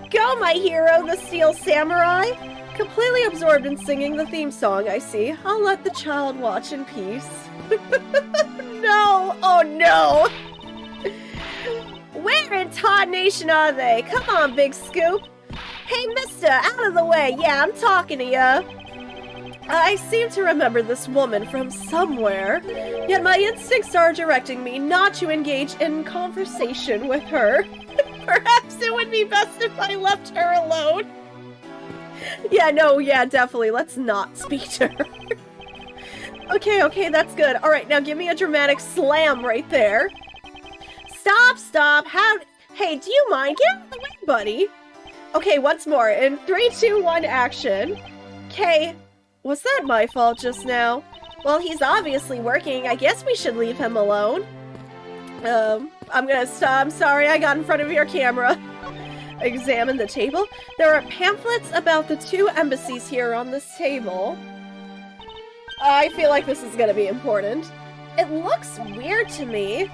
Go, my hero, the Steel Samurai. Completely absorbed in singing the theme song, I see. I'll let the child watch in peace. No, oh no. Where in Todd Nation are they? Come on, Big Scoop. Hey, mister, out of the way. Yeah, I'm talking to ya. I seem to remember this woman from somewhere, yet my instincts are directing me not to engage in conversation with her. Perhaps it would be best if I left her alone. Yeah, no, yeah, definitely. Let's not speak to her. Okay, that's good. Alright, now give me a dramatic slam right there. Stop. Hey, do you mind? Get out of the way, buddy. Okay, once more. In 3, 2, 1, action. Okay. Was that my fault just now? Well, he's obviously working. I guess we should leave him alone. I'm gonna stop. I'm sorry I got in front of your camera. Examine the table. There are pamphlets about the 2 embassies here on this table. I feel like this is gonna be important. It looks weird to me.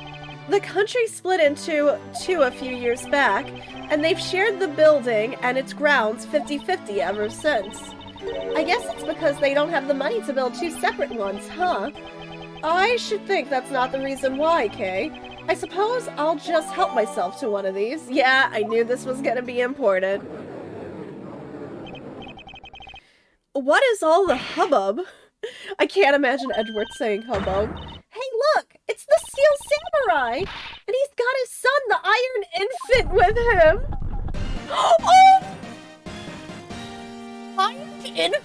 The country split into 2 a few years back, and they've shared the building and its grounds 50-50 ever since. I guess it's because they don't have the money to build 2 separate ones, huh? I should think that's not the reason why, Kay. I suppose I'll just help myself to one of these. Yeah, I knew this was gonna be important. What is all the hubbub? I can't imagine Edgeworth saying hubbub. Hey, look! It's the Steel Samurai! And he's got his son, the Iron Infant, with him! Oh! Iron Infant?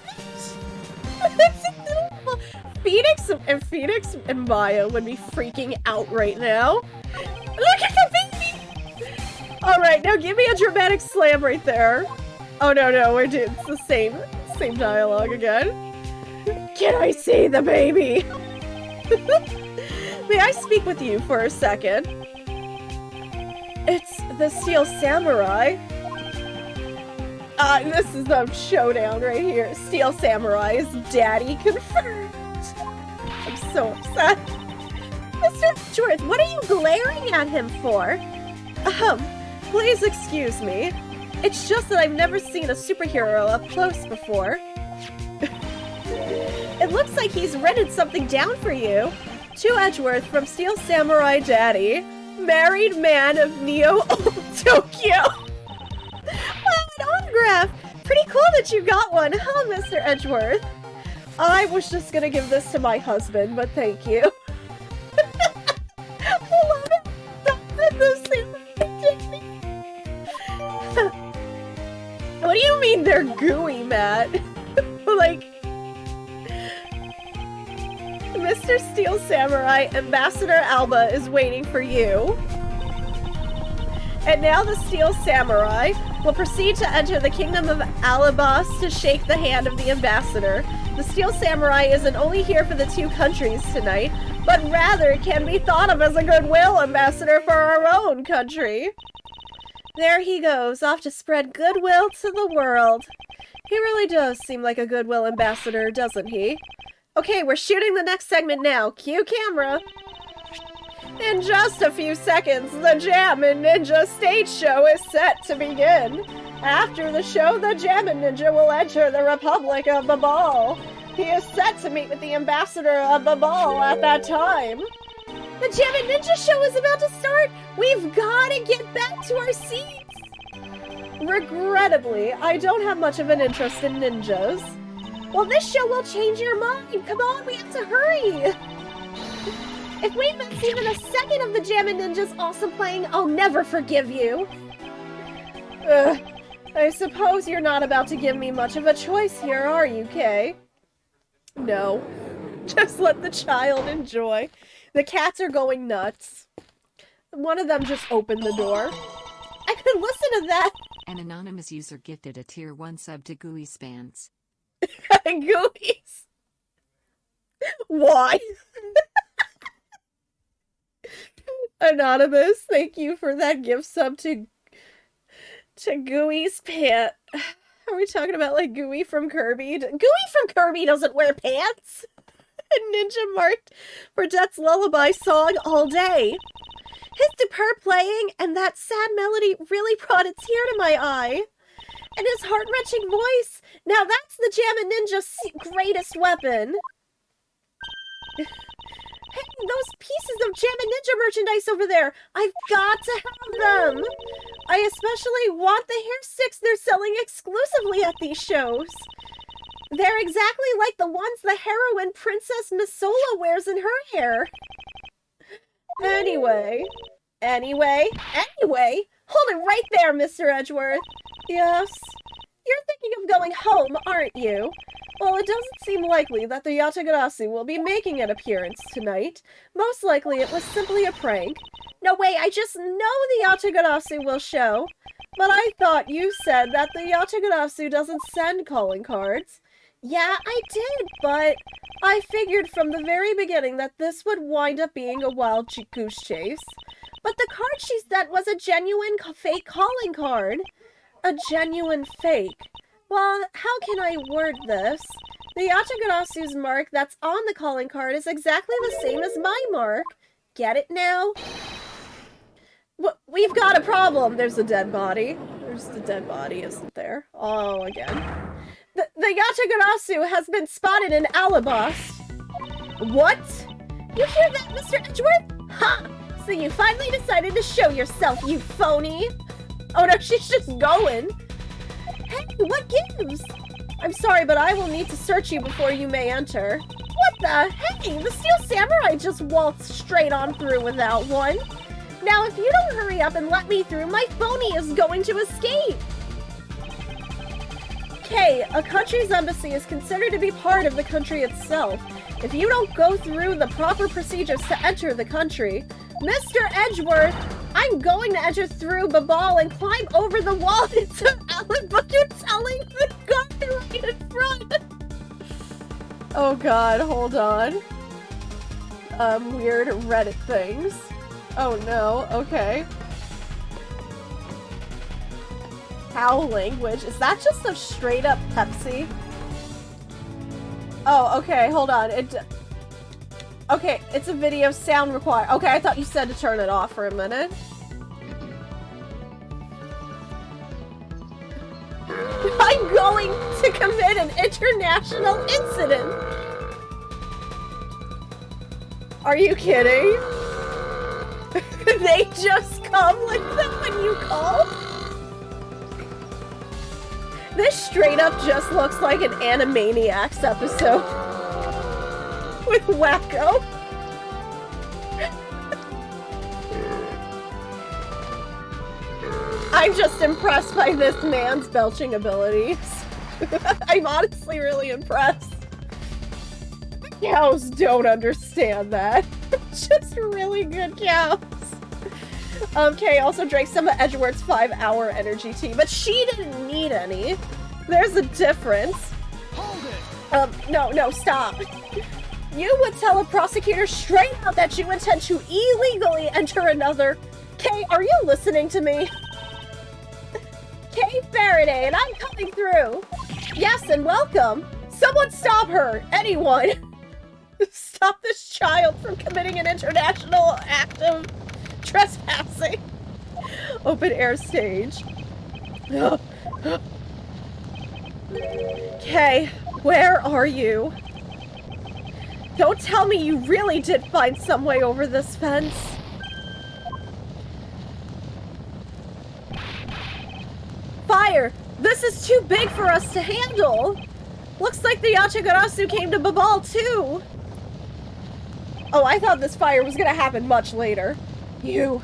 That's adorable! Phoenix and Maya would be freaking out right now. Look at the baby! Alright, now give me a dramatic slam right there. Oh no, we're doing it's the same dialogue again. Can I see the baby? May I speak with you for a second? It's the Steel Samurai. This is a showdown right here. Steel Samurai is daddy confirmed. I'm so upset. Mr. Edgeworth, what are you glaring at him for? Please excuse me. It's just that I've never seen a superhero up close before. It looks like he's written something down for you. To Edgeworth from Steel Samurai Daddy, married man of Neo Tokyo. An autograph! Pretty cool that you got one, huh, Mr. Edgeworth? I was just gonna give this to my husband, but thank you. I love it. What do you mean they're gooey, Matt? Like... Mr. Steel Samurai, Ambassador Alba is waiting for you. And now the Steel Samurai will proceed to enter the Kingdom of Alabas to shake the hand of the Ambassador. The Steel Samurai isn't only here for the 2 countries tonight, but rather can be thought of as a goodwill ambassador for our own country. There he goes, off to spread goodwill to the world. He really does seem like a goodwill ambassador, doesn't he? Okay, we're shooting the next segment now. Cue camera. In just a few seconds, the Jammin' Ninja stage show is set to begin. After the show, the Jammin' Ninja will enter the Republic of Babal. He is set to meet with the ambassador of Babal at that time. The Jammin' Ninja show is about to start. We've got to get back to our seats. Regrettably, I don't have much of an interest in ninjas. Well, this show will change your mind. Come on, we have to hurry. If we miss even a second of the Jammin' Ninja's awesome playing, I'll never forgive you. I suppose you're not about to give me much of a choice here, are you, Kay? No. Just let the child enjoy. The cats are going nuts. One of them just opened the door. I could listen to that. An anonymous user gifted a tier 1 sub to Gooey Spans. Gooey's. Why? Anonymous, thank you for that gift sub to Gooey's pant. Are we talking about like Gooey from Kirby? Gooey from Kirby doesn't wear pants. Ninja marked for Death's Lullaby song all day. His superb playing and that sad melody really brought a tear to my eye. And his heart-wrenching voice. Now that's the Jammin' Ninja's greatest weapon. Hey, those pieces of Jammin' Ninja merchandise over there. I've got to have them. I especially want the hair sticks they're selling exclusively at these shows. They're exactly like the ones the heroine Princess Misola wears in her hair. Anyway, hold it right there, Mr. Edgeworth. Yes, you're thinking of going home, aren't you? Well, it doesn't seem likely that the Yatagarasu will be making an appearance tonight. Most likely it was simply a prank. No way, I just know the Yatagarasu will show. But I thought you said that the Yatagarasu doesn't send calling cards. Yeah, I did, but I figured from the very beginning that this would wind up being a wild goose chase. But the card she sent was a genuine fake calling card. A genuine fake. Well, how can I word this? The Yatagarasu's mark that's on the calling card is exactly the same as my mark. Get it now? We've got a problem. There's a dead body. There's the dead body, isn't there? Oh, again. The Yatagarasu has been spotted in Alabas. What? You hear that, Mr. Edgeworth? Ha! So you finally decided to show yourself, you phony. Oh no, she's just going. Hey, what gives? I'm sorry, but I will need to search you before you may enter. What the? Hey, the Steel Samurai just waltzed straight on through without one. Now, if you don't hurry up and let me through, my phony is going to escape. Okay, a country's embassy is considered to be part of the country itself. If you don't go through the proper procedures to enter the country, Mr. Edgeworth, I'm going to enter through Babal and climb over the wall into Alan, but you're telling the guy right in front. Oh god, hold on. Weird Reddit things. Oh no, okay. How language? Is that just a straight up Pepsi? Oh, okay, hold on. Okay, it's a video sound required. Okay, I thought you said to turn it off for a minute. I'm going to commit an international incident! Are you kidding? They just come like that when you call? This straight up just looks like an Animaniacs episode. With Wacko. I'm just impressed by this man's belching abilities. I'm honestly really impressed. Cows don't understand that. Just really good cows. Kay also drank some of Edgeworth's 5-hour energy tea, but she didn't need any. There's a difference. Hold it! No, stop. You would tell a prosecutor straight out that you intend to illegally enter another... Kay, are you listening to me? Kay Faraday, and I'm coming through. Yes, and welcome. Someone stop her. Anyone. Stop this child from committing an international act of trespassing. Open air stage. Kay, where are you? Don't tell me you really did find some way over this fence. Fire! This is too big for us to handle! Looks like the Yatagarasu came to Babal too! Oh, I thought this fire was gonna happen much later. You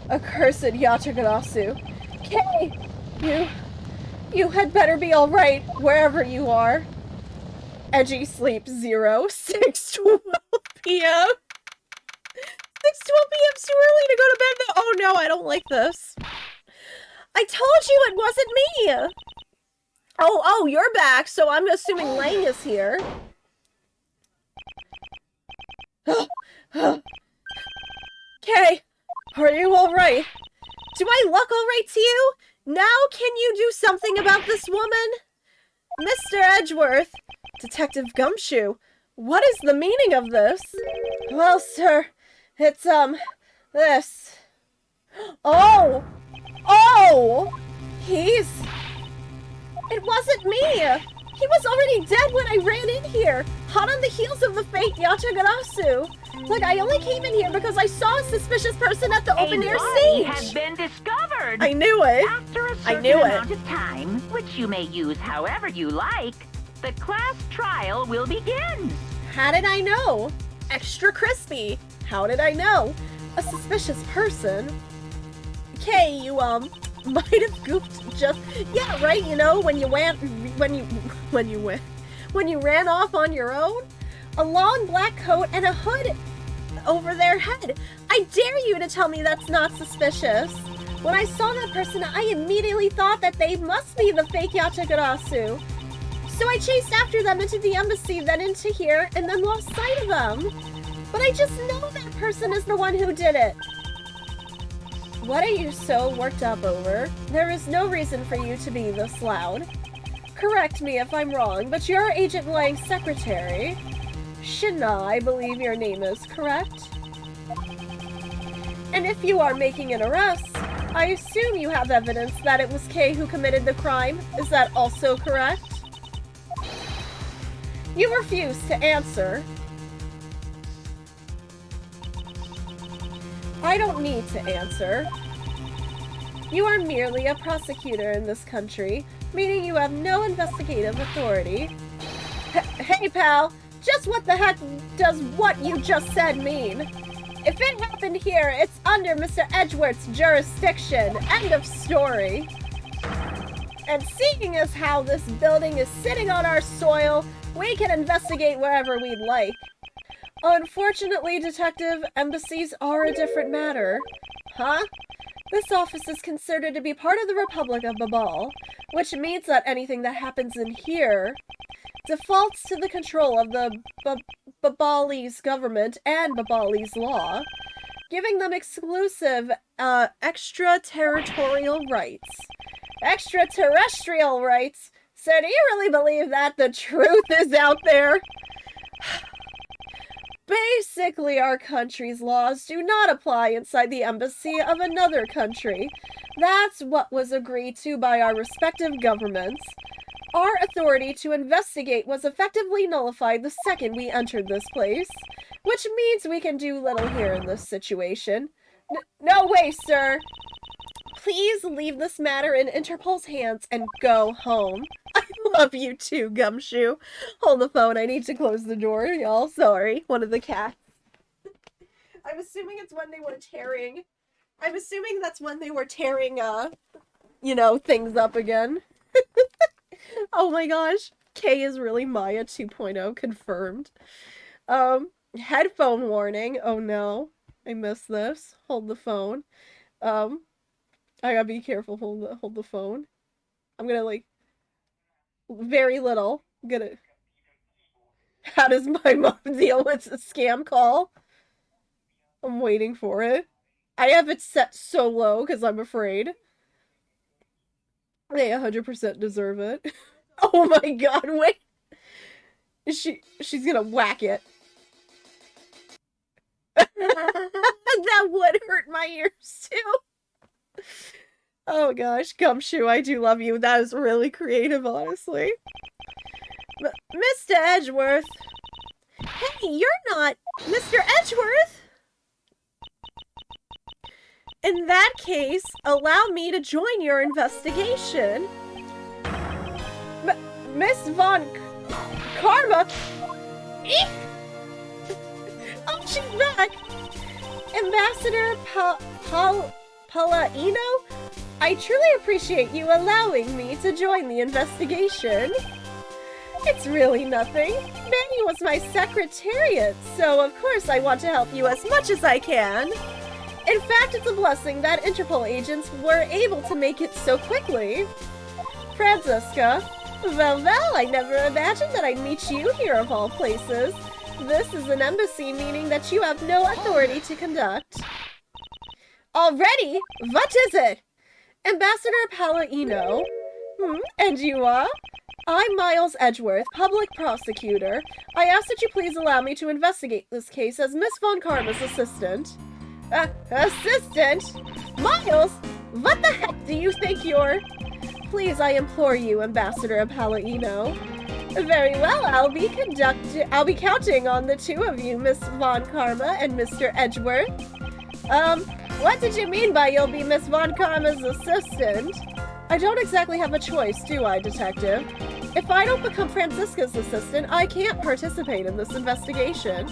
accursed Yatagarasu. Kay! You had better be alright, wherever you are. Edgy sleep 0, 6:12 p.m. 6:12 p.m. 's too early to go to bed though. Oh no, I don't like this. I told you it wasn't me! Oh, you're back, so I'm assuming Lang is here. Okay, are you alright? Do I look alright to you? Now can you do something about this woman? Mr. Edgeworth, Detective Gumshoe, what is the meaning of this? Well, sir, it's, this. Oh! It wasn't me! He was already dead when I ran in here, hot on the heels of the fake Yatagarasu. Like, I only came in here because I saw a suspicious person at the open-air stage! has been discovered! I knew it! After a I certain knew it. amount of time, which you may use however you like, the class trial will begin. How did I know? Extra crispy. How did I know? A suspicious person. Okay, you, might have goofed just... Yeah, right, you know, when you ran off on your own? A long black coat and a hood over their head. I dare you to tell me that's not suspicious. When I saw that person, I immediately thought that they must be the fake Yatagarasu. So I chased after them into the embassy, then into here, and then lost sight of them. But I just know that person is the one who did it. What are you so worked up over? There is no reason for you to be this loud. Correct me if I'm wrong, but you're Agent Lang's secretary. Shina, I believe your name is, correct? And if you are making an arrest, I assume you have evidence that it was Kay who committed the crime. Is that also correct? You refuse to answer. I don't need to answer. You are merely a prosecutor in this country, meaning you have no investigative authority. Hey, pal, just what the heck does what you just said mean? If it happened here, it's under Mr. Edgeworth's jurisdiction. End of story. And seeing as how this building is sitting on our soil, we can investigate wherever we'd like. Unfortunately, Detective, embassies are a different matter. Huh? This office is considered to be part of the Republic of Babal, which means that anything that happens in here defaults to the control of the Babalese government and Babalese law, giving them exclusive, extraterritorial rights. Extraterrestrial rights? So do you really believe that the truth is out there? Basically, our country's laws do not apply inside the embassy of another country. That's what was agreed to by our respective governments. Our authority to investigate was effectively nullified the second we entered this place, which means we can do little here in this situation. No way, sir! Please leave this matter in Interpol's hands and go home. I love you too, Gumshoe. Hold the phone, I need to close the door, y'all. Sorry, one of the cats. I'm assuming it's when they were tearing... I'm assuming that's when they were tearing, you know, things up again. Oh my gosh. K is really Maya 2.0, confirmed. Headphone warning. Oh no. I missed this. Hold the phone. I gotta be careful. Hold the phone. I'm gonna, like... Very little. I'm gonna... How does my mom deal with a scam call? I'm waiting for it. I have it set so low because I'm afraid. They 100% deserve it. Oh my god, wait! She's gonna whack it. That would hurt my ears too. Oh gosh, Gumshoe, I do love you. That is really creative, honestly. Mr. Edgeworth! Hey, you're not Mr. Edgeworth! In that case, allow me to join your investigation. Miss Von Karma? Eek! Oh, she's back! Ambassador Palaino? I truly appreciate you allowing me to join the investigation. It's really nothing. Manny was my secretariat, so of course I want to help you as much as I can. In fact, it's a blessing that Interpol agents were able to make it so quickly. Franziska, well, I never imagined that I'd meet you here of all places. This is an embassy, meaning that you have no authority to conduct. Already? What is it? Ambassador Palladino. And you are? I'm Miles Edgeworth, public prosecutor. I ask that you please allow me to investigate this case as Miss Von Karma's assistant. Assistant? Miles? What the heck do you think you're? Please, I implore you, Ambassador Palladino. Very well, I'll be counting on the two of you, Miss Von Karma and Mr. Edgeworth. What did you mean by you'll be Miss Von Karma's assistant? I don't exactly have a choice, do I, Detective? If I don't become Franziska's assistant, I can't participate in this investigation.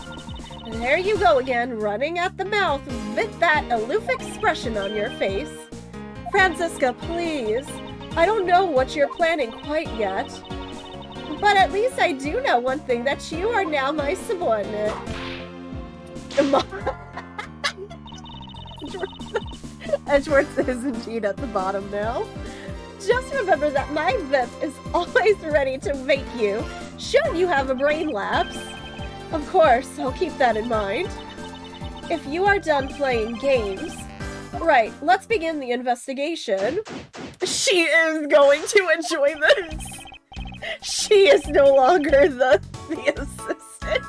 And there you go again, running at the mouth with that aloof expression on your face. Franziska, please. I don't know what you're planning quite yet. But at least I do know one thing, that you are now my subordinate. Edgeworth is indeed at the bottom now. Just remember that my VIP is always ready to make you, should you have a brain lapse. Of course, I'll keep that in mind. If you are done playing games... Right, let's begin the investigation. She is going to enjoy this. She is no longer the assistant.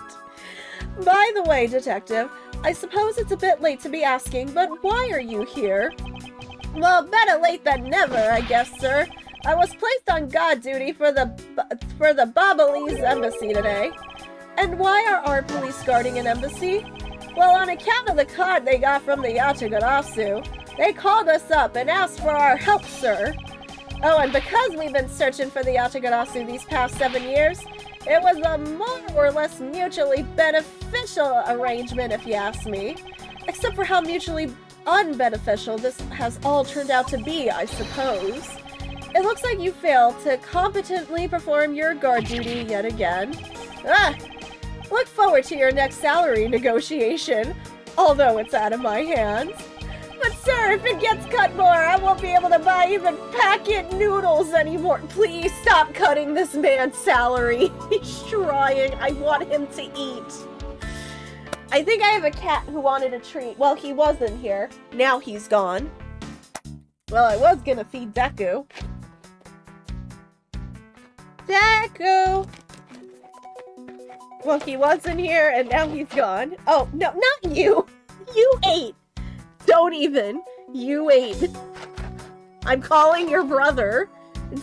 By the way, Detective, I suppose it's a bit late to be asking, but why are you here? Well, better late than never, I guess, sir. I was placed on guard duty for the Babalese embassy today. And why are our police guarding an embassy? Well, on account of the card they got from the Yatagarasu, they called us up and asked for our help, sir. Oh, and because we've been searching for the Yatagarasu these past 7 years, it was a more or less mutually beneficial arrangement, if you ask me. Except for how mutually unbeneficial this has all turned out to be, I suppose. It looks like you failed to competently perform your guard duty yet again. Look forward to your next salary negotiation, although it's out of my hands. But sir, if it gets cut more, I won't be able to buy even packet noodles anymore. Please stop cutting this man's salary. He's trying. I want him to eat. I think I have a cat who wanted a treat. Well, he wasn't here. Now he's gone. Well, I was gonna feed Deku. Deku! Well, he wasn't here, and now he's gone. Oh, no, not you! You ate! Don't even. You ate. I'm calling your brother.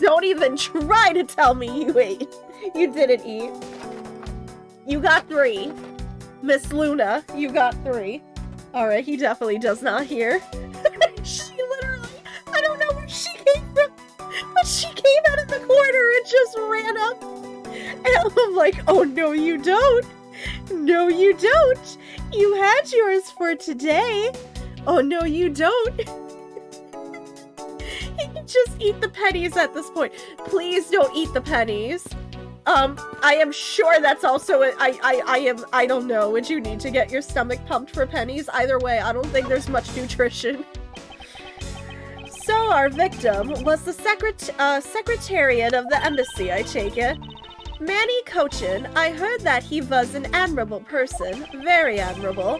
Don't even try to tell me you ate. You didn't eat. You got 3. Miss Luna, you got 3. Alright, he definitely does not hear. She literally, I don't know where she came from, but she came out of the corner and just ran up. And I'm like, oh no you don't. No you don't. You had yours for today. Oh no you don't. He can just eat the pennies at this point. Please don't eat the pennies. I am sure that's also I don't know, would you need to get your stomach pumped for pennies? Either way, I don't think there's much nutrition. So our victim was the secretariat of the embassy, I take it. Manny Cochin, I heard that he was an admirable person, very admirable.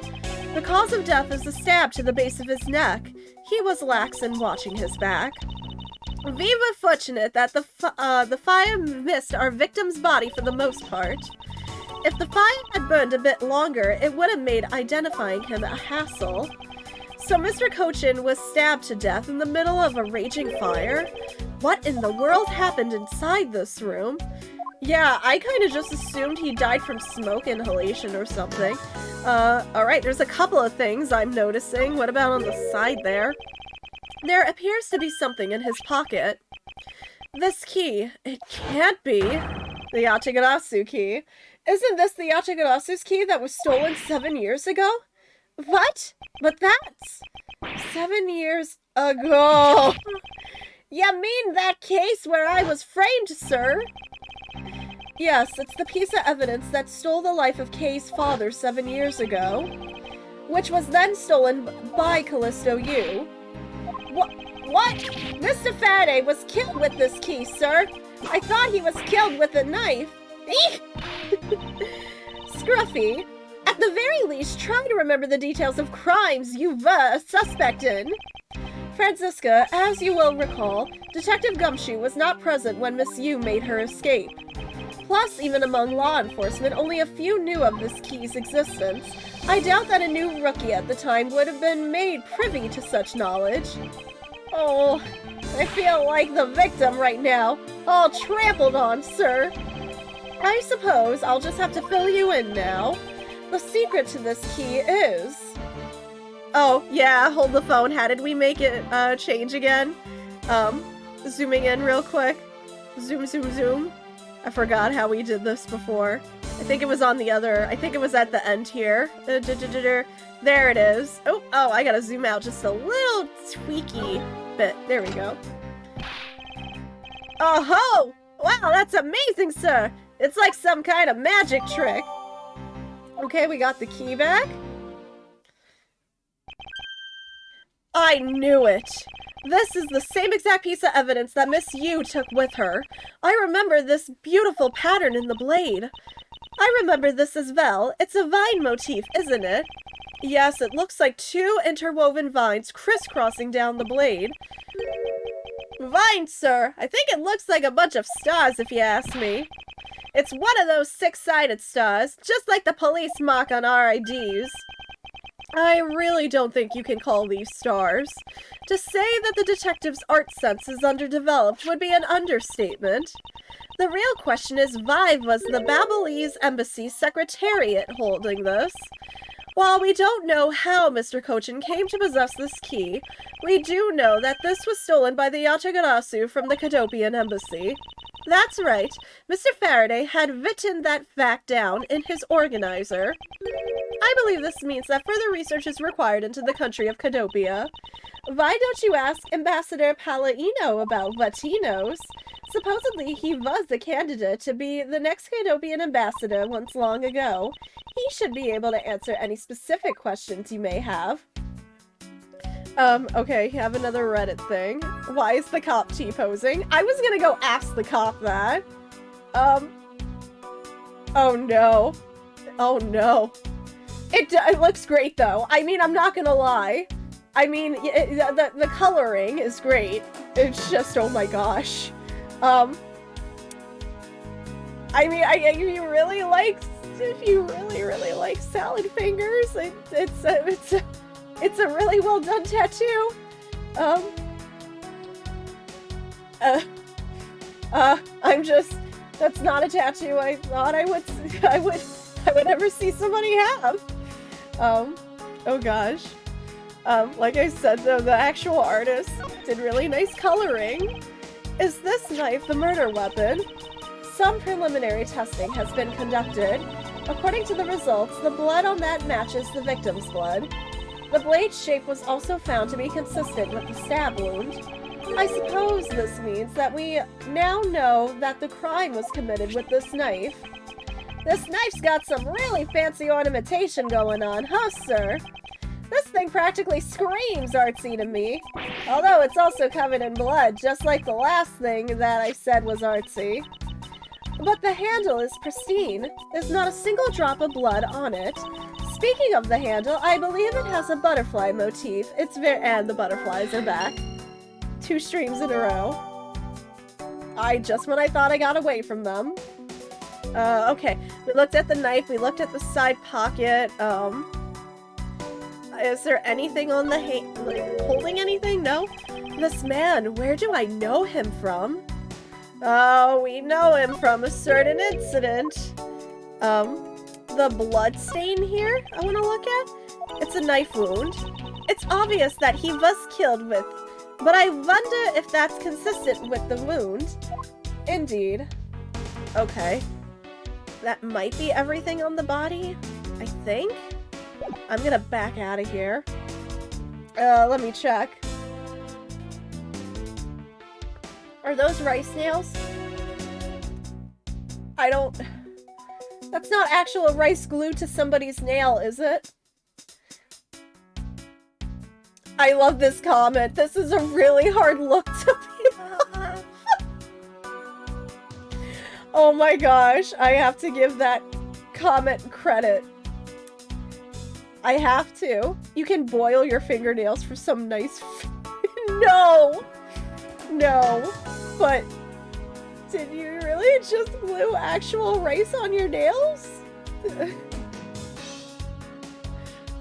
The cause of death is a stab to the base of his neck. He was lax in watching his back. We were fortunate that the fire missed our victim's body for the most part. If the fire had burned a bit longer, it would have made identifying him a hassle. So Mr. Cochin was stabbed to death in the middle of a raging fire? What in the world happened inside this room? Yeah, I kind of just assumed he died from smoke inhalation or something. Alright, there's a couple of things I'm noticing. What about on the side there? There appears to be something in his pocket. This key. It can't be the Yatagarasu key. Isn't this the Yatagarasu's key that was stolen 7 years ago? What? But that's 7 years ago. You mean that case where I was framed, sir? Yes, it's the piece of evidence that stole the life of Kay's father 7 years ago, which was then stolen by Callisto U. What? Mr. Faraday was killed with this key, sir. I thought he was killed with a knife. Eek! Scruffy, at the very least, try to remember the details of crimes you were a suspect in. Franziska, as you will recall, Detective Gumshoe was not present when Miss Yu made her escape. Plus, even among law enforcement, only a few knew of this key's existence. I doubt that a new rookie at the time would have been made privy to such knowledge. Oh, I feel like the victim right now, all trampled on, sir. I suppose I'll just have to fill you in now. The secret to this key is... Oh, yeah, hold the phone. How did we make it change again? Zooming in real quick. Zoom, zoom, zoom. I forgot how we did this before. I think it was on the other... I think it was at the end here. There it is. Oh, I gotta zoom out just a little tweaky bit. There we go. Oh-ho! Wow, that's amazing, sir! It's like some kind of magic trick. Okay, we got the key back. I knew it! This is the same exact piece of evidence that Miss Yu took with her. I remember this beautiful pattern in the blade. I remember this as well. It's a vine motif, isn't it? Yes, it looks like 2 interwoven vines crisscrossing down the blade. Vines, sir! I think it looks like a bunch of stars, if you ask me. It's one of those 6-sided stars, just like the police mark on our IDs. I really don't think you can call these stars. To say that the detective's art sense is underdeveloped would be an understatement. The real question is why was the Babylese Embassy Secretariat holding this? While we don't know how Mr. Cochin came to possess this key, we do know that this was stolen by the Yatagarasu from the Cadopian Embassy. That's right, Mr. Faraday had written that fact down in his organizer. I believe this means that further research is required into the country of Cadopia. Why don't you ask Ambassador Palladino about what he knows? Supposedly he was the candidate to be the next Cadopian ambassador once long ago. He should be able to answer any specific questions you may have. Okay, have another Reddit thing. Why is the cop T-posing? I was gonna go ask the cop that. Oh no. Oh no. It looks great though. I mean, I'm not gonna lie. I mean, the coloring is great. It's just, oh my gosh. I mean, if you really like salad fingers, it's a really well done tattoo. I'm just, that's not a tattoo I thought I would ever see somebody have. Oh gosh. Like I said though, the actual artist did really nice coloring. Is this knife the murder weapon? Some preliminary testing has been conducted. According to the results, the blood on that matches the victim's blood. The blade's shape was also found to be consistent with the stab wound. I suppose this means that we now know that the crime was committed with this knife. This knife's got some really fancy ornamentation going on, huh, sir? This thing practically screams artsy to me. Although it's also covered in blood, just like the last thing that I said was artsy. But the handle is pristine. There's not a single drop of blood on it. Speaking of the handle, I believe it has a butterfly motif. And the butterflies are back. 2 streams in a row. Just when I thought I got away from them. Okay. We looked at the knife, we looked at the side pocket, is there anything on the holding anything? No? This man, where do I know him from? Oh, we know him from a certain incident. The blood stain here I want to look at? It's a knife wound. It's obvious that he was killed with, but I wonder if that's consistent with the wound. Indeed. Okay. That might be everything on the body, I think? I'm gonna back out of here. Let me check. Are those rice nails? I don't... That's not actual rice glue to somebody's nail, is it? I love this comment. This is a really hard look to be. Oh my gosh, I have to give that comment credit. I have to. You can boil your fingernails for some nice... No! No. But... Did you really just glue actual rice on your nails?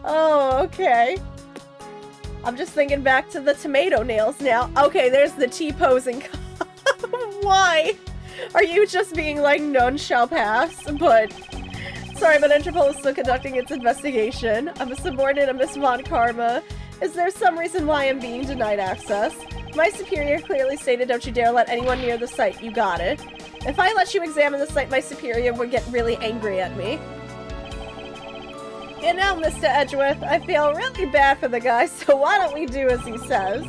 Oh, okay. I'm just thinking back to the tomato nails now. Okay, there's the T-posing. Why? Are you just being like, none shall pass? But, sorry, but Interpol is still conducting its investigation. I'm a subordinate of Miss Von Karma. Is there some reason why I'm being denied access? My superior clearly stated, don't you dare let anyone near the site. You got it. If I let you examine the site, my superior would get really angry at me. You know, Mr. Edgeworth, I feel really bad for the guy, so why don't we do as he says?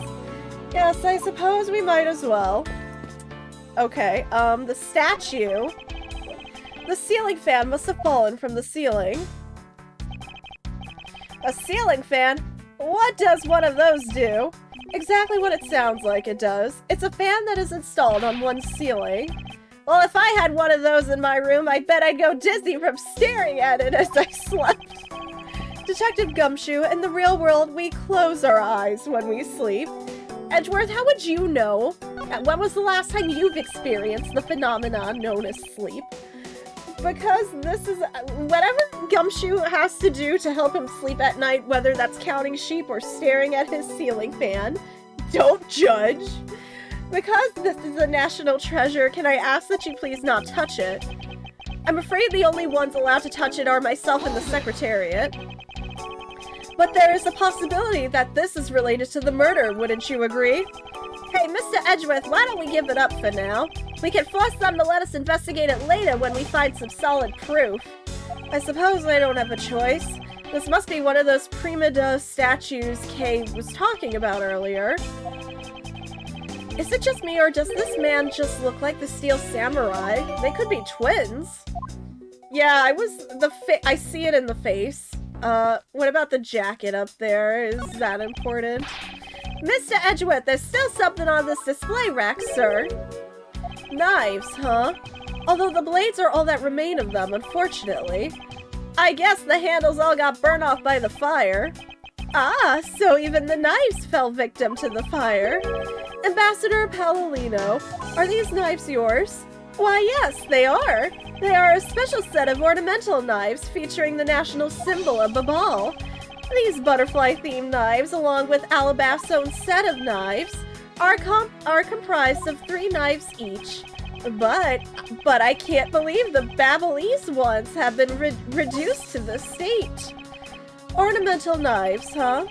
Yes, I suppose we might as well. Okay, the statue. The ceiling fan must have fallen from the ceiling. A ceiling fan? What does one of those do? Exactly what it sounds like it does. It's a fan that is installed on one's ceiling. Well, if I had one of those in my room, I bet I'd go dizzy from staring at it as I slept. Detective Gumshoe, in the real world, we close our eyes when we sleep. Edgeworth, how would you know? When was the last time you've experienced the phenomenon known as sleep? Because this is... whatever Gumshoe has to do to help him sleep at night, whether that's counting sheep or staring at his ceiling fan, don't judge. Because this is a national treasure, can I ask that you please not touch it? I'm afraid the only ones allowed to touch it are myself and the Secretariat. But there is a possibility that this is related to the murder, wouldn't you agree? Hey, Mr. Edgeworth, why don't we give it up for now? We can force them to let us investigate it later when we find some solid proof. I suppose I don't have a choice. This must be one of those prima donna statues Kay was talking about earlier. Is it just me, or does this man just look like the Steel Samurai? They could be twins. Yeah, I see it in the face. What about the jacket up there? Is that important? Mr. Edgeworth, there's still something on this display rack, sir. Knives, huh? Although the blades are all that remain of them, unfortunately. I guess the handles all got burned off by the fire. Ah, so even the knives fell victim to the fire. Ambassador Palolino, are these knives yours? Why, yes, they are. They are a special set of ornamental knives featuring the national symbol of Babal. These butterfly-themed knives, along with Alabastone's set of knives, are comprised of 3 knives each. But I can't believe the Babalese ones have been reduced to this state. Ornamental knives, huh?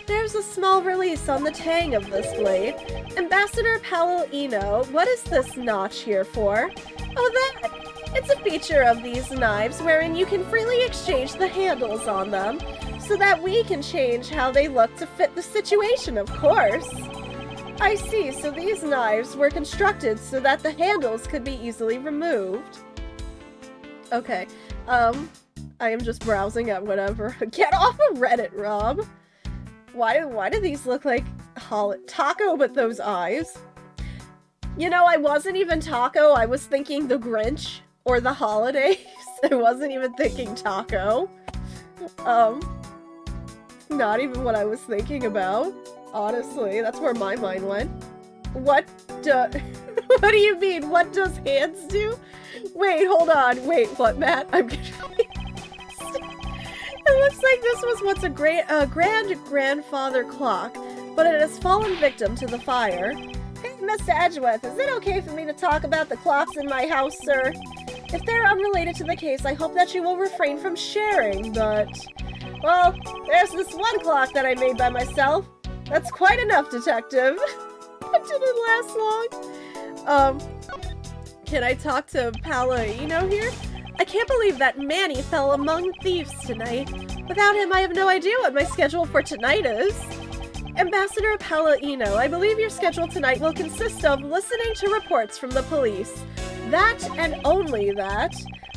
There's a small release on the tang of this blade. Ambassador Palolino, what is this notch here for? Oh, that! It's a feature of these knives wherein you can freely exchange the handles on them, so that we can change how they look to fit the situation, of course. I see, so these knives were constructed so that the handles could be easily removed. Okay, I am just browsing at whatever. Get off of Reddit, Rob! Why do these look like Taco with those eyes? You know, I wasn't even Taco, I was thinking the Grinch or the holidays. I wasn't even thinking Taco. Not even what I was thinking about. Honestly, that's where my mind went. What do you mean? What does hands do? Wait, hold on. Wait, what, Matt? I'm confused. It looks like this was once a grand-grandfather clock, but it has fallen victim to the fire. Hey, Mr. Edgeworth, is it okay for me to talk about the clocks in my house, sir? If they're unrelated to the case, I hope that you will refrain from sharing, but... Well, there's this one clock that I made by myself. That's quite enough, Detective. That didn't last long. Can I talk to Palolino here? I can't believe that Manny fell among thieves tonight. Without him, I have no idea what my schedule for tonight is. Ambassador Palladino, I believe your schedule tonight will consist of listening to reports from the police. That and only that.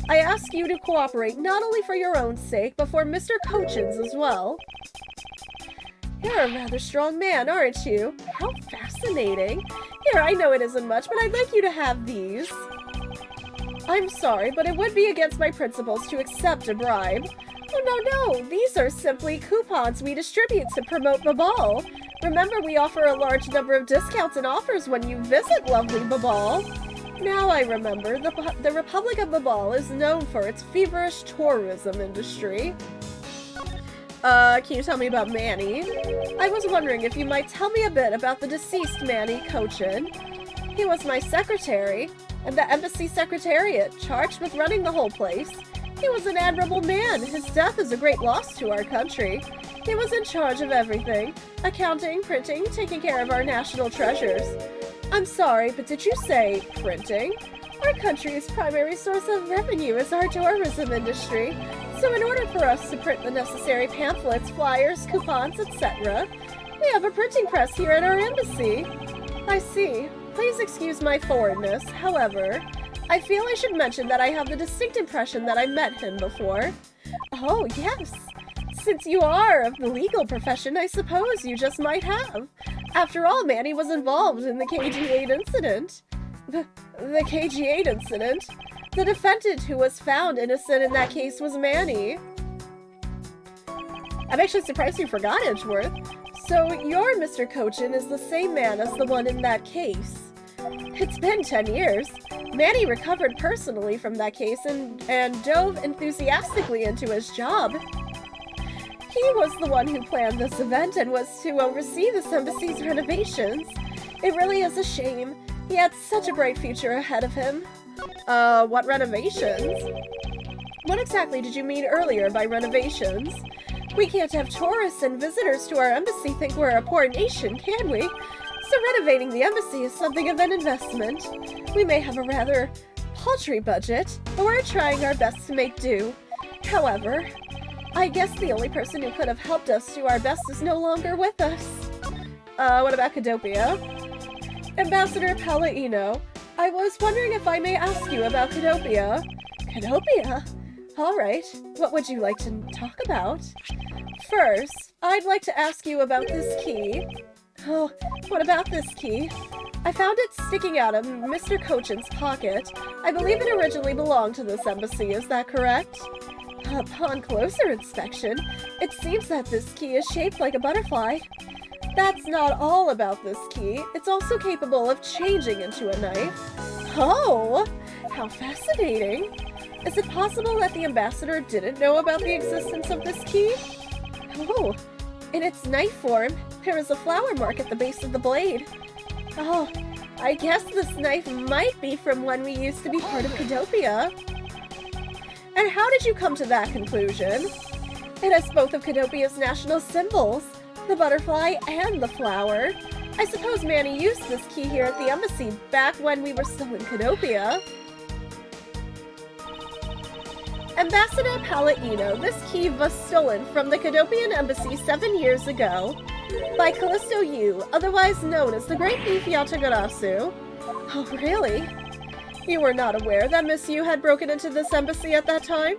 I ask you to cooperate not only for your own sake, but for Mr. Cochin's as well. You're a rather strong man, aren't you? How fascinating. Here, I know it isn't much, but I'd like you to have these. I'm sorry, but it would be against my principles to accept a bribe. Oh, no, these are simply coupons we distribute to promote Babal. Remember, we offer a large number of discounts and offers when you visit lovely Babal. Now I remember, the Republic of Babal is known for its feverish tourism industry. Can you tell me about Manny? I was wondering if you might tell me a bit about the deceased Manny Cochin. He was my secretary, and the embassy secretariat, charged with running the whole place. He was an admirable man. His death is a great loss to our country. He was in charge of everything. Accounting, printing, taking care of our national treasures. I'm sorry, but did you say printing? Our country's primary source of revenue is our tourism industry. So in order for us to print the necessary pamphlets, flyers, coupons, etc., we have a printing press here at our embassy. I see. Please excuse my forwardness. However, I feel I should mention that I have the distinct impression that I met him before. Oh, yes. Since you are of the legal profession, I suppose you just might have. After all, Manny was involved in the KG-8 incident. The KG-8 incident? The defendant who was found innocent in that case was Manny. I'm actually surprised you forgot, Edgeworth. So your Mr. Cochin is the same man as the one in that case. It's been 10 years. Manny recovered personally from that case and dove enthusiastically into his job. He was the one who planned this event and was to oversee this embassy's renovations. It really is a shame. He had such a bright future ahead of him. What renovations? What exactly did you mean earlier by renovations? We can't have tourists and visitors to our embassy think we're a poor nation, can we? So renovating the embassy is something of an investment. We may have a rather paltry budget, but we're trying our best to make do. However, I guess the only person who could have helped us do our best is no longer with us. What about Cadopia? Ambassador Palladino, I was wondering if I may ask you about Cadopia. Cadopia? Alright, what would you like to talk about? First, I'd like to ask you about this key. Oh, what about this key? I found it sticking out of Mr. Cochin's pocket. I believe it originally belonged to this embassy, is that correct? Upon closer inspection, it seems that this key is shaped like a butterfly. That's not all about this key. It's also capable of changing into a knife. Oh, how fascinating. Is it possible that the ambassador didn't know about the existence of this key? Oh, in its knife form, there is a flower mark at the base of the blade. Oh, I guess this knife might be from when we used to be part of Cadopia. And how did you come to that conclusion? It has both of Cadopia's national symbols, the butterfly and the flower. I suppose Manny used this key here at the embassy back when we were still in Cadopia. Ambassador Palladino, this key was stolen from the Cadopian embassy 7 years ago by Callisto Yu, otherwise known as the Great Thief Yatagarasu. Oh, really? You were not aware that Miss Yu had broken into this embassy at that time?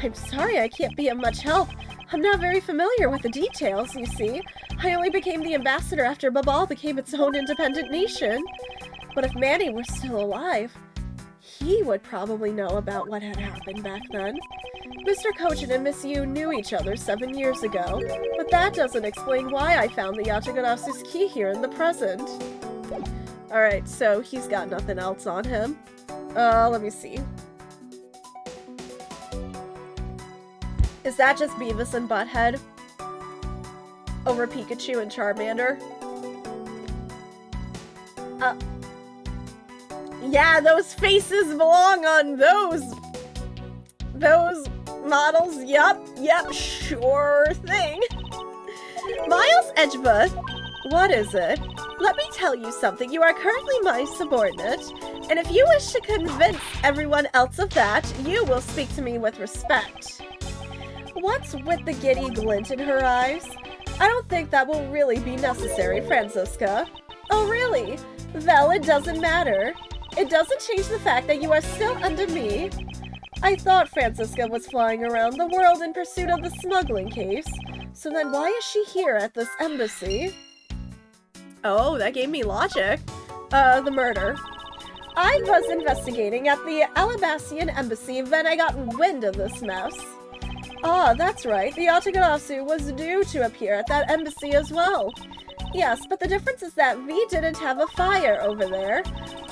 I'm sorry, I can't be of much help. I'm not very familiar with the details, you see. I only became the ambassador after Babal became its own independent nation. But if Manny were still alive, he would probably know about what had happened back then. Mr. Cochin and Miss Yu knew each other 7 years ago, but that doesn't explain why I found the Yatagarasu's key here in the present. Alright, so he's got nothing else on him. Let me see. Is that just Beavis and Butthead? Over Pikachu and Charmander? Yeah, those faces belong on those models. Yep, sure thing. Miles Edgeworth, what is it? let me tell you something. You are currently my subordinate, and if you wish to convince everyone else of that, you will speak to me with respect. What's with the giddy glint in her eyes? I don't think that will really be necessary, Franziska. Oh, really? Well, it doesn't matter. It doesn't change the fact that you are still under me. I thought Franziska was flying around the world in pursuit of the smuggling case. So then why is she here at this embassy? Oh, that gave me logic. The murder. I was investigating at the Alabastian embassy when I got wind of this mess. Ah, that's right. The Yatagarasu was due to appear at that embassy as well. Yes, but the difference is that we didn't have a fire over there.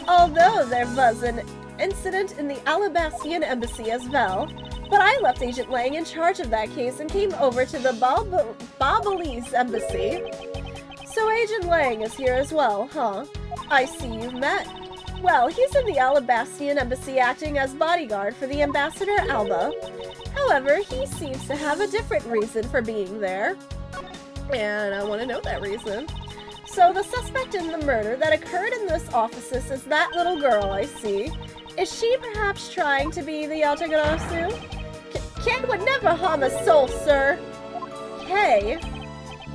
Although there was an incident in the Alabastian embassy as well. But I left Agent Lang in charge of that case and came over to the Babalese embassy. So Agent Lang is here as well, huh? I see you've met. Well, he's in the Alabastian embassy acting as bodyguard for the Ambassador Alba. However, he seems to have a different reason for being there. And I want to know that reason. So the suspect in the murder that occurred in this office is that little girl, I see. Is she perhaps trying to be the Yatagarasu? Kay would never harm a soul, sir. Kay?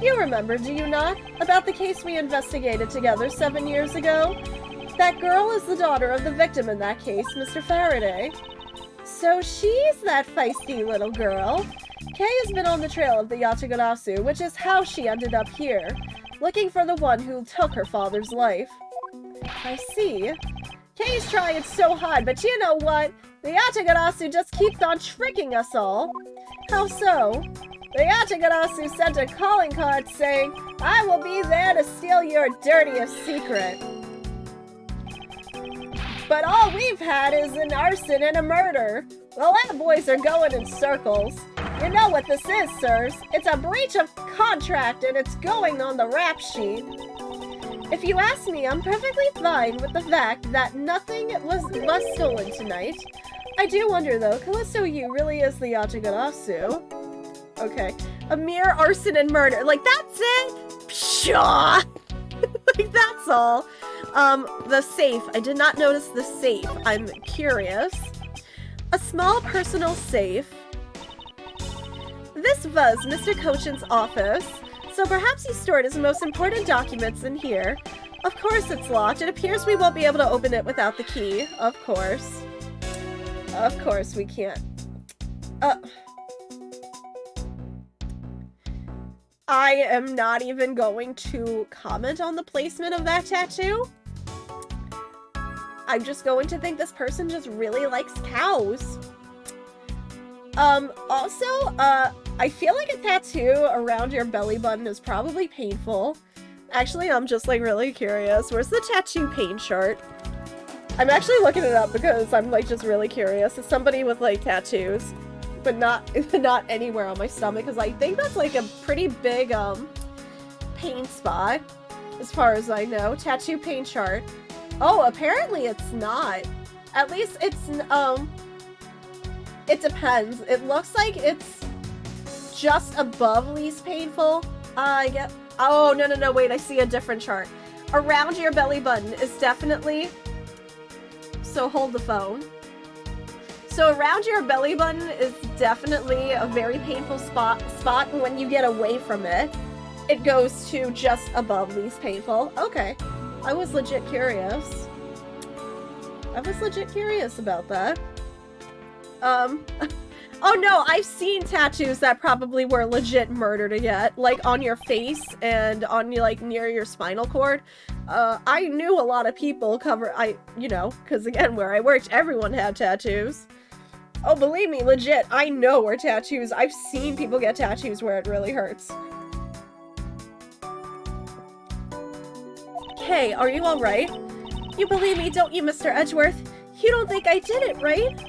You remember, do you not? About the case we investigated together 7 years ago? That girl is the daughter of the victim in that case, Mr. Faraday. So she's that feisty little girl. Kay has been on the trail of the Yatagarasu, which is how she ended up here, looking for the one who took her father's life. I see. Kay's trying so hard, but you know what? The Yatagarasu just keeps on tricking us all. How so? The Yatagarasu sent a calling card saying, I will be there to steal your dirtiest secret. But all we've had is an arson and a murder. The lab boys are going in circles. You know what this is, sirs. It's a breach of contract and it's going on the rap sheet. If you ask me, I'm perfectly fine with the fact that nothing was stolen tonight. I do wonder though, Callisto Yu really is the Yatagarasu. Okay. A mere arson and murder. Like, that's it? Pshaw! Like, that's all. The safe. I did not notice the safe. I'm curious. A small personal safe. This was Mr. Cochin's office, so perhaps he stored his most important documents in here. Of course it's locked. It appears we won't be able to open it without the key. Of course. Of course we can't. I am not even going to comment on the placement of that tattoo. I'm just going to think this person just really likes cows. Also, I feel like a tattoo around your belly button is probably painful. Actually, I'm just, like, really curious. Where's the tattoo pain chart? I'm actually looking it up because I'm, like, just really curious. As somebody with, like, tattoos, but not anywhere on my stomach, because I think that's, like, a pretty big, pain spot, as far as I know. Tattoo pain chart. Oh, apparently it's not. At least it's, it depends. It looks like it's just above least painful. I get... Oh, no, wait, I see a different chart. Around your belly button is definitely... So hold the phone. So around your belly button is definitely a very painful spot, and when you get away from it, it goes to just above least painful. Okay. I was legit curious. I was legit curious about that. Oh no, I've seen tattoos that probably were legit murder to get, like on your face and on like near your spinal cord. I knew a lot of people you know, because again, where I worked, everyone had tattoos. Oh, believe me, legit, I know where tattoos, I've seen people get tattoos where it really hurts. Hey, are you alright? You believe me, don't you, Mr. Edgeworth? You don't think I did it, right?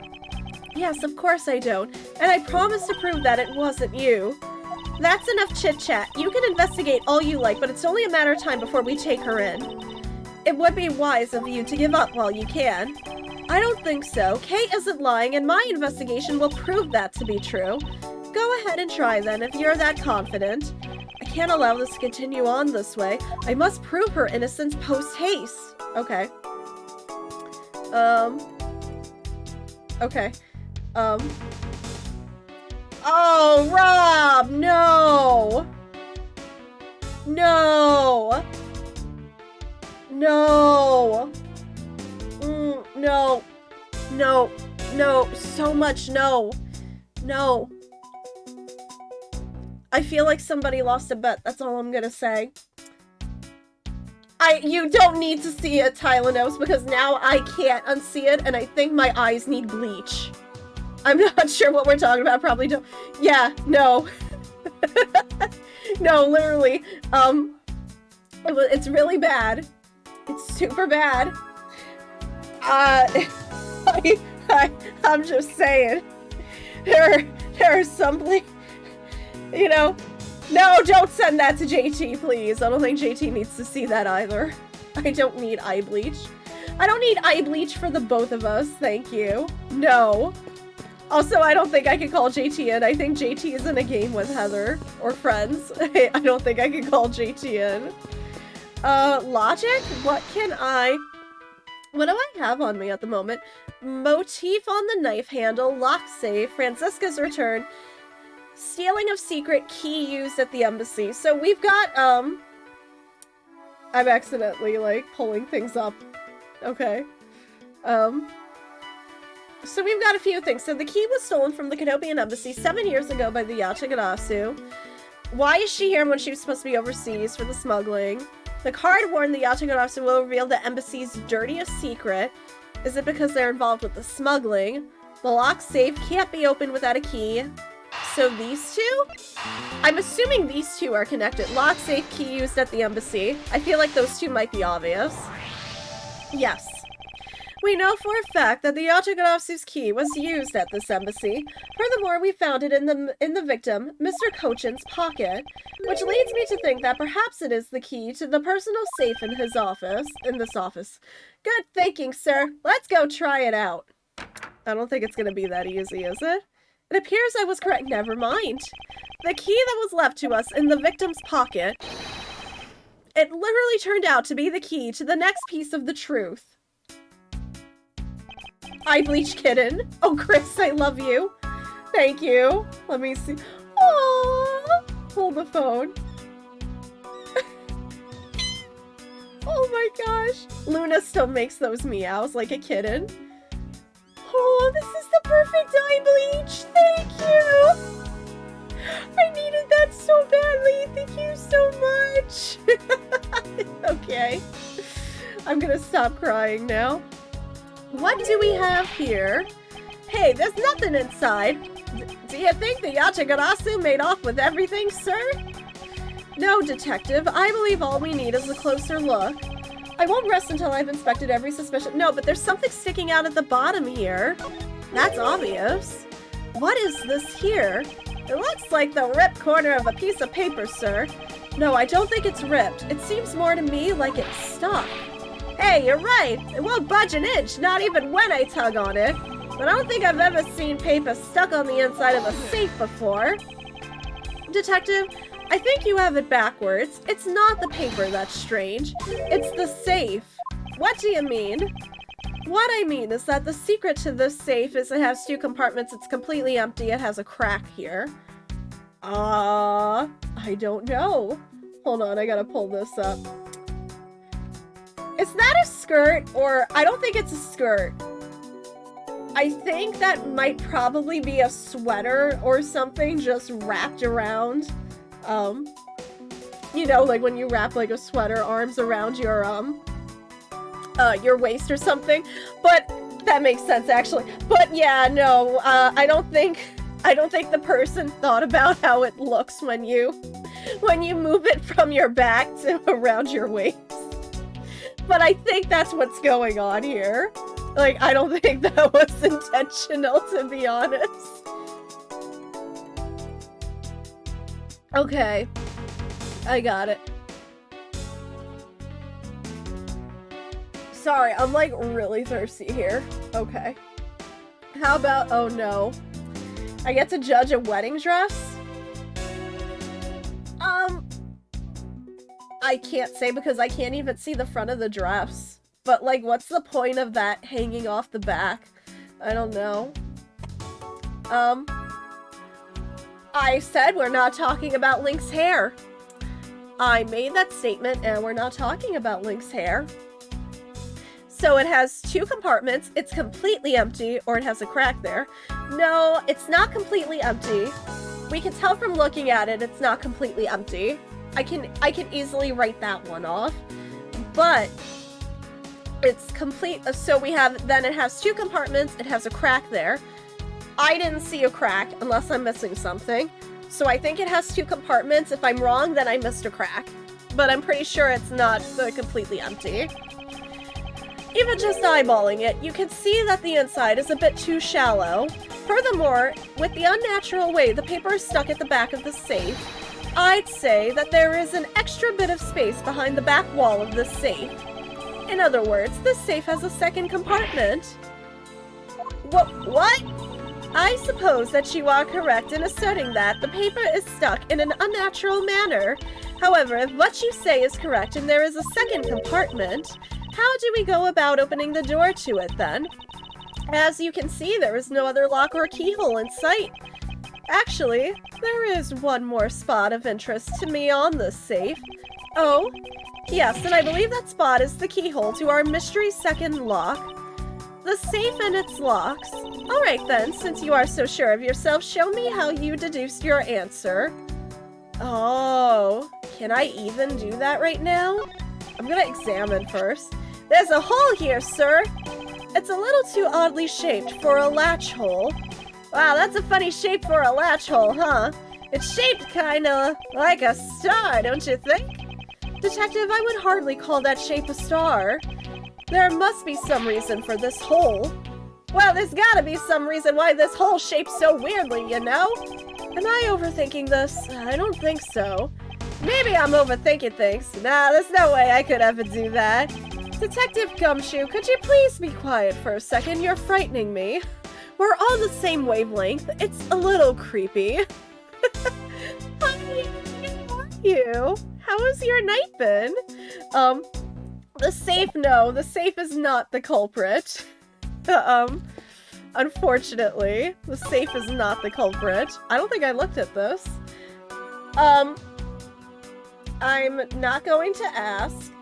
Yes, of course I don't, and I promise to prove that it wasn't you. That's enough chit-chat. You can investigate all you like, but it's only a matter of time before we take her in. It would be wise of you to give up while you can. I don't think so. Kate isn't lying, and my investigation will prove that to be true. Go ahead and try then, if you're that confident. I can't allow this to continue on this way. I must prove her innocence post-haste. Okay. Okay. Oh, Rob! No! No! No! No. No. No. So much no. No. I feel like somebody lost a bet. That's all I'm gonna say. You don't need to see it, Tylenose, because now I can't unsee it, and I think my eyes need bleach. I'm not sure what we're talking about. Probably don't. Yeah, no. No, literally. It's really bad. It's super bad. I'm just saying. There are some, you know. No, don't send that to JT, please. I don't think JT needs to see that either. I don't need eye bleach. I don't need eye bleach for the both of us, thank you. No. Also, I don't think I can call JT in. I think JT is in a game with Heather, or friends. I don't think I can call JT in. Logic? What do I have on me at the moment? Motif on the knife handle, lock safe, Francisca's return, stealing of secret, key used at the embassy. So we've got, I'm accidentally, like, pulling things up. Okay. So we've got a few things. So the key was stolen from the Canopian embassy 7 years ago by the Yatagarasu. Why is she here when she was supposed to be overseas for the smuggling? The card warned the Yatagarasu will reveal the embassy's dirtiest secret. Is it because they're involved with the smuggling? The lock safe can't be opened without a key. So these two? I'm assuming these two are connected. Lock safe, key used at the embassy. I feel like those two might be obvious. Yes. We know for a fact that the Yatagarasu's key was used at this embassy. Furthermore, we found it in the victim, Mr. Cochin's pocket, which leads me to think that perhaps it is the key to the personal safe in this office. Good thinking, sir. Let's go try it out. I don't think it's gonna be that easy, is it? It appears I was correct. Never mind. The key that was left to us in the victim's pocket, it literally turned out to be the key to the next piece of the truth. Eye bleach kitten. Oh, Chris, I love you. Thank you. Let me see. Aww. Hold the phone. Oh my gosh. Luna still makes those meows like a kitten. Oh, this is the perfect eye bleach. Thank you. I needed that so badly. Thank you so much. Okay. I'm gonna stop crying now. What do we have here? Hey, there's nothing inside. Do you think the Yatagarasu made off with everything, sir? No, detective. I believe all we need is a closer look. I won't rest until I've inspected every suspicion. No, but there's something sticking out at the bottom here. That's obvious. What is this here? It looks like the ripped corner of a piece of paper, sir. No, I don't think it's ripped. It seems more to me like it's stuck. Hey, you're right. It won't budge an inch, not even when I tug on it. But I don't think I've ever seen paper stuck on the inside of a safe before. Detective, I think you have it backwards. It's not the paper that's strange. It's the safe. What do you mean? What I mean is that the secret to this safe is it has 2 compartments. It's completely empty. It has a crack here. I don't know. Hold on, I gotta pull this up. Is that a skirt? Or I don't think it's a skirt. I think that might probably be a sweater or something just wrapped around, you know, like when you wrap like a sweater arms around your waist or something. But that makes sense actually. But yeah, no, I don't think the person thought about how it looks when you move it from your back to around your waist. But I think that's what's going on here. Like, I don't think that was intentional, to be honest. Okay. I got it. Sorry, I'm like really thirsty here. Okay. How about, oh no. I get to judge a wedding dress? I can't say because I can't even see the front of the dress. But, like, what's the point of that hanging off the back? I don't know. I said we're not talking about Link's hair. I made that statement and we're not talking about Link's hair. So it has 2 compartments, it's completely empty, or it has a crack there. No, it's not completely empty. We can tell from looking at it, it's not completely empty. I can easily write that one off. But it's complete, so we have, then it has 2 compartments, it has a crack there. I didn't see a crack, unless I'm missing something. So I think it has 2 compartments. If I'm wrong, then I missed a crack. But I'm pretty sure it's not completely empty. Even just eyeballing it, you can see that the inside is a bit too shallow. Furthermore, with the unnatural way the paper is stuck at the back of the safe, I'd say that there is an extra bit of space behind the back wall of this safe. In other words, this safe has a second compartment. What? I suppose that you are correct in asserting that the paper is stuck in an unnatural manner. However, if what you say is correct and there is a second compartment, how do we go about opening the door to it then? As you can see, there is no other lock or keyhole in sight. Actually, there is one more spot of interest to me on this safe. Oh, yes, and I believe that spot is the keyhole to our mystery second lock. The safe and its locks. Alright then, since you are so sure of yourself, show me how you deduced your answer. Oh, can I even do that right now? I'm gonna examine first. There's a hole here, sir! It's a little too oddly shaped for a latch hole. Wow, that's a funny shape for a latch hole, huh? It's shaped kinda like a star, don't you think? Detective, I would hardly call that shape a star. There must be some reason for this hole. Well, there's gotta be some reason why this hole's shaped so weirdly, you know? Am I overthinking this? I don't think so. Maybe I'm overthinking things. Nah, there's no way I could ever do that. Detective Gumshoe, could you please be quiet for a second? You're frightening me. We're on the same wavelength. It's a little creepy. Hi, how are you? How has your night been? The safe, no. The safe is not the culprit. Unfortunately, the safe is not the culprit. I don't think I looked at this. I'm not going to ask.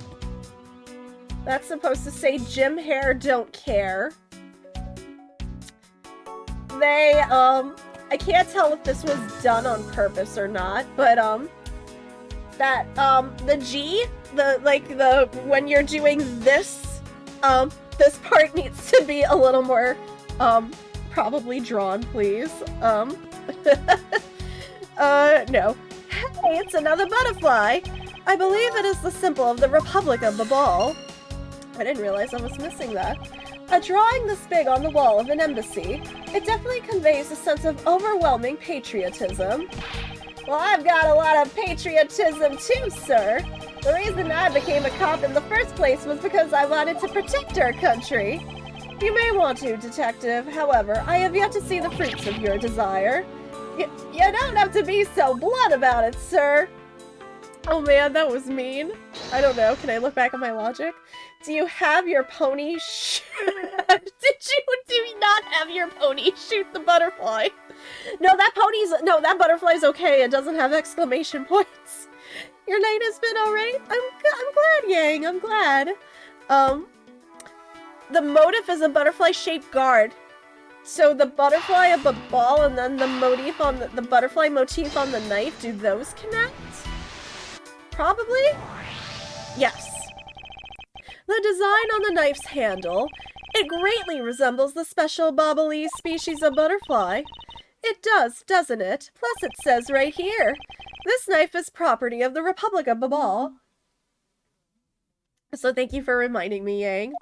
That's supposed to say Jim Hare don't care. They, I can't tell if this was done on purpose or not, but, the G, when you're doing this, this part needs to be a little more, probably drawn, please. No. Hey, it's another butterfly! I believe it is the symbol of the Republic of the Ball. I didn't realize I was missing that. A drawing this big on the wall of an embassy. It definitely conveys a sense of overwhelming patriotism. Well, I've got a lot of patriotism too, sir. The reason I became a cop in the first place was because I wanted to protect our country. You may want to, Detective. However, I have yet to see the fruits of your desire. You don't have to be so blunt about it, sir. Oh man, that was mean. I don't know. Can I look back on my logic? Do you have your pony do you not have your pony shoot the butterfly? No, that butterfly's okay. It doesn't have exclamation points. Your night has been alright? I'm glad, Yang. I'm glad. The motif is a butterfly-shaped guard. So the butterfly of the ball and then the motif on the butterfly motif on the knife, do those connect? Probably? Yes. The design on the knife's handle, it greatly resembles the special bobbly species of butterfly. It does, doesn't it? Plus it says right here, this knife is property of the Republic of Babal. So thank you for reminding me, Yang.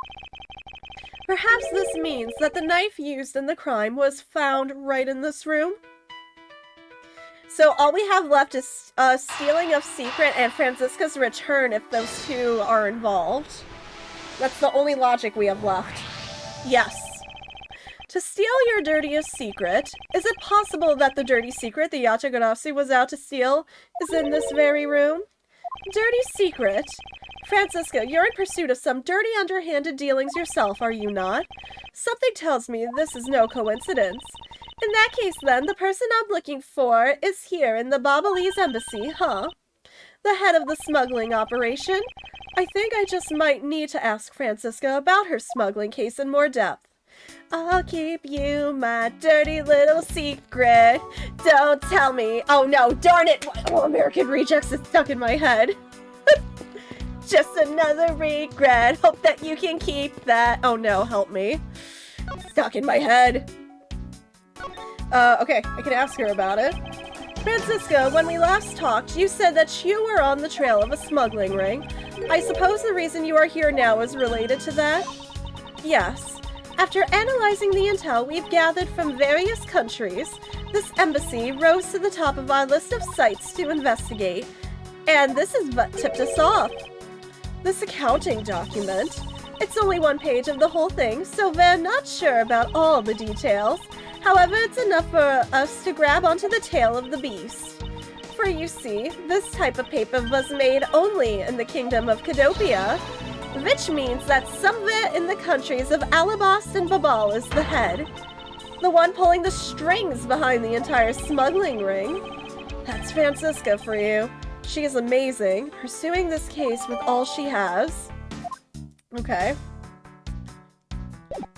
Perhaps this means that the knife used in the crime was found right in this room? So all we have left is stealing of secret and Franziska's return if those two are involved. That's the only logic we have left. Yes. To steal your dirtiest secret, is it possible that the dirty secret the Yatagarasu was out to steal is in this very room? Dirty secret. Francisca, you're in pursuit of some dirty underhanded dealings yourself, are you not? Something tells me this is no coincidence. In that case, then, the person I'm looking for is here in the Babalese embassy, huh? The head of the smuggling operation? I think I just might need to ask Francisca about her smuggling case in more depth. I'll keep you my dirty little secret. Don't tell me. Oh no, darn it! Oh, American Rejects is stuck in my head. Just another regret. Hope that you can keep that. Oh no, help me. Stuck in my head. Okay, I can ask her about it. Francisca, when we last talked, you said that you were on the trail of a smuggling ring. I suppose the reason you are here now is related to that? Yes. After analyzing the intel we've gathered from various countries, this embassy rose to the top of our list of sites to investigate. And this has but tipped us off. This accounting document. It's only one page of the whole thing, so we're not sure about all the details. However, it's enough for us to grab onto the tail of the beast. For you see, this type of paper was made only in the kingdom of Cadopia, which means that somewhere in the countries of Alabast and Babal is the head. The one pulling the strings behind the entire smuggling ring. That's Francisca for you. She is amazing, pursuing this case with all she has. Okay.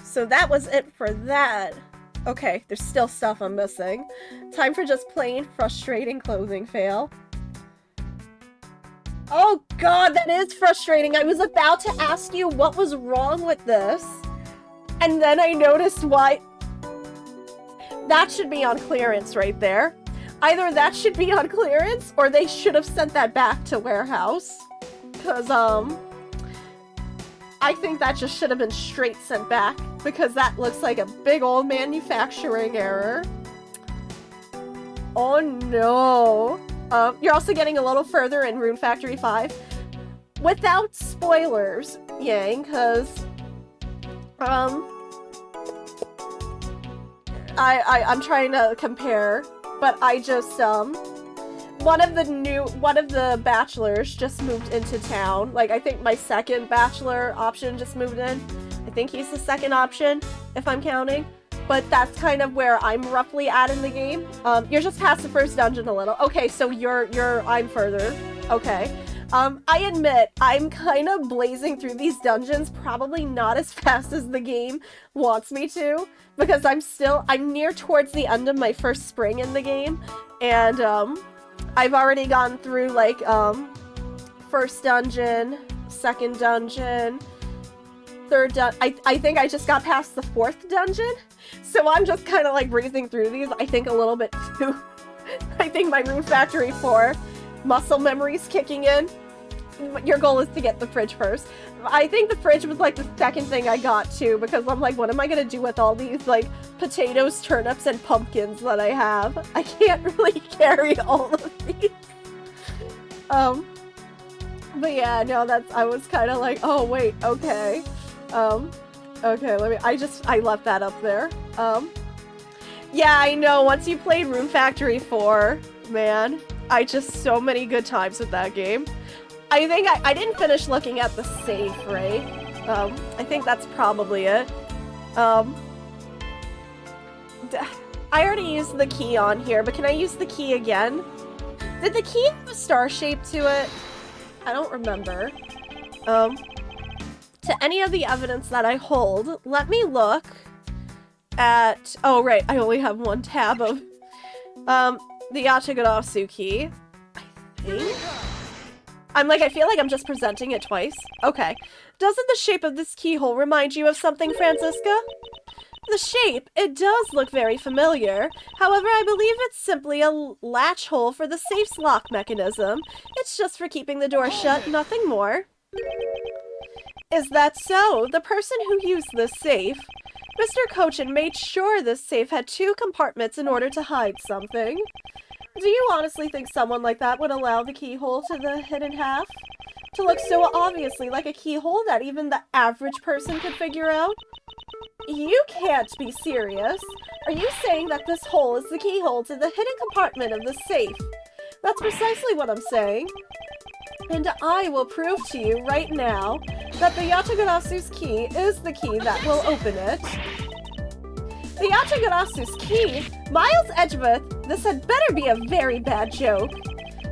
So that was it for that. Okay, there's still stuff I'm missing. Time for just plain frustrating clothing fail. Oh god, that is frustrating. I was about to ask you what was wrong with this. And then I noticed why. That should be on clearance right there. Either that should be on clearance or they should have sent that back to warehouse. Because, I think that just should have been straight sent back. Because that looks like a big old manufacturing error. Oh no. You're also getting a little further in Rune Factory 5. Without spoilers, Yang, because I'm trying to compare, but I just one of the bachelors just moved into town. Like, I think my second bachelor option just moved in. I think he's the second option, if I'm counting. But that's kind of where I'm roughly at in the game. You're just past the first dungeon a little. Okay, so I'm further. Okay. I admit, I'm kind of blazing through these dungeons, probably not as fast as the game wants me to, because I'm near towards the end of my first spring in the game, and, I've already gone through, like, first dungeon, second dungeon, third dungeon. I think I just got past the fourth dungeon, so I'm just kind of, like, breezing through these, I think, a little bit too. I think my Rune Factory 4 muscle memory's kicking in. Your goal is to get the fridge first. I think the fridge was, like, the second thing I got, too, because I'm like, what am I gonna do with all these, like, potatoes, turnips, and pumpkins that I have? I can't really carry all of these. But yeah, no, I was kind of like, oh, wait, okay. Okay, I left that up there. Yeah, I know, once you played Rune Factory 4, man, so many good times with that game. I think I didn't finish looking at the safe, right? I think that's probably it. I already used the key on here, but can I use the key again? Did the key have a star shape to it? I don't remember. To any of the evidence that I hold, let me look at... Oh, right, I only have one tab of the Yatagarasu key, I think. I feel like I'm just presenting it twice. Okay. Doesn't the shape of this keyhole remind you of something, Francisca? The shape, it does look very familiar. However, I believe it's simply a latch hole for the safe's lock mechanism. It's just for keeping the door shut, nothing more. Is that so? The person who used this safe, Mr. Cochin made sure this safe had 2 compartments in order to hide something. Do you honestly think someone like that would allow the keyhole to the hidden half to look so obviously like a keyhole that even the average person could figure out? You can't be serious. Are you saying that this hole is the keyhole to the hidden compartment of the safe? That's precisely what I'm saying. And I will prove to you right now that the Yatagarasu's key is the key that will open it. The Yatagarasu's key? Miles Edgeworth, this had better be a very bad joke.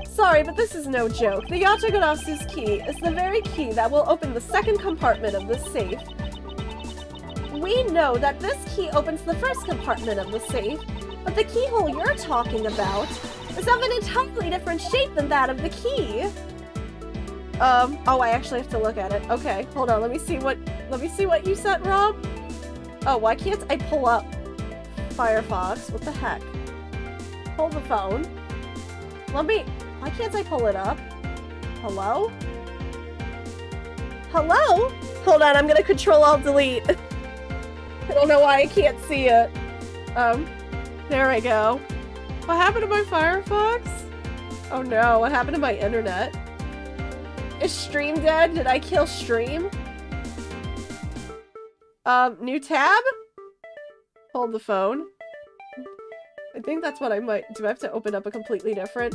Sorry, but this is no joke. The Yatagarasu's key is the very key that will open the second compartment of the safe. We know that this key opens the first compartment of the safe, but the keyhole you're talking about is of an entirely different shape than that of the key. Oh, I actually have to look at it. Okay, hold on, let me see what you sent, Rob. Oh, why can't I pull up Firefox? What the heck? Hold the phone. Why can't I pull it up? Hello? Hello? Hold on, I'm gonna Control-Alt-Delete. I don't know why I can't see it. There I go. What happened to my Firefox? Oh no, what happened to my internet? Is Stream dead? Did I kill Stream? New tab? Hold the phone. I think that's what I might... Do I have to open up a completely different?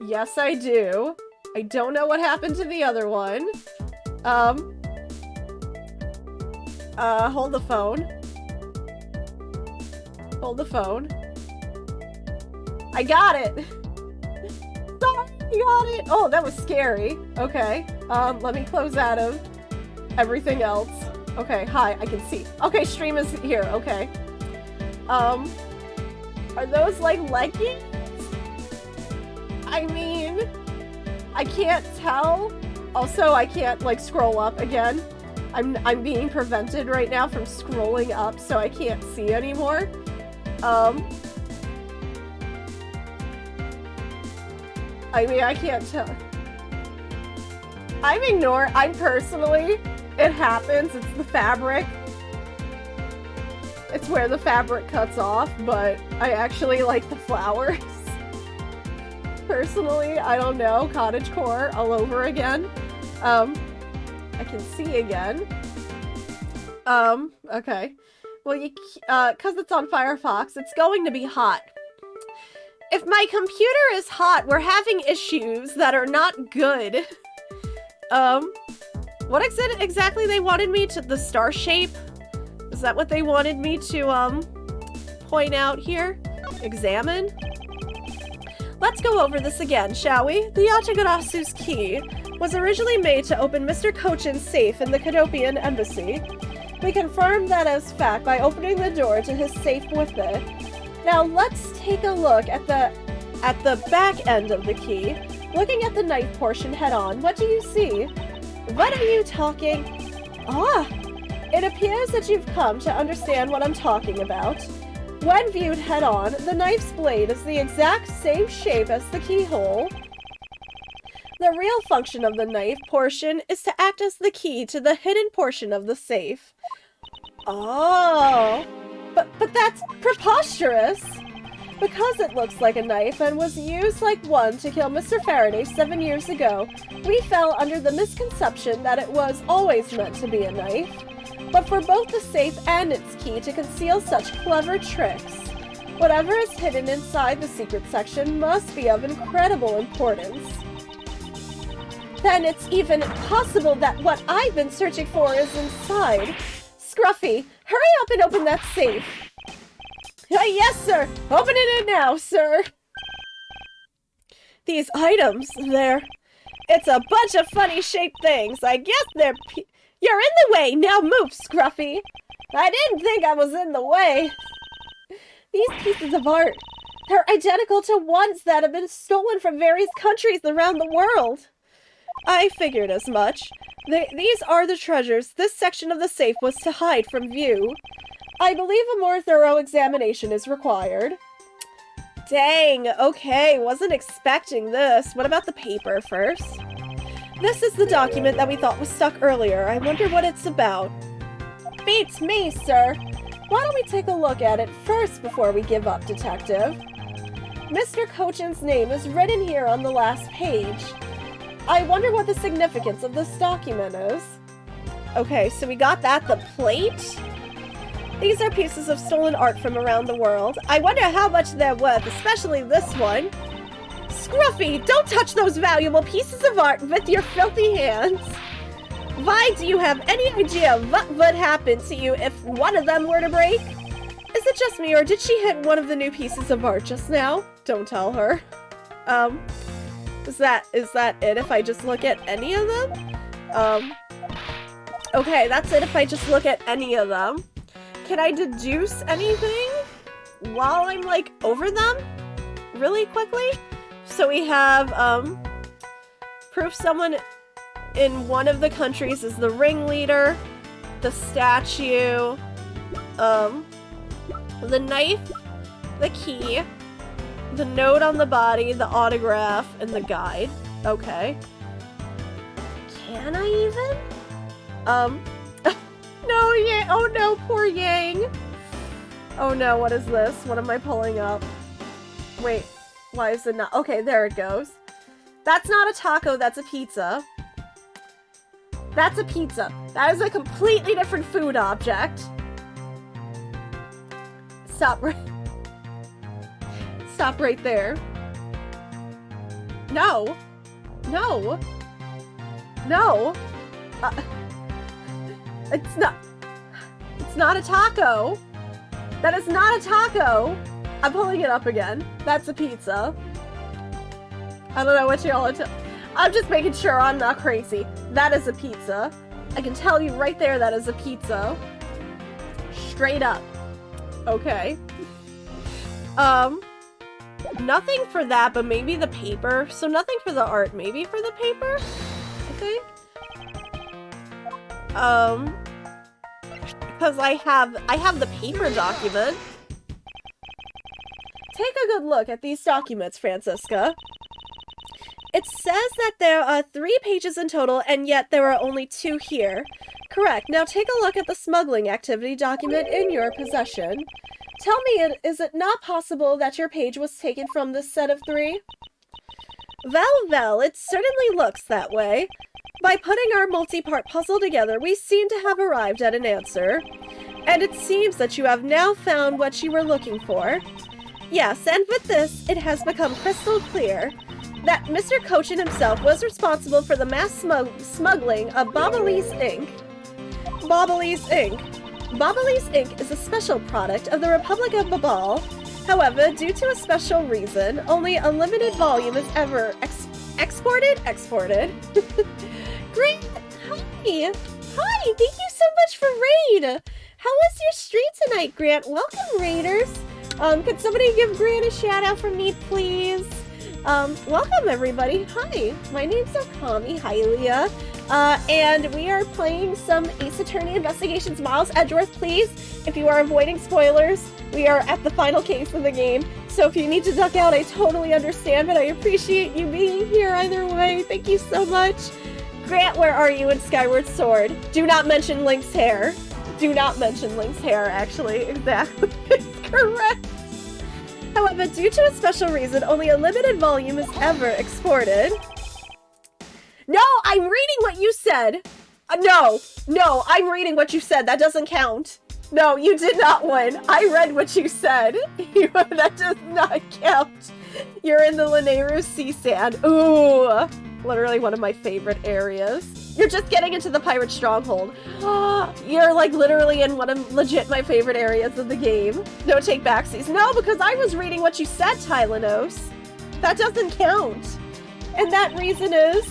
Yes, I do. I don't know what happened to the other one. Hold the phone. Hold the phone. I got it! Sorry, I got it! Oh, that was scary. Okay. Let me close out of everything else. Okay, hi, I can see. Okay, stream is here, okay. Are those like leggings? I mean, I can't tell. Also, I can't like scroll up again. I'm being prevented right now from scrolling up, so I can't see anymore. I mean, I can't tell. I'm personally, it happens, it's the fabric. It's where the fabric cuts off, but I actually like the flowers. Personally, I don't know, cottagecore all over again. I can see again. Okay. Well, cause it's on Firefox, it's going to be hot. If my computer is hot, we're having issues that are not good. What exactly they wanted me to, the star shape? Is that what they wanted me to, point out here? Examine? Let's go over this again, shall we? The Yatagarasu's key was originally made to open Mr. Cochin's safe in the Cadopian embassy. We confirmed that as fact by opening the door to his safe with it. Now let's take a look at the back end of the key. Looking at the knife portion head on, what do you see? What are you talking? Ah! It appears that you've come to understand what I'm talking about. When viewed head on, the knife's blade is the exact same shape as the keyhole. The real function of the knife portion is to act as the key to the hidden portion of the safe. Oh, but that's preposterous! Because it looks like a knife and was used like one to kill Mr. Faraday 7 years ago, we fell under the misconception that it was always meant to be a knife. But for both the safe and its key to conceal such clever tricks, whatever is hidden inside the secret section must be of incredible importance. Then it's even possible that what I've been searching for is inside. Scruffy, hurry up and open that safe. Yes, sir! Open it in now, sir! These items, it's a bunch of funny shaped things. I guess they're You're in the way! Now move, Scruffy! I didn't think I was in the way. These pieces of art, they're identical to ones that have been stolen from various countries around the world. I figured as much. These are the treasures this section of the safe was to hide from view. I believe a more thorough examination is required. Dang, okay, wasn't expecting this. What about the paper first? This is the document that we thought was stuck earlier. I wonder what it's about. Beats me, sir. Why don't we take a look at it first before we give up, Detective? Mr. Cochin's name is written here on the last page. I wonder what the significance of this document is. Okay, so we got that. The plate? These are pieces of stolen art from around the world. I wonder how much they're worth, especially this one. Scruffy, don't touch those valuable pieces of art with your filthy hands. Why, do you have any idea what would happen to you if one of them were to break? Is it just me, or did she hit one of the new pieces of art just now? Don't tell her. Is that it if I just look at any of them? Okay, that's it if I just look at any of them. Can I deduce anything while I'm, like, over them? Really quickly? So we have, proof someone in one of the countries is the ringleader, the statue, the knife, the key, the note on the body, the autograph, and the guide. Okay. Can I even? No, Yang. Oh no, poor Yang. Oh no, what is this? What am I pulling up? Wait, why is it not? Okay, there it goes. That's not a taco, that's a pizza. That's a pizza. That is a completely different food object. Stop right there. No. No. No. It's not a taco. That is not a taco. I'm pulling it up again. That's a pizza. I don't know what y'all are I'm just making sure I'm not crazy. That is a pizza. I can tell you right there that is a pizza. Straight up. Okay. Nothing for that, but maybe the paper. So nothing for the art, maybe for the paper? I think. Because I have the paper document. Take a good look at these documents, Francisca. It says that there are 3 pages in total, and yet there are only 2 here. Correct. Now take a look at the smuggling activity document in your possession. Tell me, is it not possible that your page was taken from this set of 3? Well, it certainly looks that way. By putting our multi-part puzzle together, we seem to have arrived at an answer. And it seems that you have now found what you were looking for. Yes, and with this, it has become crystal clear that Mr. Cochin himself was responsible for the mass smuggling of Bobolese ink. Bobolese ink. Bobolese ink is a special product of the Republic of Babal. However, due to a special reason, only a limited volume is ever exported? Great! Hi! Hi! Thank you so much for raid! How was your street tonight, Grant? Welcome, raiders! Could somebody give Grant a shout out from me, please? Welcome, everybody. Hi, my name's Okami. Hi, Leah. And we are playing some Ace Attorney Investigations. Miles Edgeworth, please, if you are avoiding spoilers, we are at the final case of the game. So if you need to duck out, I totally understand, but I appreciate you being here either way. Thank you so much. Grant, where are you in Skyward Sword? Do not mention Link's hair. Do not mention Link's hair, actually. Exactly. Correct. However, due to a special reason, only a limited volume is ever exported. No, I'm reading what you said. No, I'm reading what you said. That doesn't count. No, you did not win. I read what you said. That does not count. You're in the Lanayru Sea Sand. Ooh, literally one of my favorite areas. You're just getting into the pirate stronghold. You're like literally in one of legit my favorite areas of the game. No take backsies. No, because I was reading what you said, Tylanos. That doesn't count. And that reason is,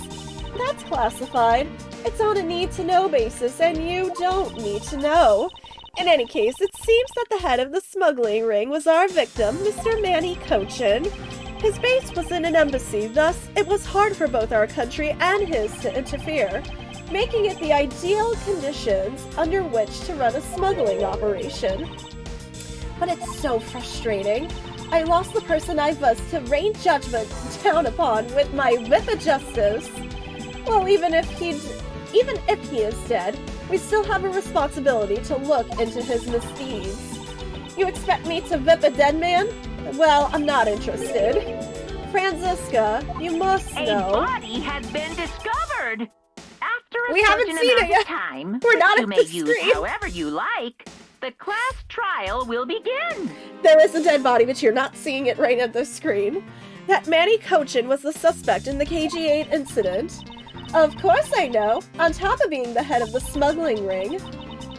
that's classified. It's on a need-to-know basis, and you don't need to know. In any case, it seems that the head of the smuggling ring was our victim, Mr. Manny Cochin. His base was in an embassy, thus it was hard for both our country and his to interfere, making it the ideal conditions under which to run a smuggling operation. But it's so frustrating. I lost the person I was to rain judgment down upon with my whip of justice. Well, even if he is dead, we still have a responsibility to look into his misdeeds. You expect me to whip a dead man? Well, I'm not interested. Francisca, you must know. A body has been discovered. After a We haven't certain seen amount it yet. of time, We're not which you at may the use screen. however you like, the class trial will begin. There is a dead body, but you're not seeing it right at the screen. that Manny Cochin was the suspect in the KG-8 incident? Of course I know. On top of being the head of the smuggling ring,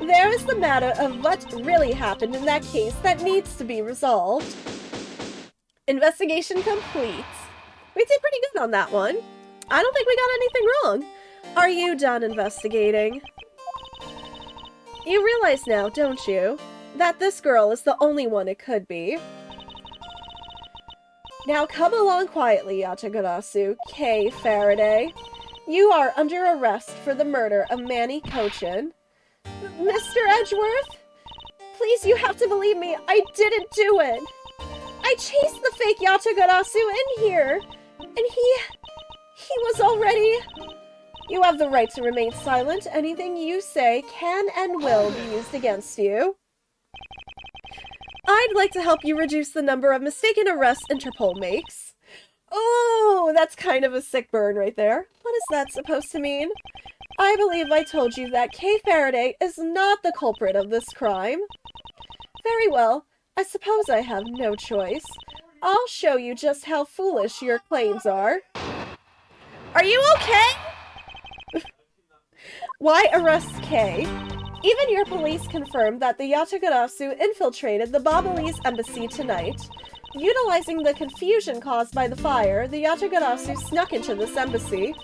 there is the matter of what really happened in that case that needs to be resolved. Investigation complete. We did pretty good on that one. I don't think we got anything wrong. Are you done investigating? You realize now, don't you, that this girl is the only one it could be? Now come along quietly, Yatagarasu, K. Faraday. You are under arrest for the murder of Manny Cochin. Mr. Edgeworth? Please, you have to believe me, I didn't do it. I chased the fake Yatagarasu in here, and he was already... You have the right to remain silent. Anything you say can and will be used against you. I'd like to help you reduce the number of mistaken arrests Interpol makes. Oh, that's kind of a sick burn right there. What is that supposed to mean? I believe I told you that Kay Faraday is not the culprit of this crime. Very well. I suppose I have no choice. I'll show you just how foolish your claims are. Are you okay? Why arrest Kay? Even your police confirmed that the Yatagarasu infiltrated the Babalese embassy tonight. Utilizing the confusion caused by the fire, the Yatagarasu snuck into this embassy.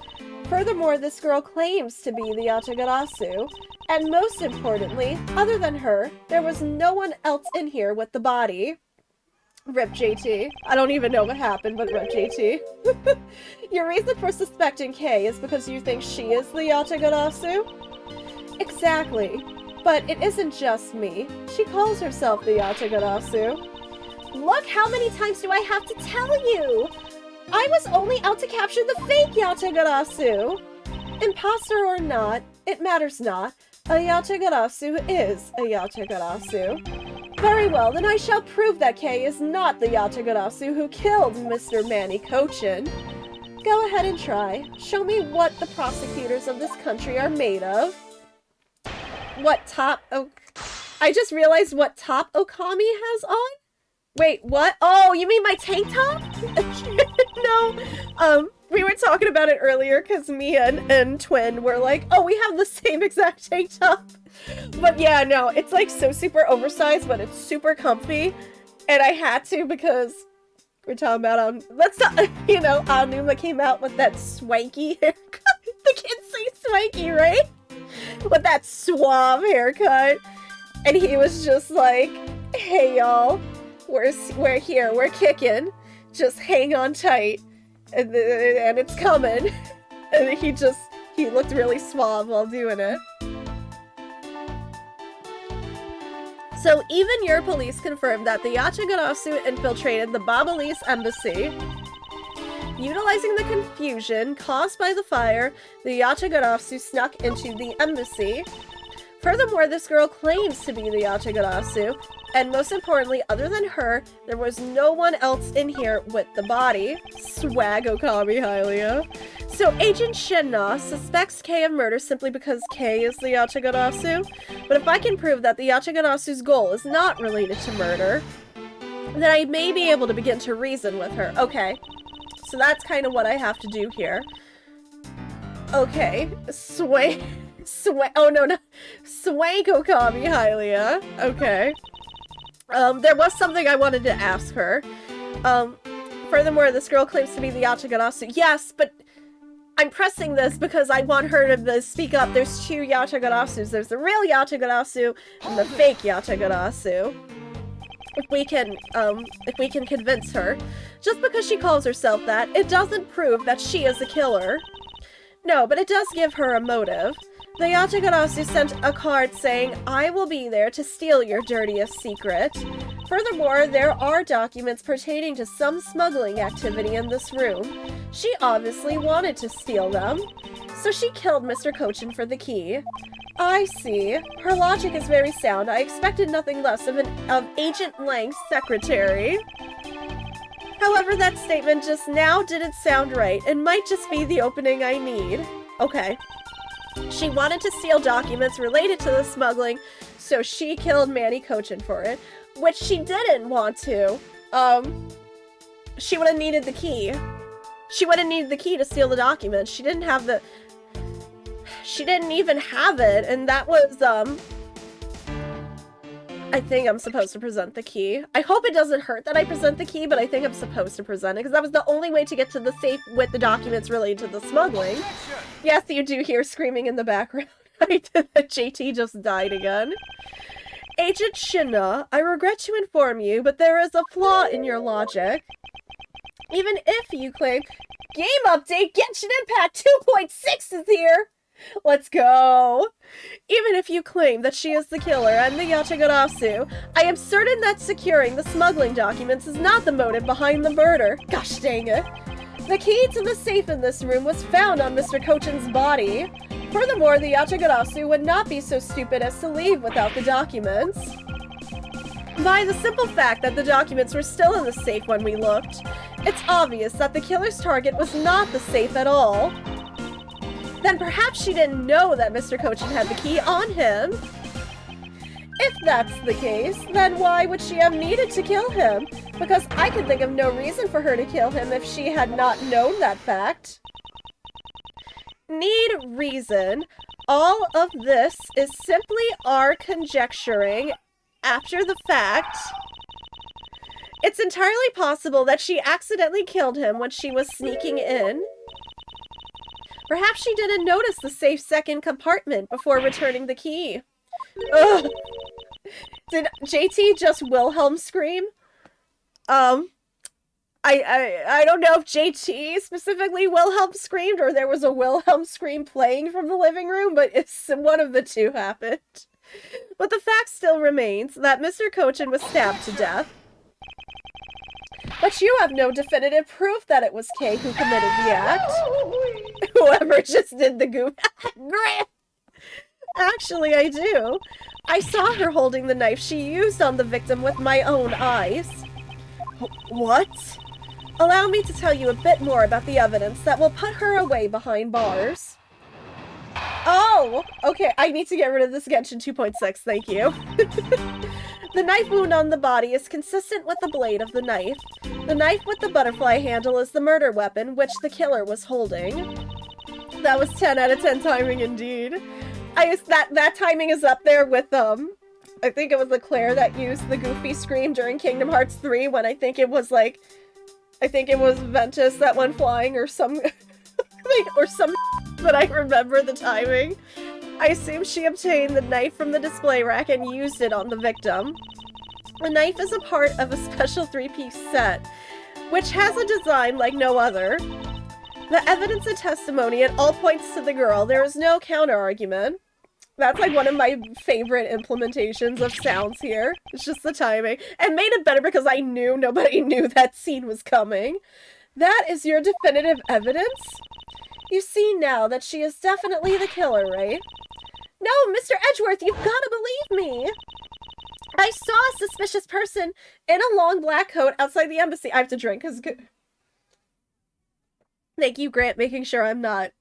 Furthermore, this girl claims to be the Yatagarasu, and most importantly, other than her, there was no one else in here with the body. Rip JT. I don't even know what happened, but rip JT. Your reason for suspecting Kay is because you think she is the Yatagarasu? Exactly. But it isn't just me. She calls herself the Yatagarasu. Look, how many times do I have to tell you? I was only out to capture the fake Yatagarasu. Imposter or not, it matters not. A Yatagarasu is a Yatagarasu. Very well, then I shall prove that Kay is not the Yatagarasu who killed Mr. Manny Cochin. Go ahead and try. Show me what the prosecutors of this country are made of. What top... Oh, I just realized what top Okami has on? Wait, what? Oh, you mean my tank top? No. We were talking about it earlier because Mia and Twin were like, oh, we have the same exact tank top. But yeah, no, it's like so super oversized, but it's super comfy. And I had to because we're talking about, let's talk, you know, Anuma came out with that swanky haircut. The kids say swanky, right? With that suave haircut. And he was just like, hey, y'all. We're here, we're kicking. Just hang on tight. And it's coming. And he looked really suave while doing it. So even your police confirmed that the Yatagarasu infiltrated the Babalese embassy. Utilizing the confusion caused by the fire, the Yatagarasu snuck into the embassy. Furthermore, this girl claims to be the Yatagarasu, and most importantly, other than her, there was no one else in here with the body. Swag Okami Hylia. So Agent Shenna suspects Kay of murder simply because Kay is the Yatagarasu. But if I can prove that the Yatagarasu's goal is not related to murder, then I may be able to begin to reason with her. Okay. So that's kind of what I have to do here. Okay. Oh no. Swank Okami Hylia. Okay. There was something I wanted to ask her. Furthermore, this girl claims to be the Yatagarasu. Yes, but I'm pressing this because I want her to speak up. There's two Yatagarasus. There's the real Yatagarasu and the fake Yatagarasu. If we can convince her. Just because she calls herself that, it doesn't prove that she is a killer. No, but it does give her a motive. The Yatagarasu sent a card saying, I will be there to steal your dirtiest secret. Furthermore, there are documents pertaining to some smuggling activity in this room. She obviously wanted to steal them, so she killed Mr. Cochin for the key. I see. Her logic is very sound. I expected nothing less of Agent Lang's secretary. However, that statement just now didn't sound right. It might just be the opening I need. Okay. She wanted to steal documents related to the smuggling, so she killed Manny Cochin for it, which she didn't want to. she would have needed the key. She would have needed the key to steal the documents. She didn't have the... She didn't even have it, and that was, I think I'm supposed to present the key. I hope it doesn't hurt that I present the key, but I think I'm supposed to present it, because that was the only way to get to the safe with the documents related to the smuggling. Yes, you do hear screaming in the background. JT just died again. Agent Shinna, I regret to inform you, but there is a flaw in your logic. Even if you claim... Game update! Genshin Impact 2.6 is here! Let's go! Even if you claim that she is the killer and the Yatagarasu, I am certain that securing the smuggling documents is not the motive behind the murder. Gosh dang it. The key to the safe in this room was found on Mr. Kochin's body. Furthermore, the Yatagarasu would not be so stupid as to leave without the documents. By the simple fact that the documents were still in the safe when we looked, it's obvious that the killer's target was not the safe at all. Then perhaps she didn't know that Mr. Kochin had the key on him. If that's the case, then why would she have needed to kill him? Because I can think of no reason for her to kill him if she had not known that fact. Need reason. All of this is simply our conjecturing after the fact. It's entirely possible that she accidentally killed him when she was sneaking in. Perhaps she didn't notice the safe second compartment before returning the key. Ugh. Did JT just Wilhelm scream? I don't know if JT specifically Wilhelm screamed or there was a Wilhelm scream playing from the living room, but it's one of the two happened. But the fact still remains that Mr. Kochin was stabbed to death. But you have no definitive proof that it was Kay who committed the act. Whoever just did the goof. Actually, I do. I saw her holding the knife she used on the victim with my own eyes. What? Allow me to tell you a bit more about the evidence that will put her away behind bars. Oh! Okay, I need to get rid of this Genshin 2.6, thank you. The knife wound on the body is consistent with the blade of the knife. The knife with the butterfly handle is the murder weapon, which the killer was holding. That was 10 out of 10 timing indeed. That timing is up there with, I think it was Leclerc that used the goofy scream during Kingdom Hearts 3 when I think it was Ventus that went flying or some, or some but I remember the timing. I assume she obtained the knife from the display rack and used it on the victim. The knife is a part of a special 3-piece set, which has a design like no other. The evidence and testimony, it all points to the girl. There is no counter-argument. That's like one of my favorite implementations of sounds here. It's just the timing. And made it better because I knew nobody knew that scene was coming. That is your definitive evidence? You see now that she is definitely the killer, right? No, Mr. Edgeworth, you've got to believe me! I saw a suspicious person in a long black coat outside the embassy. I have to drink, because... Thank you, Grant, making sure I'm not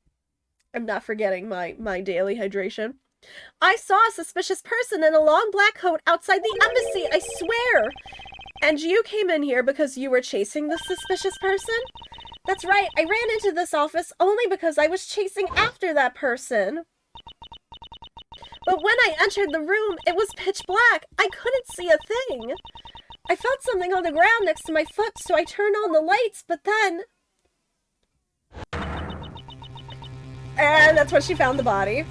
forgetting my daily hydration. I saw a suspicious person in a long black coat outside the embassy, I swear! And you came in here because you were chasing the suspicious person? That's right, I ran into this office only because I was chasing after that person. But when I entered the room, it was pitch black. I couldn't see a thing. I felt something on the ground next to my foot, so I turned on the lights, but then... And that's when she found the body.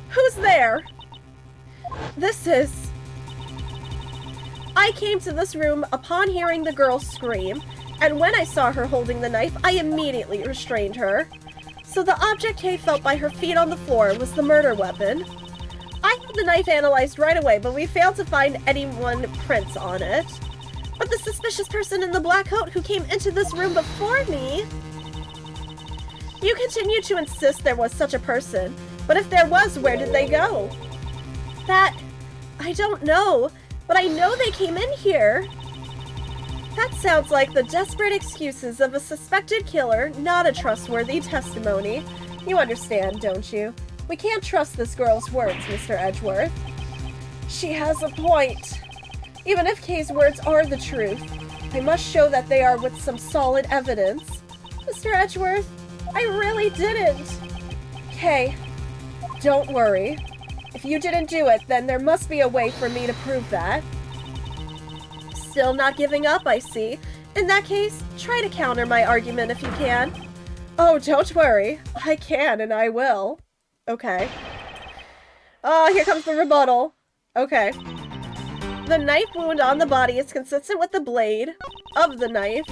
Who's there? This is... I came to this room upon hearing the girl scream, and when I saw her holding the knife, I immediately restrained her. So the object Kay felt by her feet on the floor was the murder weapon. I had the knife analyzed right away, but we failed to find anyone prints on it. But the suspicious person in the black coat who came into this room before me... You continue to insist there was such a person, but if there was, where did they go? That... I don't know, but I know they came in here. That sounds like the desperate excuses of a suspected killer, not a trustworthy testimony. You understand, don't you? We can't trust this girl's words, Mr. Edgeworth. She has a point. Even if Kay's words are the truth, I must show that they are with some solid evidence. Mr. Edgeworth, I really didn't. Kay, don't worry. If you didn't do it, then there must be a way for me to prove that. Still not giving up, I see. In that case, try to counter my argument if you can. Oh, don't worry. I can and I will. Okay. Oh, here comes the rebuttal. Okay. The knife wound on the body is consistent with the blade of the knife.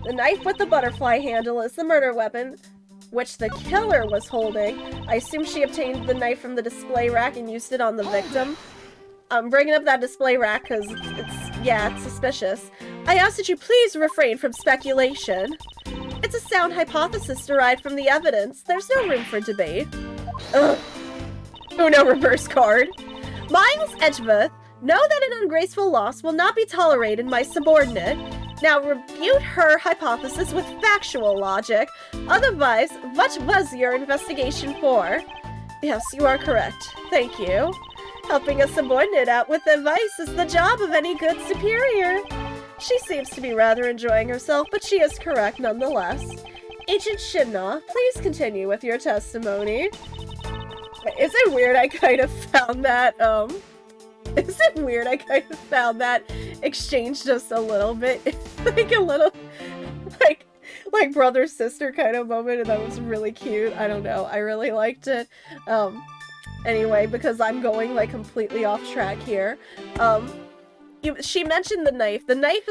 The knife with the butterfly handle is the murder weapon, which the killer was holding. I assume she obtained the knife from the display rack and used it on the victim. I'm bringing up that display rack because it's suspicious. I ask that you please refrain from speculation. It's a sound hypothesis derived from the evidence. There's no room for debate. Ugh. Oh no, reverse card. Miles Edgeworth, know that an ungraceful loss will not be tolerated in my subordinate. Now refute her hypothesis with factual logic. Otherwise, what was your investigation for? Yes, you are correct. Thank you. Helping a subordinate out with advice is the job of any good superior. She seems to be rather enjoying herself, but she is correct nonetheless. Agent Shidna, please continue with your testimony. Is it weird I kind of found that, is it weird I kind of found that exchange just a little bit, like a little, like brother-sister kind of moment, and that was really cute. I don't know, I really liked it. Anyway, because I'm going, like, completely off track here, she mentioned the knife. The knife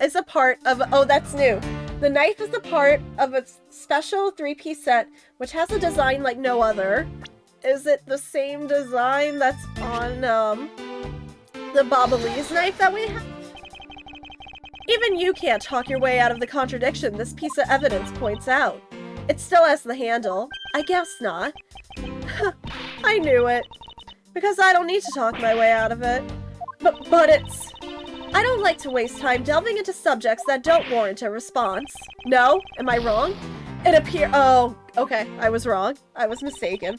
is a part of, oh, that's new. The knife is a part of a special 3-piece set, which has a design like no other. Is it the same design that's on, the Bobalese knife that we have? Even you can't talk your way out of the contradiction this piece of evidence points out. It still has the handle. I guess not. I knew it. Because I don't need to talk my way out of it. But it's... I don't like to waste time delving into subjects that don't warrant a response. No? Am I wrong? It appears... Oh, okay. I was wrong. I was mistaken.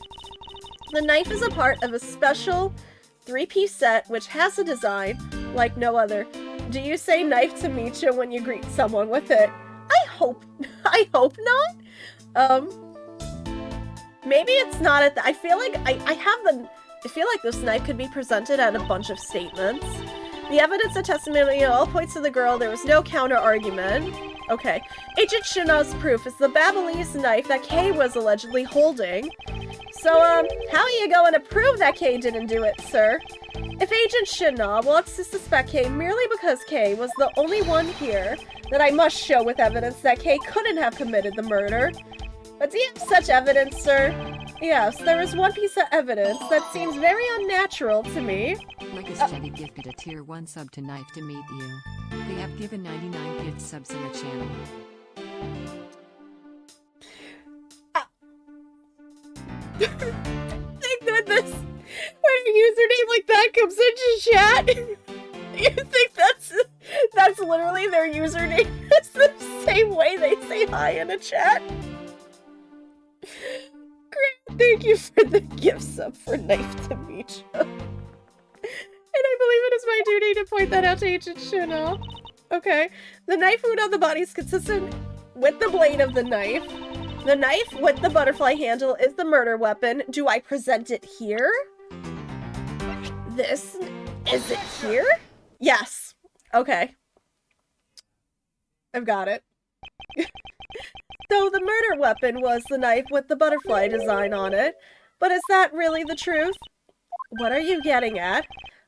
The knife is a part of a special 3-piece set which has a design like no other. Do you say knife to Micha when you greet someone with it? I hope not. Maybe it's not at the... I feel like I feel like this knife could be presented at a bunch of statements. The evidence and testimony all points to the girl. There was no counter-argument. Okay. Agent Shina's proof is the Babalese knife that Kay was allegedly holding. So, how are you going to prove that Kay didn't do it, sir? If Agent Shina wants to suspect Kay merely because Kay was the only one here, then I must show with evidence that Kay couldn't have committed the murder. But do you have such evidence, sir? Yes, there is one piece of evidence that seems very unnatural to me. Lucas Jetty gifted a tier 1 sub to Knife to meet you. They have given 99 gift subs in the channel. Thank goodness! When a username like that comes into chat, you think that's literally their username? It's the same way they say hi in a chat. Great, thank you for the gift sub for Knife to Micha. And I believe it is my duty to point that out to Agent Shina. Okay. The knife wound on the body is consistent with the blade of the knife. The knife with the butterfly handle is the murder weapon. Do I present it here? Is it here? Yes. Okay. I've got it. So the murder weapon was the knife with the butterfly design on it. But is that really the truth? What are you getting at?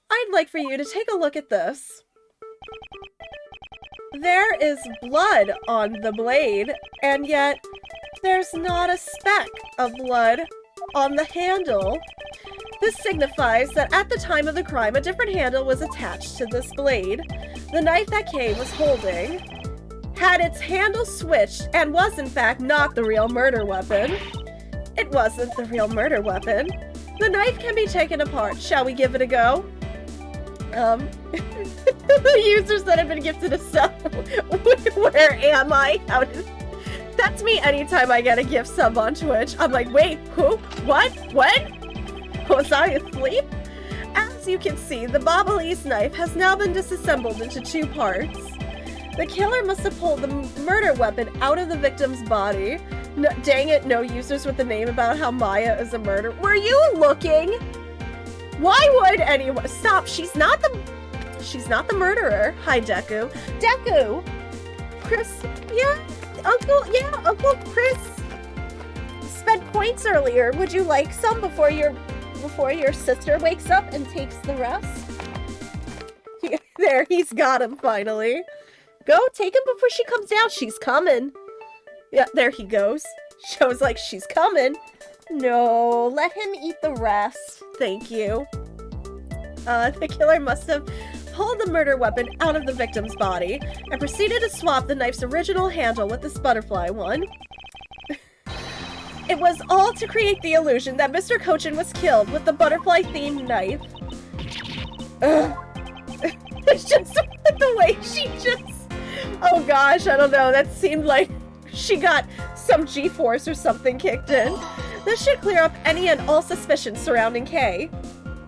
I'd like for you to take a look at this. There is blood on the blade, and yet there's not a speck of blood on the handle. This signifies that at the time of the crime, a different handle was attached to this blade. The knife that Kay was holding had its handle switched and was in fact not the real murder weapon. It wasn't the real murder weapon. The knife can be taken apart. Shall we give it a go? The users that have been gifted a sub. Where am I? That's me anytime I get a gift sub on Twitch. I'm like, wait, who? What? When? Was I asleep? As you can see, the Bobalese knife has now been disassembled into 2 parts. The killer must have pulled the murder weapon out of the victim's body. No, dang it, no users with the name about how Maya is a murderer. Were you looking? Why would anyone? Stop, she's not the murderer. Hi, Deku. Deku! Chris, Uncle Chris spent points earlier. Would you like some before your sister wakes up and takes the rest? There, he's got him finally. Go, take him before she comes down. She's coming. Yeah, there he goes. Shows like she's coming. No, let him eat the rest. Thank you. The killer must have pulled the murder weapon out of the victim's body and proceeded to swap the knife's original handle with this butterfly one. It was all to create the illusion that Mr. Kochin was killed with the butterfly-themed knife. Ugh. It's just the way she just... Oh gosh, I don't know. That seemed like she got some G-force or something kicked in. This should clear up any and all suspicions surrounding Kay.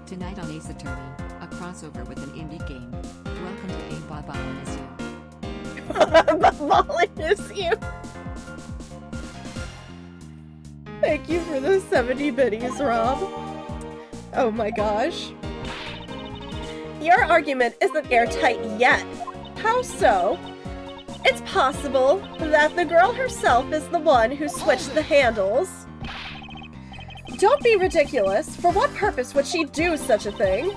Tonight on Ace Attorney, a crossover with an indie game. Welcome to Game Baba Miss you. Thank you for the 70 biddies, Rob. Oh my gosh. Your argument isn't airtight yet. How so? It's possible that the girl herself is the one who switched the handles. Don't be ridiculous. For what purpose would she do such a thing?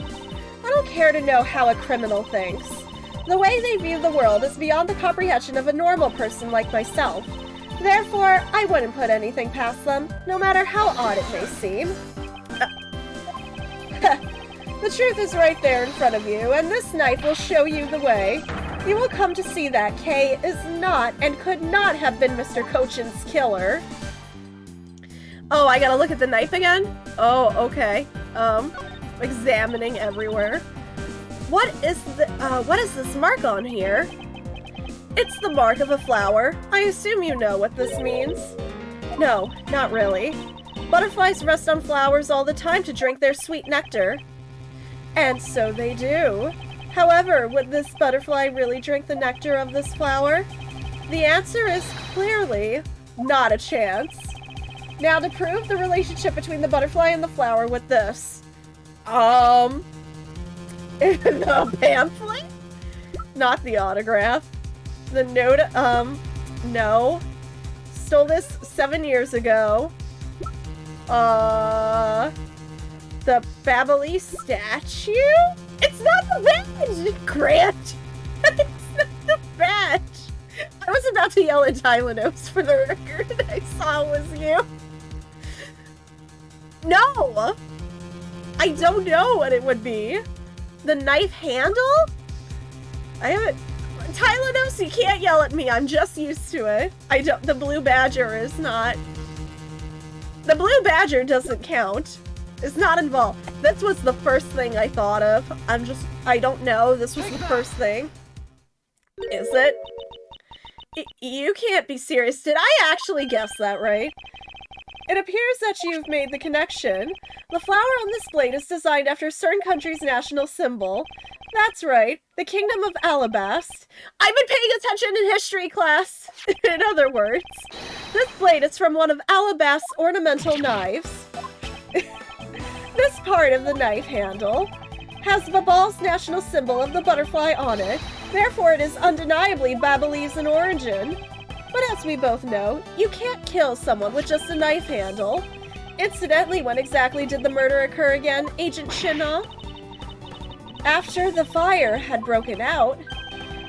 I don't care to know how a criminal thinks. The way they view the world is beyond the comprehension of a normal person like myself. Therefore, I wouldn't put anything past them, no matter how odd it may seem. The truth is right there in front of you, and this knife will show you the way. You will come to see that Kay is not and could not have been Mr. Kochin's killer. Oh, I gotta look at the knife again? Oh, okay. Examining everywhere. What is this mark on here? It's the mark of a flower. I assume you know what this means. No, not really. Butterflies rest on flowers all the time to drink their sweet nectar. And so they do. However, would this butterfly really drink the nectar of this flower? The answer is clearly not a chance. Now, to prove the relationship between the butterfly and the flower with this. The pamphlet? Not the autograph. The note, no. Stole this 7 years ago. The Babali statue? It's not the badge, Grant! It's not the badge! I was about to yell at Tylenose for the record. I saw it was you. No! I don't know what it would be. The knife handle? I haven't... Tylenose, you can't yell at me. I'm just used to it. The blue badger is not... The blue badger doesn't count. It's not involved. This was the first thing I thought of. I don't know. This was the first thing. Is it? You can't be serious. Did I actually guess that right? It appears that you've made the connection. The flower on this blade is designed after a certain country's national symbol. That's right, the Kingdom of Alabast. I've been paying attention in history class. In other words, this blade is from one of Alabast's ornamental knives. This part of the knife handle has Babal's national symbol of the butterfly on it. Therefore, it is undeniably Babalese in origin. But as we both know, you can't kill someone with just a knife handle. Incidentally, when exactly did the murder occur again, Agent Shina? After the fire had broken out.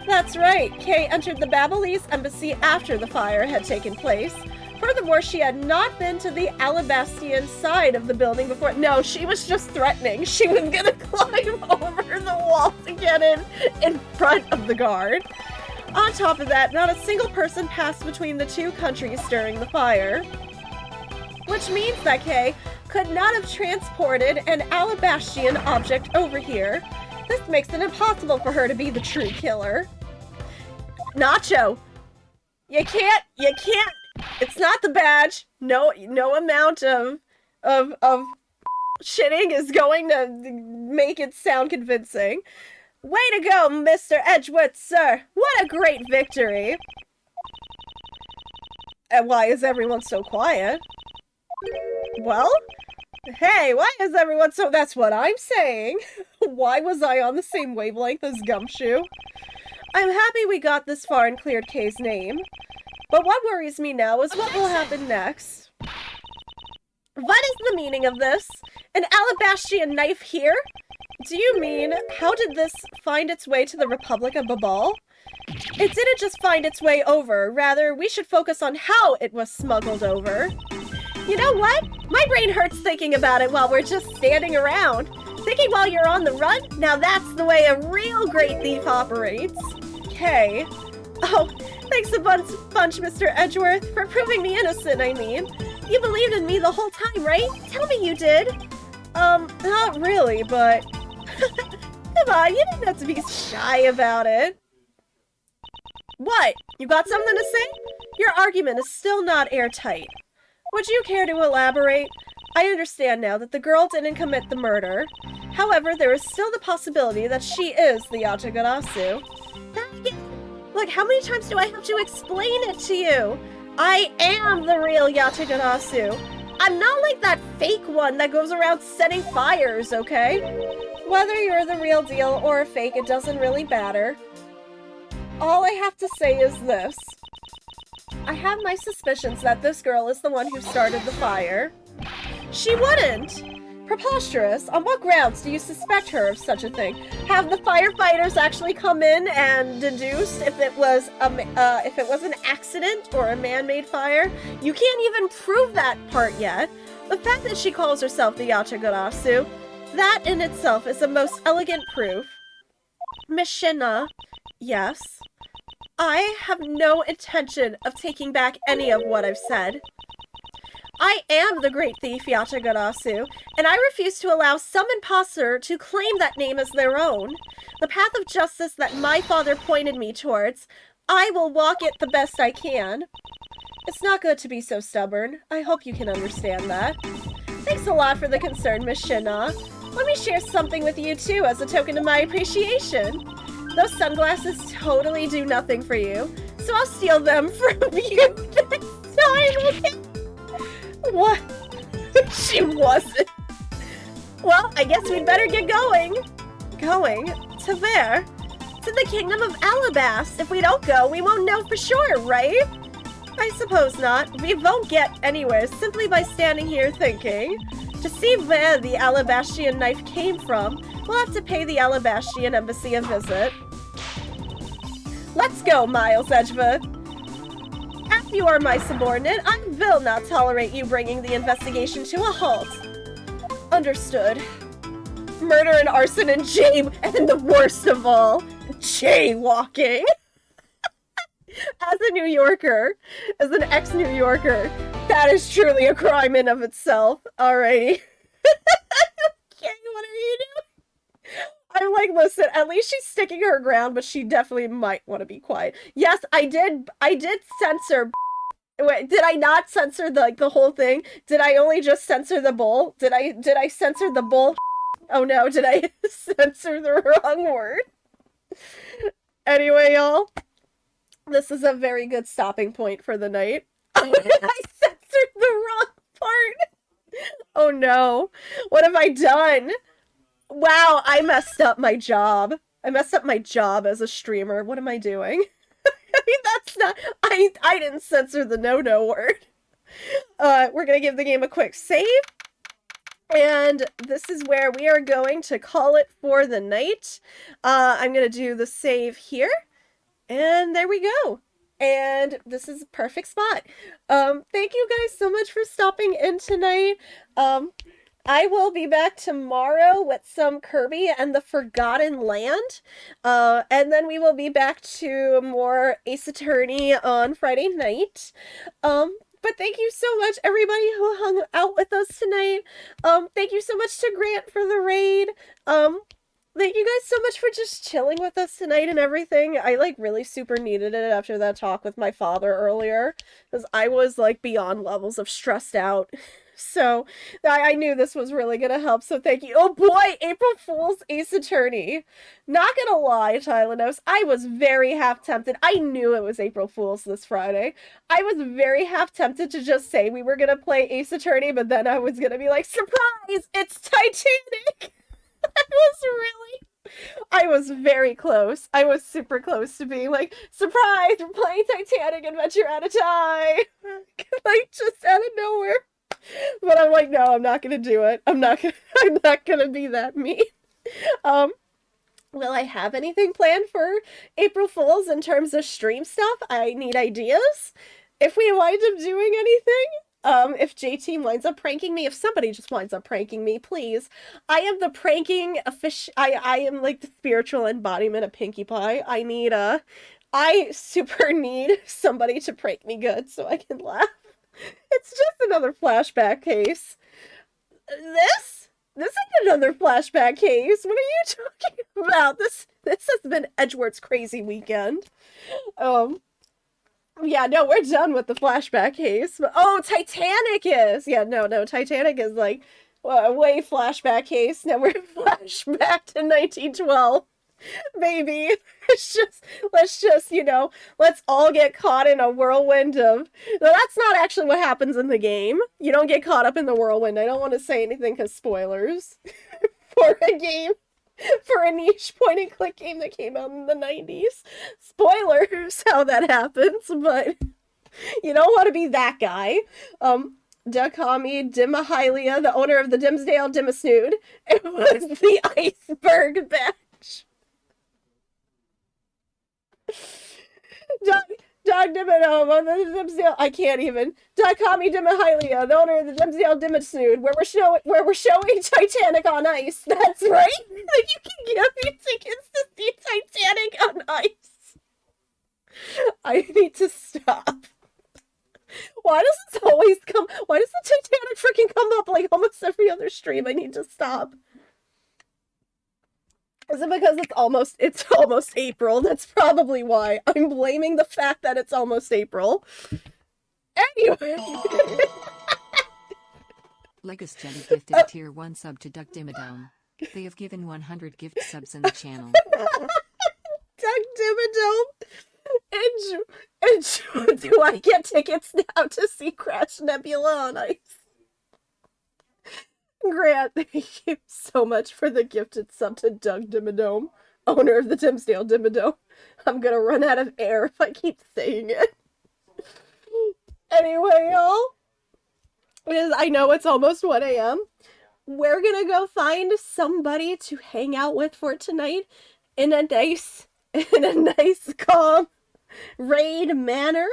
That's right, Kay entered the Babalese embassy after the fire had taken place. Furthermore, she had not been to the Alabastian side of the building before. No, she was just threatening. She was gonna climb over the wall to get in front of the guard. On top of that, not a single person passed between the two countries during the fire. Which means that Kay could not have transported an Alabastian object over here. This makes it impossible for her to be the true killer. Nacho! You can't, it's not the badge. No amount of shitting is going to make it sound convincing. Way to go, Mr. Edgeworth, sir! What a great victory! And why is everyone so quiet? Well? Hey, why is everyone so— That's what I'm saying! Why was I on the same wavelength as Gumshoe? I'm happy we got this far and cleared Kay's name. But what worries me now is what will happen next. What is the meaning of this? An Alabastrian knife here? Do you mean, how did this find its way to the Republic of Babal? It didn't just find its way over. Rather, we should focus on how it was smuggled over. You know what? My brain hurts thinking about it while we're just standing around. Thinking while you're on the run? Now that's the way a real great thief operates. Okay. Oh, thanks a bunch, Mr. Edgeworth, for proving me innocent, I mean. You believed in me the whole time, right? Tell me you did. Not really, but... Come on, you didn't have to be shy about it. What? You got something to say? Your argument is still not airtight. Would you care to elaborate? I understand now that the girl didn't commit the murder. However, there is still the possibility that she is the Yatagarasu. Look, how many times do I have to explain it to you? I am the real Yatagarasu. I'm not like that fake one that goes around setting fires, okay? Whether you're the real deal or a fake, it doesn't really matter. All I have to say is this. I have my suspicions that this girl is the one who started the fire. She wouldn't! Preposterous. On what grounds do you suspect her of such a thing? Have the firefighters actually come in and deduced if it was an accident or a man-made fire? You can't even prove that part yet. The fact that she calls herself the Yatagarasu, that in itself is the most elegant proof. Miss Shina, yes. I have no intention of taking back any of what I've said. I am the great thief Yatagarasu, and I refuse to allow some imposter to claim that name as their own. The path of justice that my father pointed me towards, I will walk it the best I can. It's not good to be so stubborn. I hope you can understand that. Thanks a lot for the concern, Miss Shina. Let me share something with you too as a token of my appreciation. Those sunglasses totally do nothing for you, so I'll steal them from you next time, okay? What? She wasn't. Well, I guess we'd better get going. Going? To where? To the Kingdom of Alabast. If we don't go, we won't know for sure, right? I suppose not. We won't get anywhere simply by standing here thinking. To see where the Alabastrian knife came from, we'll have to pay the Alabastrian embassy a visit. Let's go, Miles Edgeworth. As you are my subordinate, I will not tolerate you bringing the investigation to a halt. Understood. Murder and arson and and the worst of all, jaywalking. As a New Yorker, as an ex-New Yorker, that is truly a crime in of itself. Alrighty. Okay, what are you doing? I'm like, listen, at least she's sticking her ground, but she definitely might want to be quiet. Yes, I did censor. Wait, did I not censor the whole thing? Did I only just censor the bull? Did I censor the bull? Oh no, did I censor the wrong word? Anyway, y'all, this is a very good stopping point for the night. I censored the wrong part. Oh no, what have I done? Wow, I messed up my job. I messed up my job as a streamer. What am I doing? I mean, that's not... I didn't censor the no-no word. We're gonna give the game a quick save. And this is where we are going to call it for the night. I'm gonna do the save here. And there we go. And this is a perfect spot. Thank you guys so much for stopping in tonight. I will be back tomorrow with some Kirby and the Forgotten Land. And then we will be back to more Ace Attorney on Friday night. But thank you so much, everybody who hung out with us tonight. Thank you so much to Grant for the raid. Thank you guys so much for just chilling with us tonight and everything. I, like, really super needed it after that talk with my father earlier. Because I was, like, beyond levels of stressed out. So I knew this was really gonna help, so thank you. Oh boy, April Fool's Ace Attorney. Not gonna lie, Tylenos, I was very half tempted. I knew it was April Fool's this Friday. I was very half tempted to just say we were gonna play Ace Attorney, but then I was gonna be like, surprise, it's Titanic! I was very close. I was super close to being like, surprise, we're playing Titanic Adventure at a Time! Like, just out of nowhere. But I'm like, no, I'm not gonna do it. I'm not gonna be that mean. Will I have anything planned for April Fool's in terms of stream stuff? I need ideas. If we wind up doing anything, if JT winds up pranking me, if somebody just winds up pranking me, please. I am the pranking I am like the spiritual embodiment of Pinkie Pie. I super need somebody to prank me good so I can laugh. It's just another flashback case. This ain't another flashback case. What are you talking about? This has been Edgeworth's crazy weekend. Yeah, no, we're done with the flashback case. But, oh, Titanic is! Yeah, no, Titanic is like way flashback case. Now we're flashback to 1912. Baby, let's just, you know, let's all get caught in a whirlwind of... No, that's not actually what happens in the game. You don't get caught up in the whirlwind. I don't want to say anything because spoilers for a game, for a niche point-and-click game that came out in the 90s. Spoilers how that happens, but you don't want to be that guy. Dakami Dimahylia, the owner of the Dimsdale Dimasnood. It was the iceberg batch. Doug Dimmadome, the Dimsdale, I can't even. Dakami Dimahylia, the owner of the Dimsdale Dimasnood, where we're showing Titanic on ice. That's right. Like, you can give me tickets to see Titanic on ice. I need to stop. Why does the Titanic freaking come up like almost every other stream? I need to stop. Is it because it's almost April? That's probably why. I'm blaming the fact that it's almost April. Anyway. Legos Jenny gifted a tier 1 sub to Doug Dimmadome. They have given 100 gift subs in the channel. Doug Dimmadome. And do I get tickets now to see Crash Nebula on ice? Grant, thank you so much for the gifted sub to Doug Dimmadome, owner of the Dimsdale Dimmadome. I'm gonna run out of air if I keep saying it. Anyway, y'all, I know it's almost 1 a.m. We're gonna go find somebody to hang out with for tonight in a nice, calm raid manner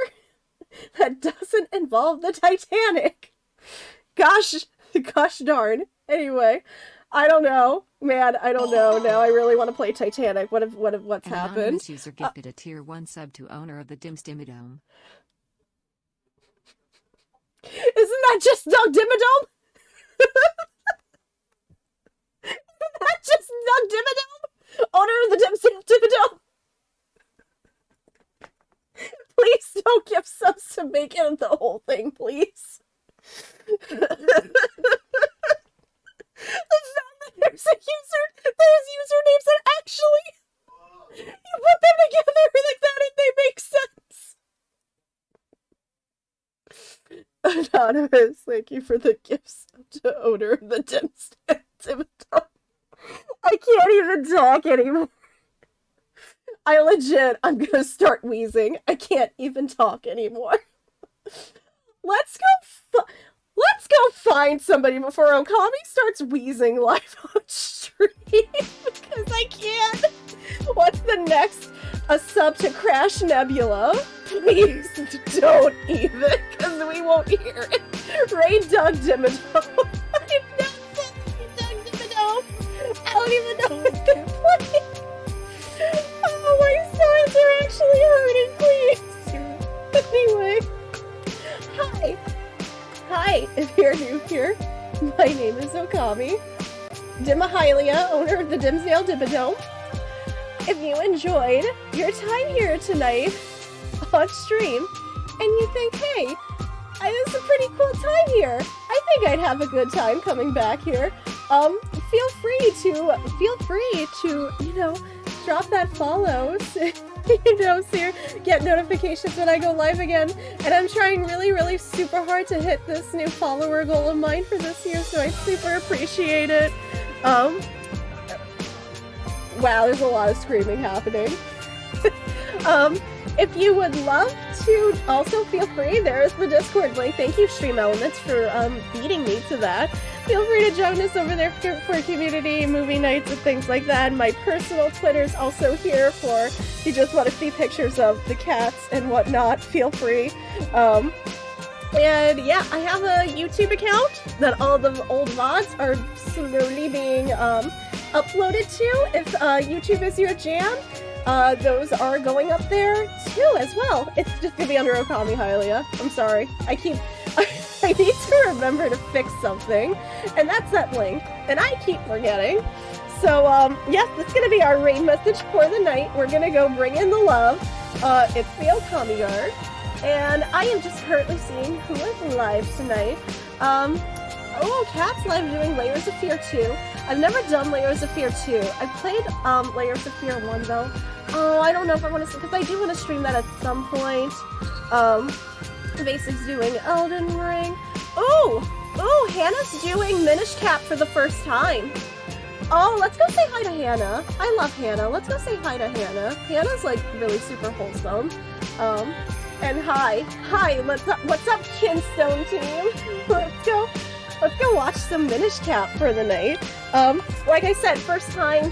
that doesn't involve the Titanic. Gosh darn. Anyway, I don't know. Man, I don't know. Now I really want to play Titanic. What's An happened? anonymous user gifted a tier 1 sub to owner of the Dimsdimmadome. Isn't that just Doug Dimmadome? Isn't that just Doug Dimmadome? Owner of the Dimmadome? Please don't give subs to make it the whole thing, please. There's usernames that actually you put them together like that and they make sense. Anonymous, thank you for the gifts to owner of the Dimsdale. I can't even talk anymore. I'm gonna start wheezing. I can't even talk anymore. Let's go find somebody before Okami starts wheezing live on stream, because I can't. What's the next? A sub to Crash Nebula? Please don't even, because we won't hear it. Ray Doug Dimmadome. I'm not fucking Doug Dimmadome. I don't even know what they're playing. Oh, my sides are actually hurting, please. Anyway. Hi, if you're new here, my name is Okami Dimahylia, owner of the Dimsdale Dimmadome. If you enjoyed your time here tonight on stream, and you think, hey, this is a pretty cool time here, I think I'd have a good time coming back here. Feel free to, you know, drop that follow, you know, so you get notifications when I go live again. And I'm trying really, really super hard to hit this new follower goal of mine for this year, so I super appreciate it. Wow, there's a lot of screaming happening. If you would love to, also feel free, there is the Discord link. Thank you, Stream Elements, for beating me to that. Feel free to join us over there for community, movie nights, and things like that. My personal Twitter's also here for if you just want to see pictures of the cats and whatnot, feel free. And yeah, I have a YouTube account that all the old VODs are slowly being uploaded to. If YouTube is your jam, those are going up there too as well. It's just gonna be under Okami Hylia. I'm sorry. I need to remember to fix something, and that's that link, and I keep forgetting. So yes, it's gonna be our raid message for the night. We're gonna go bring in the love. It's the Okami Guard, and I am just currently seeing who is live tonight. Oh, Cat's live doing Layers of Fear 2. I've never done Layers of Fear 2. I've played Layers of Fear 1 though. Oh, I don't know if I want to, because I do want to stream that at some point. Basics doing Elden Ring. Ooh, Hannah's doing Minish Cap for the first time. Oh, let's go say hi to Hannah. I love Hannah. Let's go say hi to Hannah. Hannah's like really super wholesome. And hi, what's up, Kinstone team? Let's go watch some Minish Cap for the night. Like I said, first time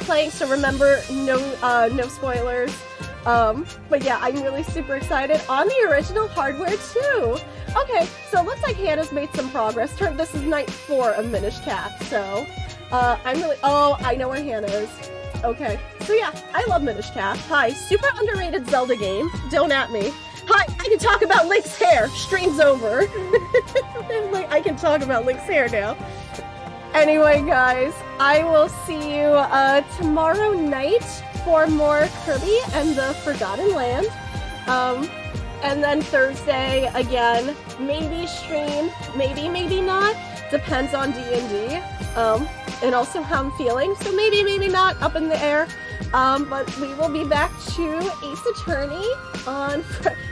playing, so remember, no spoilers. But yeah, I'm really super excited on the original hardware too. Okay, so it looks like Hannah's made some progress. This is night 4 of Minish Cap, so I know where Hannah is. Okay, so yeah, I love Minish Cap. Hi, super underrated Zelda game. Don't at me. Hi, I can talk about Link's hair. Stream's over. I can talk about Link's hair now. Anyway, guys, I will see you tomorrow night for more Kirby and the Forgotten Land. And then Thursday, again, maybe stream, maybe not. Depends on D&D. And also how I'm feeling. So maybe not, up in the air. But we will be back to Ace Attorney on...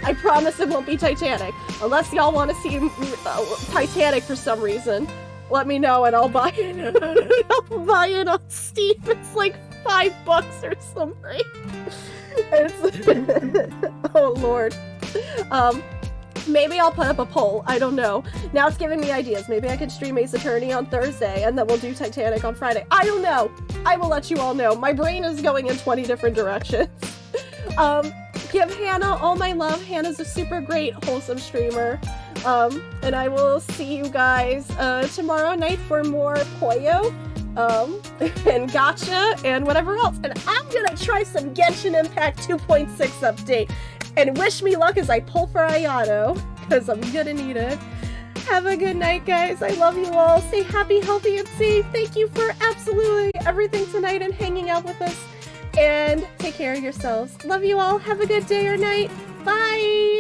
I promise it won't be Titanic. Unless y'all want to see Titanic for some reason. Let me know and I'll buy it. I'll buy it on Steam. It's like $5 or something. Oh lord. Maybe I'll put up a poll. I don't know. Now it's giving me ideas. Maybe I can stream Ace Attorney on Thursday and then we'll do Titanic on Friday. I don't know. I will let you all know. My brain is going in 20 different directions. Give Hannah all my love. Hannah's a super great, wholesome streamer. And I will see you guys tomorrow night for more Poyo, and Gacha, and whatever else. And I'm gonna try some Genshin Impact 2.6 update. And wish me luck as I pull for Ayato, because I'm gonna need it. Have a good night, guys. I love you all. Stay happy, healthy, and safe. Thank you for absolutely everything tonight and hanging out with us. And take care of yourselves. Love you all. Have a good day or night. Bye!